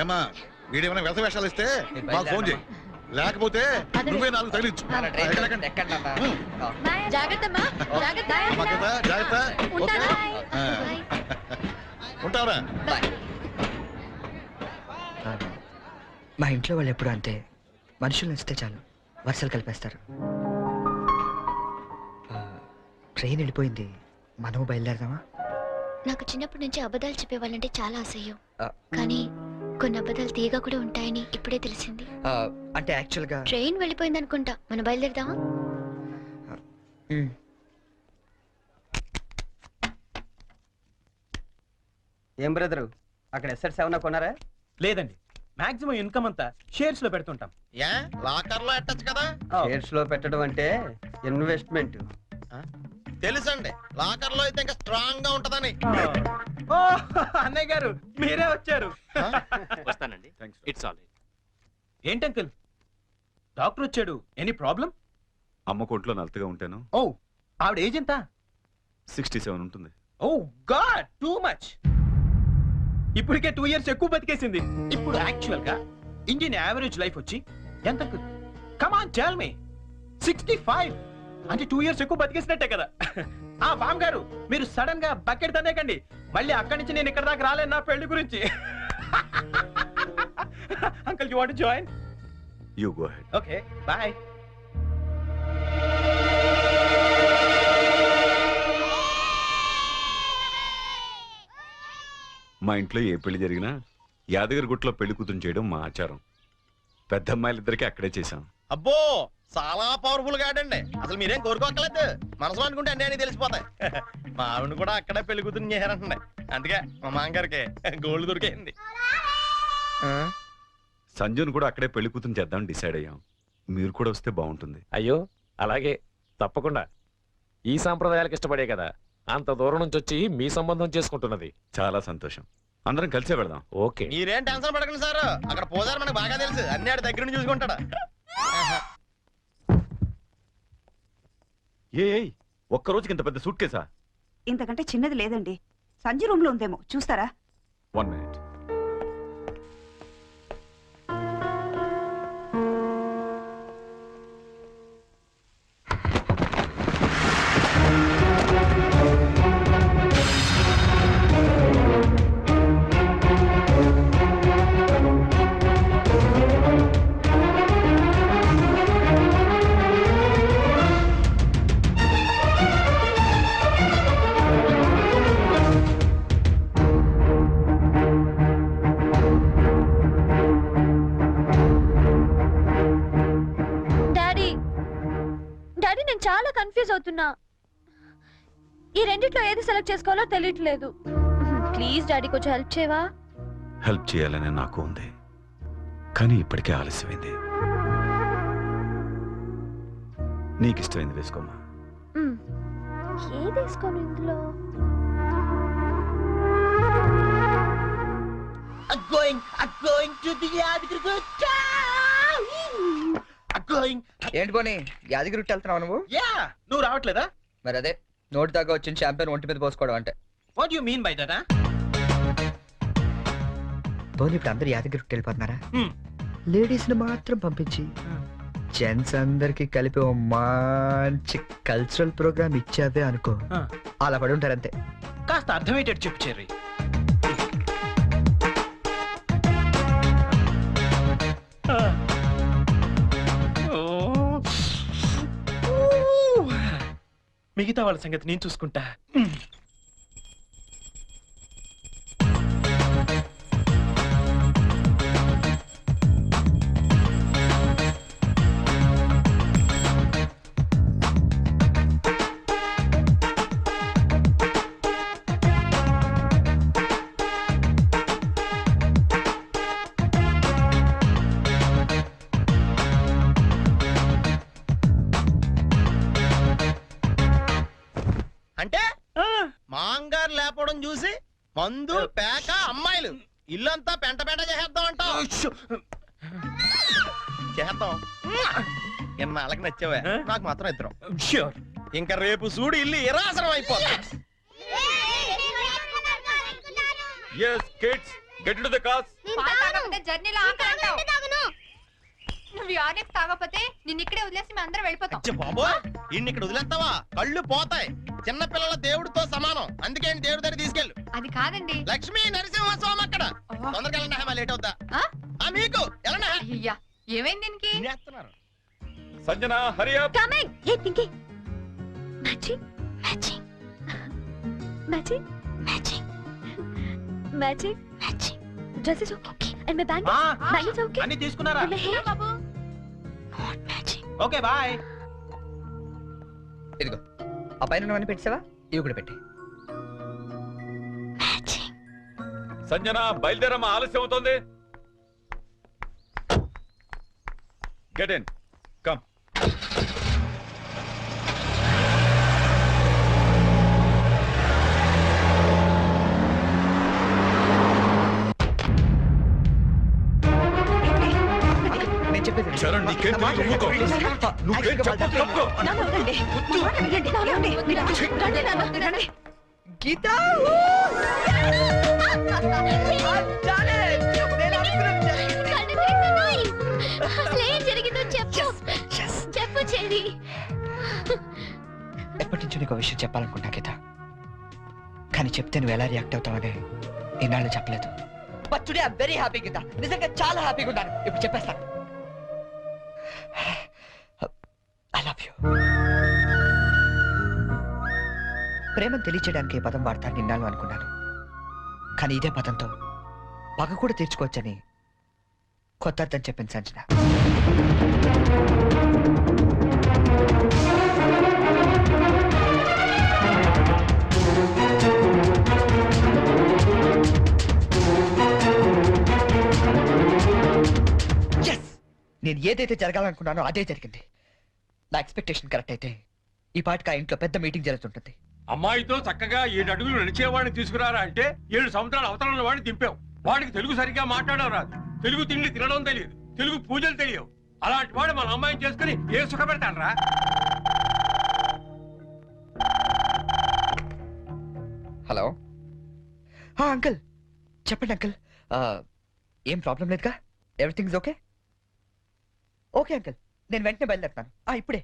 ఏమా, వీడేమైనా వ్యర్థ వేషాలు ఇస్తే మాకు ఫోన్ చేయి, లేకపోతే నువ్వే 4 తగిలించు. జాగ్రత్తమ్మా, జాగ్రత్త. ఉంటావరా? మా ఇంట్లో వాళ్ళు ఎప్పుడు అంతే, మనుషులు ఇస్తే చాలు వరుసలు కలిపేస్తారు. ట్రైన్ వెళ్ళిపోయింది, మనం బయలుదేరదామా? నాకు చిన్నప్పటి నుంచి అబద్ధాలు చెప్పేవాళ్ళంటే చాలా అసహ్యం, కానీ కొన్ని అబద్ధాలు తీయగా కూడా ఉంటాయని ఇప్పుడే తెలిసింది. అంటే యాక్చువల్గా ట్రైన్ వెళ్ళిపోయింది అనుకుంటా, మనం బయలుదేరదామా? ఏం బ్రదరు, అక్కడ ఎస్ఎట్ 7 కొన్నారా? లేదండి, మాక్సిమం ఇన్కమ్ అంతా షేర్స్ లో పెడుతుంటాం. లాకర్ లో ఎట్టచ్చు కదా? షేర్స్ లో పెట్టడం అంటే ఇన్వెస్ట్మెంట్. తెలుసండి, లాకర్ లో అయితే ఇంకా స్ట్రాంగ్ గా ఉంటదని. అన్నయ్య గారు మీరే వచ్చారు. వస్తానండి. It's all right. ఏంటి అంకుల్, డాక్టర్ వచ్చాడు, ఎనీ ప్రాబ్లం? అమ్మ కొట్లో నలతగా ఉంటాను. ఓ, ఆవిడ ఏజ్ ఎంత? 67 ఉంటుంది. ఓ గాడ్, టూ మచ్. ఇప్పటికే 2 years ఎక్కువ బతికేసింది. ఇప్పుడు యాక్చువల్ గా ఇండియన్ యావరేజ్ లైఫ్ వచ్చి ఎంత uncle? Come on tell me. 65 అంటే 2 years ఎక్కువ బతికేసినట్టే కదా. ఆ బామ్ గారు, మీరు సడన్ గా బకెట్ తనేకండి, మళ్ళీ అక్కడి నుంచి నేను ఇక్కడ దాకా రాలేను నా పెళ్లి గురించి. Uncle, you want to join? You go head. Okay, by. మా ఇంట్లో ఏ పెళ్లి జరిగినా యాదగిరి గుట్లో పెళ్లి కూతురు చేయడం మా ఆచారం. పెద్ద అమ్మాయిలిద్దరికి అక్కడే చేశాం. అబ్బో, చాలా పవర్ఫుల్ గాడండి. అసలు మీరేం కోరుకోక్కర్లేదు, మనసు అనుకుంటే అన్ని తెలిసిపోతాయి. మా ఆవిడ కూడా అక్కడే పెళ్లి కూతురు చేశారంటండి, అందుకే మా మామగారికి గోల్డ్ దొరికింది. సంజుని కూడా అక్కడే పెళ్లి కూతురు చేద్దామని డిసైడ్ అయ్యాం. మీరు కూడా వస్తే బాగుంటుంది. అయ్యో అలాగే, తప్పకుండా. ఈ సాంప్రదాయాలకు ఇష్టపడే కదా అంత దూరం నుంచి వచ్చి మీ సంబంధం చేసుకుంటున్నది. చాలా సంతోషం, అందరం కలిసే వెళదాం. ఓకే, మీరేం టెన్షన్ పడకండి సార్, అక్కడ పోదారు మనకు బాగా తెలుసు, అన్ని ఆడి దగ్గర నుంచి చూసుకుంటాడు. ఒక్క రోజుకి ఇంత పెద్ద సూట్ కేసా? ఇంతకంటే చిన్నది లేదండి, సంజయ్ రూమ్ లో ఉందేమో, చూస్తారా? 1 minute. చాలా కన్ఫ్యూజ్ అవుతున్నా, ఈ రెండిట్లో ఏది సెలెక్ట్ చేసుకోవాలో తెలియట్లేదు. ప్లీజ్ డాడీ, కొంచెం హెల్ప్ చేయవా? హెల్ప్ చేయాలనే నాకు ఉంది, కానీ ఇప్పటికే ఆలస్యమైంది. నీకు ఇష్టమైంది వేసుకోమా. ఏది వేసుకోను ఇందులో? ఏంటి పోనీ యాదగిరి వెళ్తున్నావు నువ్వు? నువ్వు రావట్లేదా? మరి అదే నోటి దాకా వచ్చిన షాంపెన్ ఒంటి మీద పోసుకోవడం అంటే. What you mean by that? పోనీ ఇప్పుడు అందరు యాదగిరి వెళ్ళిపోతున్నారా? లేడీస్ ని మాత్రం పంపించి జెంట్స్ అందరికి కలిపి ఓ మంచి కల్చరల్ ప్రోగ్రామ్ ఇచ్చావే అనుకో, అలా పడి ఉంటారంతే. కాస్త అర్థమయ్యేటట్టు చెప్పు చెర్రీ. మిగతా వాళ్ళ సంగతి నేను చూసుకుంటా. అంటే మాంగారు లేపడం చూసి మందు పేక అమ్మాయిలు ఇల్లంతా పెంట పెంట చేసేద్దాం అంటావు. చేద్దాం, ఎన్నాళ్ళకి నచ్చావే, నాకు మాత్రం ఇద్దరం. ష్యూర్, ఇంకా రేపు చూడు ఇల్లు ఇరాసరం అయిపోతుంది. Yes, kids, get into the cars. జర్నీలో నువ్వు ఆర్ఎఫ్ తాగకపోతే నిన్ను ఇక్కడే వదిలేసి మేము అందరం వెళ్ళిపోతాం. బాబో, ఇన్ని ఇక్కడ వదిలేస్తావా? కళ్ళు పోతాయి. చిన్న పిల్లల దేవుడితో సమానం, అందుకే దేవుడి దగ్గర తీసుకెళ్ళు. అది కాదండి, లక్ష్మీ నరసింహస్వామి అక్కడ. తొందరగా వెళ్ళండి, లేట్ అవుతా. మీకు ఎలా అయ్యా ఏమైంది దీనికి సంజన హరి అప్. కమింగ్. ఏ Pinky matching matching matching matching matching matching dress is okay and my bangles bangles okay అన్ని తీసుకున్నారా మై హెయిర్ బాబు నాట్ మ్యాచింగ్. Okay bye. ఇదిగో ఆ పైన ఉన్నవన్నీ పెట్టావా? ఇవి కూడా పెట్టి. సంజన బయలుదేరమ్మా, ఆలస్యం అవుతోంది. Get in come. నేను చెప్పేది చరణ్, నీకేం తెలియదు, ఊరుకో. నువ్వేం చెప్పొద్దు, తప్పుకో. గీత చెప్పు చెరి. ఎప్పటి నుంచి నీకు విషయం చెప్పాలనుకుంటా గీత, కానీ చెప్తే నువ్వు ఎలా రియాక్ట్ అవుతావని ఈనాళ్ళు చెప్పలేదు. But today I'm very happy Geeta, నిజంగా చాలా హ్యాపీగా ఉన్నాను. ఇప్పుడు చెప్పేస్తాను. I love you. ప్రేమను తెలియచేయడానికి ఈ పదం వాడతాను నిన్నాను అనుకున్నాను, కానీ ఇదే పదంతో పగ కూడా తీర్చుకోవచ్చని కొత్త అర్థం చెప్పింది సంజన. నేను ఏదైతే జరగాలనుకున్నానో అదే జరిగింది. నా ఎక్స్పెక్టేషన్ కరెక్ట్ అయితే ఈ పాటికి ఆ ఇంట్లో పెద్ద మీటింగ్ జరుగుతుంటుంది. అమ్మాయితో చక్కగా 7 అడుగులు నడిచేవాడిని తీసుకురారా అంటే 7 సంవత్సరాల అవతల వాడిని దింపావు. వాడికి తెలుగు సరిగ్గా మాట్లాడడం రాదు, తెలుగు తిండి తినడం తెలియదు, తెలుగు పూజలు తెలియవు. అలాంటి వాడు మన అమ్మాయిని చేసుకుని ఏ సుఖ పెడతానరా? హలో అంకుల్, చెప్పండి అంకుల్. ఏం ప్రాబ్లం లేదుగా? Everything okay? ఓకే అంకుల్, నేను వెంటనే బయలుదేరుతాను. ఇప్పుడే.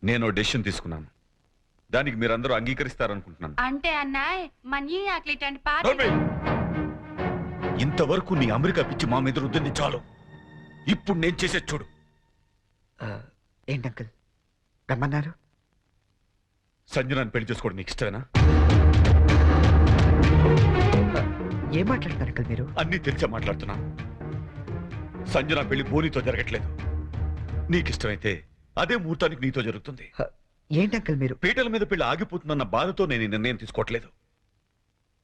నేను డెసిషన్ తీసుకున్నాను, దానికి మీరందరూ అంగీకరిస్తారనుకుంటున్నాను. అంటే అన్నాయ్ మనీ అట్లీటండి ఇంతవరకు నీ అమెరికా పిచ్చి మా మీద రుద్దింది చాలు. ఇప్పుడు నేను చేసే చూడు. ఏంటి అంకుల్ రమ్మన్నారు? సంజనాన్ని పెళ్లి చేసుకోవడం నీకు ఇష్టమేనా? ఏం మాట్లాడుతున్నారు అంకుల్ మీరు? అన్నీ తెలిసే మాట్లాడుతున్నాను. సంజన పెళ్లి బోనితో జరగట్లేదు. నీకు ఇష్టమైతే అదే ముహూర్తానికి నీతో జరుగుతుంది. ఏంటి అంకుల్ మీరు? పీటల మీద పెళ్లి ఆగిపోతుందన్న బాధతో నేను ఈ నిర్ణయం తీసుకోవట్లేదు.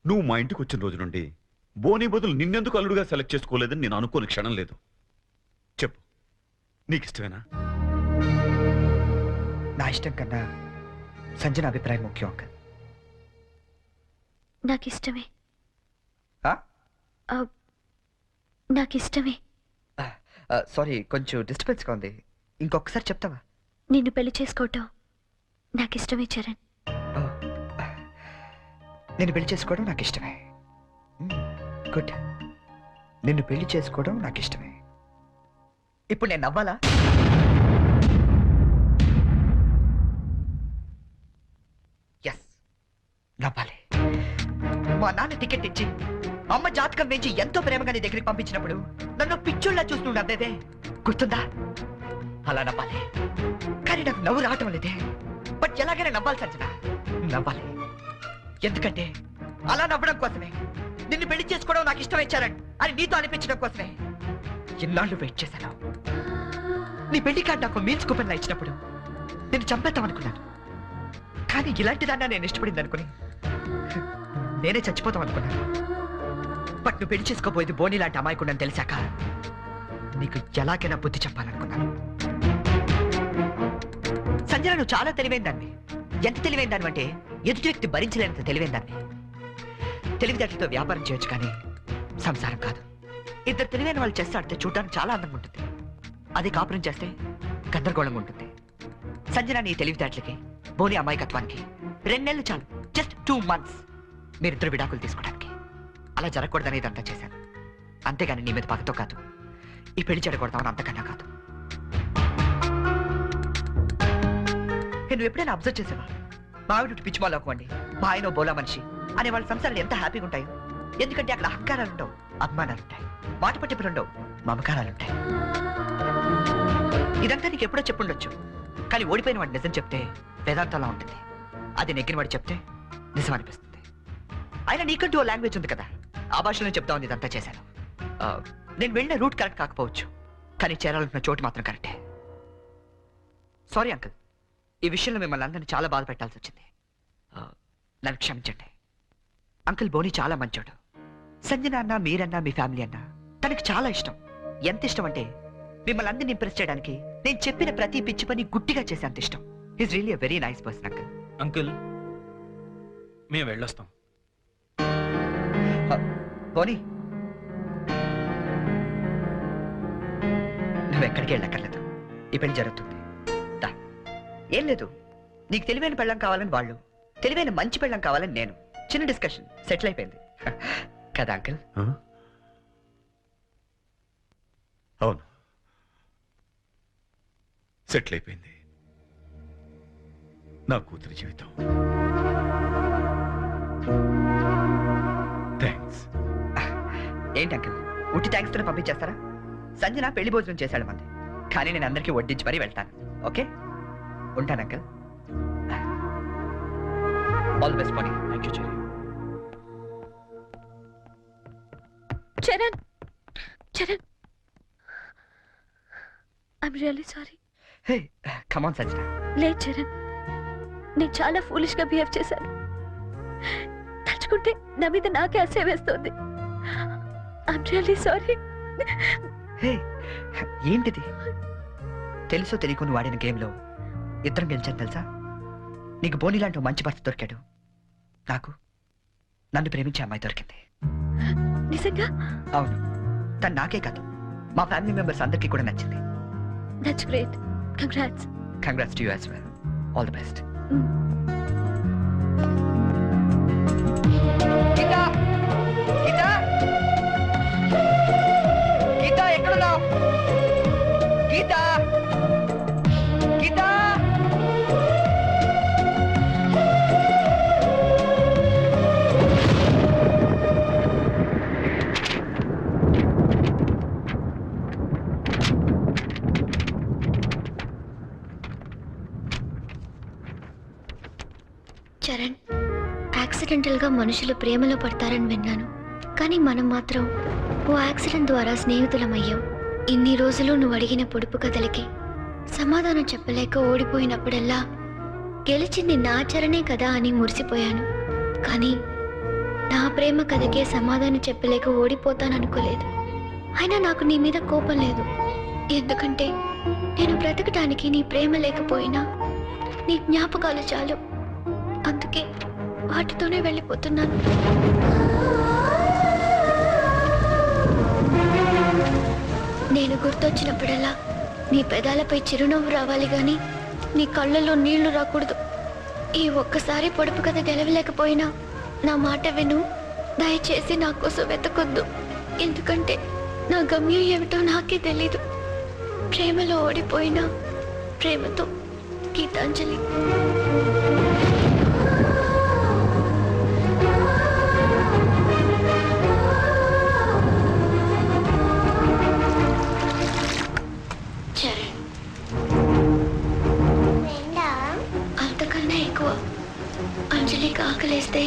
నువ్వు మా ఇంటికి వచ్చిన రోజు నుండి బోని బదులు నిన్నెందుకు అల్లుడుగా సెలెక్ట్ చేసుకోలేదని నేను అనుకోని క్షణం లేదు. చెప్పు, నీకు ఇష్టమేనా? నా ఇష్టం కన్నా సంజన అభిప్రాయం ముఖ్యం అంకుల్. నాకిష్టమే. నాకిష్టమే. సారీ, కొంచెం డిస్టర్బెన్స్గా ఉంది. ఇంకొకసారి చెప్తావా? నిన్ను పెళ్లి చేసుకోవటం నాకిష్టమే చరణ్. నిన్ను పెళ్లి చేసుకోవడం నాకు ఇష్టమే. గుడ్. నిన్ను పెళ్లి చేసుకోవడం నాకు ఇష్టమే. ఇప్పుడు నేను నవ్వాలా? ఎస్, నవ్వాలి. మా నాన్న టికెట్ ఇచ్చి అమ్మ జాతకం వేయించి ఎంతో ప్రేమగా నీ దగ్గరికి పంపించినప్పుడు నన్ను పిచ్చోళ్ళ చూస్తూ నవ్వేదే గుర్తుందా? అలా నవ్వాలి. కానీ నాకు నవ్వు రావటం లేదే. బట్ ఎలాగైనా నవ్వాలి సంజన, నవ్వాలి. ఎందుకంటే అలా నవ్వడం కోసమే, నిన్ను పెళ్లి చేసుకోవడం నాకు ఇష్టం ఇచ్చారని అని నీతో అనిపించడం కోసమే ఎన్నాళ్ళు వెయిట్ చేశాను. నీ పెళ్లి కార్డు నాకు మీన్స్ కూపన్లా ఇచ్చినప్పుడు నేను చంపేద్దాం అనుకున్నాను. కానీ ఇలాంటి దాన్ని నేను ఇష్టపడింది అనుకుని నేనే చచ్చిపోతాం అనుకున్నాను. బట్ నువ్వు పెళ్లి చేసుకోబోయేది బోని లాంటి అమాయకుండని తెలిసాక తర్వాత నీకు ఎలాగైనా బుద్ధి చెప్పాలనుకున్నాను. సంజన, నువ్వు చాలా తెలివైన దాన్ని. ఎంత తెలివైన దాన్ని అంటే ఎదుటి వ్యక్తి భరించలేనంత తెలివైన దాన్ని. తెలివితేటలతో వ్యాపారం చేయొచ్చు కానీ సంసారం కాదు. ఇద్దరు తెలివైన వాళ్ళు చేస్తే ఆడితే చూడడానికి చాలా అందంగా ఉంటుంది. అది కాపురం చేస్తే గందరగోళంగా ఉంటుంది. సంజన, నీ తెలివితేటలకి బోని అమాయకత్వానికి 2 నెలలు చాలు. జస్ట్ 2 months మీరిద్దరు విడాకులు తీసుకోవడానికి. అలా జరగకూడదని ఇదంతా చేశాను. అంతేగాని నీ మీద పగతో కాదు, ఈ పెళ్లి చెడకూడదామని అంతకన్నా కాదు. నువ్వు ఎప్పుడైనా అబ్జర్వ్ చేసావా? మా ఆవిడ పిచ్చి వాళ్ళు అవ్వండి, మా ఆయన బోలా మనిషి అనే వాళ్ళ సంసారాలు ఎంత హ్యాపీగా ఉంటాయో. ఎందుకంటే అక్కడ అహంకారాలు ఉండవు, అభిమానాలు ఉంటాయి, మాట పట్టింపులు ఉండవు, మమకారాలు ఉంటాయి. ఇదంతా నీకు ఎప్పుడో చెప్పుండొచ్చు, కానీ ఓడిపోయిన వాడు నిజం చెప్తే వేదాంతంలా ఉంటుంది. అది నెగ్గిన వాడు చెప్తే నిజం అనిపిస్తుంది. అయినా నీకంటూ ఓ లాంగ్వేజ్ ఉంది కదా, ఆ భాషలో చెప్తామని ఇదంతా చేశాను. నేను వెళ్ళిన రూట్ కరెక్ట్ కాకపోవచ్చు, కానీ చేరాలనుకున్న చోటు మాత్రం కరెక్టే. సారీ అంకుల్, ఈ విషయంలో మిమ్మల్ని అందరినీ చాలా బాధ పెట్టాల్సి వచ్చింది. నన్ను క్షమించండి. అంకుల్ బోని చాలా మంచోడు. సంజన అన్న, మీరన్నా, మీ ఫ్యామిలీ అన్నా తనకి చాలా ఇష్టం. ఎంత ఇష్టం అంటే మిమ్మల్ని అందరినీ ఇంప్రెస్ చేయడానికి నేను చెప్పిన ప్రతి పిచ్చి పని గుట్టిగా చేసే అంత ఇష్టం. Is really a very nice person uncle. Uncle మేము వెళ్ళొస్తాం. బోని, నువ్వు ఎక్కడికి వెళ్ళక్కర్లేదు, ఈ పెళ్లి జరుగుతుంది. ఏం లేదు, నీకు తెలివైన పెళ్ళం కావాలని వాళ్ళు, తెలివైన మంచి పెళ్ళం కావాలని నేను. చిన్న డిస్కషన్ సెటిల్ అయిపోయింది కదా అంకుల్? అవును, సెటిల్ అయిపోయింది నా కూతురి జీవితం. థ్యాంక్స్. ఏంటి అంకుల్, ఉట్టి థ్యాంక్స్ తో పంపించేస్తారా? సంజన పెళ్లి భోజనం చేశాడు మంది, కానీ నేను అందరికీ వడ్డించి మరీ వెళ్తాను. ఓకే, ఉంటాను uncle. All the best. Thank you cherry. Charan, Charan, I'm really sorry. Hey, come on Sanjana. లేదు చరణ్, నేను చాలా ఫూలిష్ గా బిహేవ్ చేశాను. తలుచుకుంటే నా మీద నాకే అసహ్యం వేస్తుంది. I'm really sorry. హే, ఏంటిది? తెలుసో తెలియకుని వాడిన గేమ్లో ఇద్దరం గెలిచాను తెలుసా? నీకు బోని లాంటి మంచి భర్త దొరికాడు, నాకు నన్ను ప్రేమించే అమ్మాయి దొరికింది. నిజంగా? అవును, తను నాకే కాదు మా ఫ్యామిలీ మెంబర్స్ అందరికీ కూడా నచ్చింది. That's great. Congrats. Congrats to you as well. All the best. Geetha, Geetha, Geetha ఎక్కడున్నావు? గీతా, గీతా. చరణ్, యాక్సిడెంటల్ గా మనుషులు ప్రేమలో పడతారని విన్నాను, కానీ మనం మాత్రం ఓ యాక్సిడెంట్ ద్వారా స్నేహితులమయ్యాం. ఇన్ని రోజులు నువ్వు అడిగిన పొడుపు కథలకి సమాధానం చెప్పలేక ఓడిపోయినప్పుడల్లా గెలిచింది నా చరణే కదా అని మురిసిపోయాను. కానీ నా ప్రేమ కథకే సమాధానం చెప్పలేక ఓడిపోతాననుకోలేదు. అయినా నాకు నీ మీద కోపం లేదు, ఎందుకంటే నేను బ్రతకడానికి నీ ప్రేమ లేకపోయినా నీ జ్ఞాపకాలు చాలు. అందుకే వాటితోనే వెళ్ళిపోతున్నాను. నేను గుర్తొచ్చినప్పుడల్లా నీ పెదాలపై చిరునవ్వు రావాలి గాని నీ కళ్ళల్లో నీళ్లు రాకూడదు. ఈ ఒక్కసారి పొడుపు కథ గెలవలేకపోయినా నా మాట విను. దయచేసి నా కోసం వెతకొద్దు, ఎందుకంటే నా గమ్యం ఏమిటో నాకే తెలీదు. ప్రేమలో ఓడిపోయినా ప్రేమతో, గీతాంజలి. అంతకన్నా ఎక్కువ. అంజలికి ఆకలేస్తే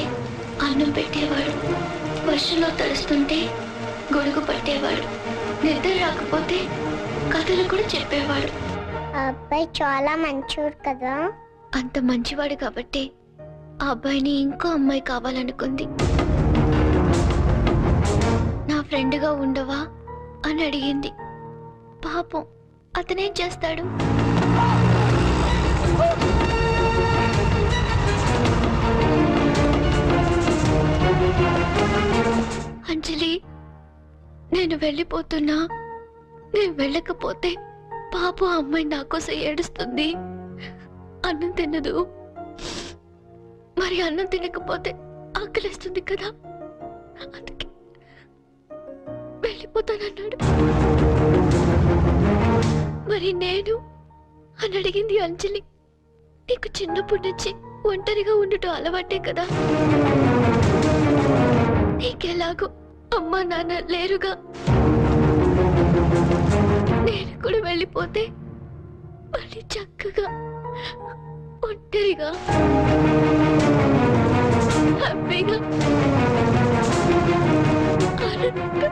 అన్నం పెట్టేవాడు, వర్షంలో తడుస్తుంటే గొడుగు పట్టేవాడు, నిద్ర రాకపోతే కథలు కూడా చెప్పేవాడు. అబ్బాయి చాలా మంచోడు కదా. అంత మంచివాడు కాబట్టి ఆ అబ్బాయిని ఇంకో అమ్మాయి కావాలనుకుంది. నా ఫ్రెండ్గా ఉండవా అని అడిగింది. పాపం అతనేం చేస్తాడు? అంజలి, నేను వెళ్ళిపోతున్నా. నేను వెళ్ళకపోతే పాపం అమ్మాయి నా కోసం ఏడుస్తుంది. అన్నం తినదు. మరి అన్నం తినకపోతే ఆకలిస్తుంది కదా, అందుకే వెళ్ళిపోతానన్నాడు. మరి నేను అని అడిగింది అంజలి. నీకు చిన్నప్పటి నుంచి ఒంటరిగా ఉండటం అలవాటే కదా. నీకెలాగో అమ్మా నాన్న లేరుగా. నేను కూడా వెళ్ళిపోతే మళ్ళీ చక్కగా ఒంటరిగా హ్యాపీగా ఆనందంగా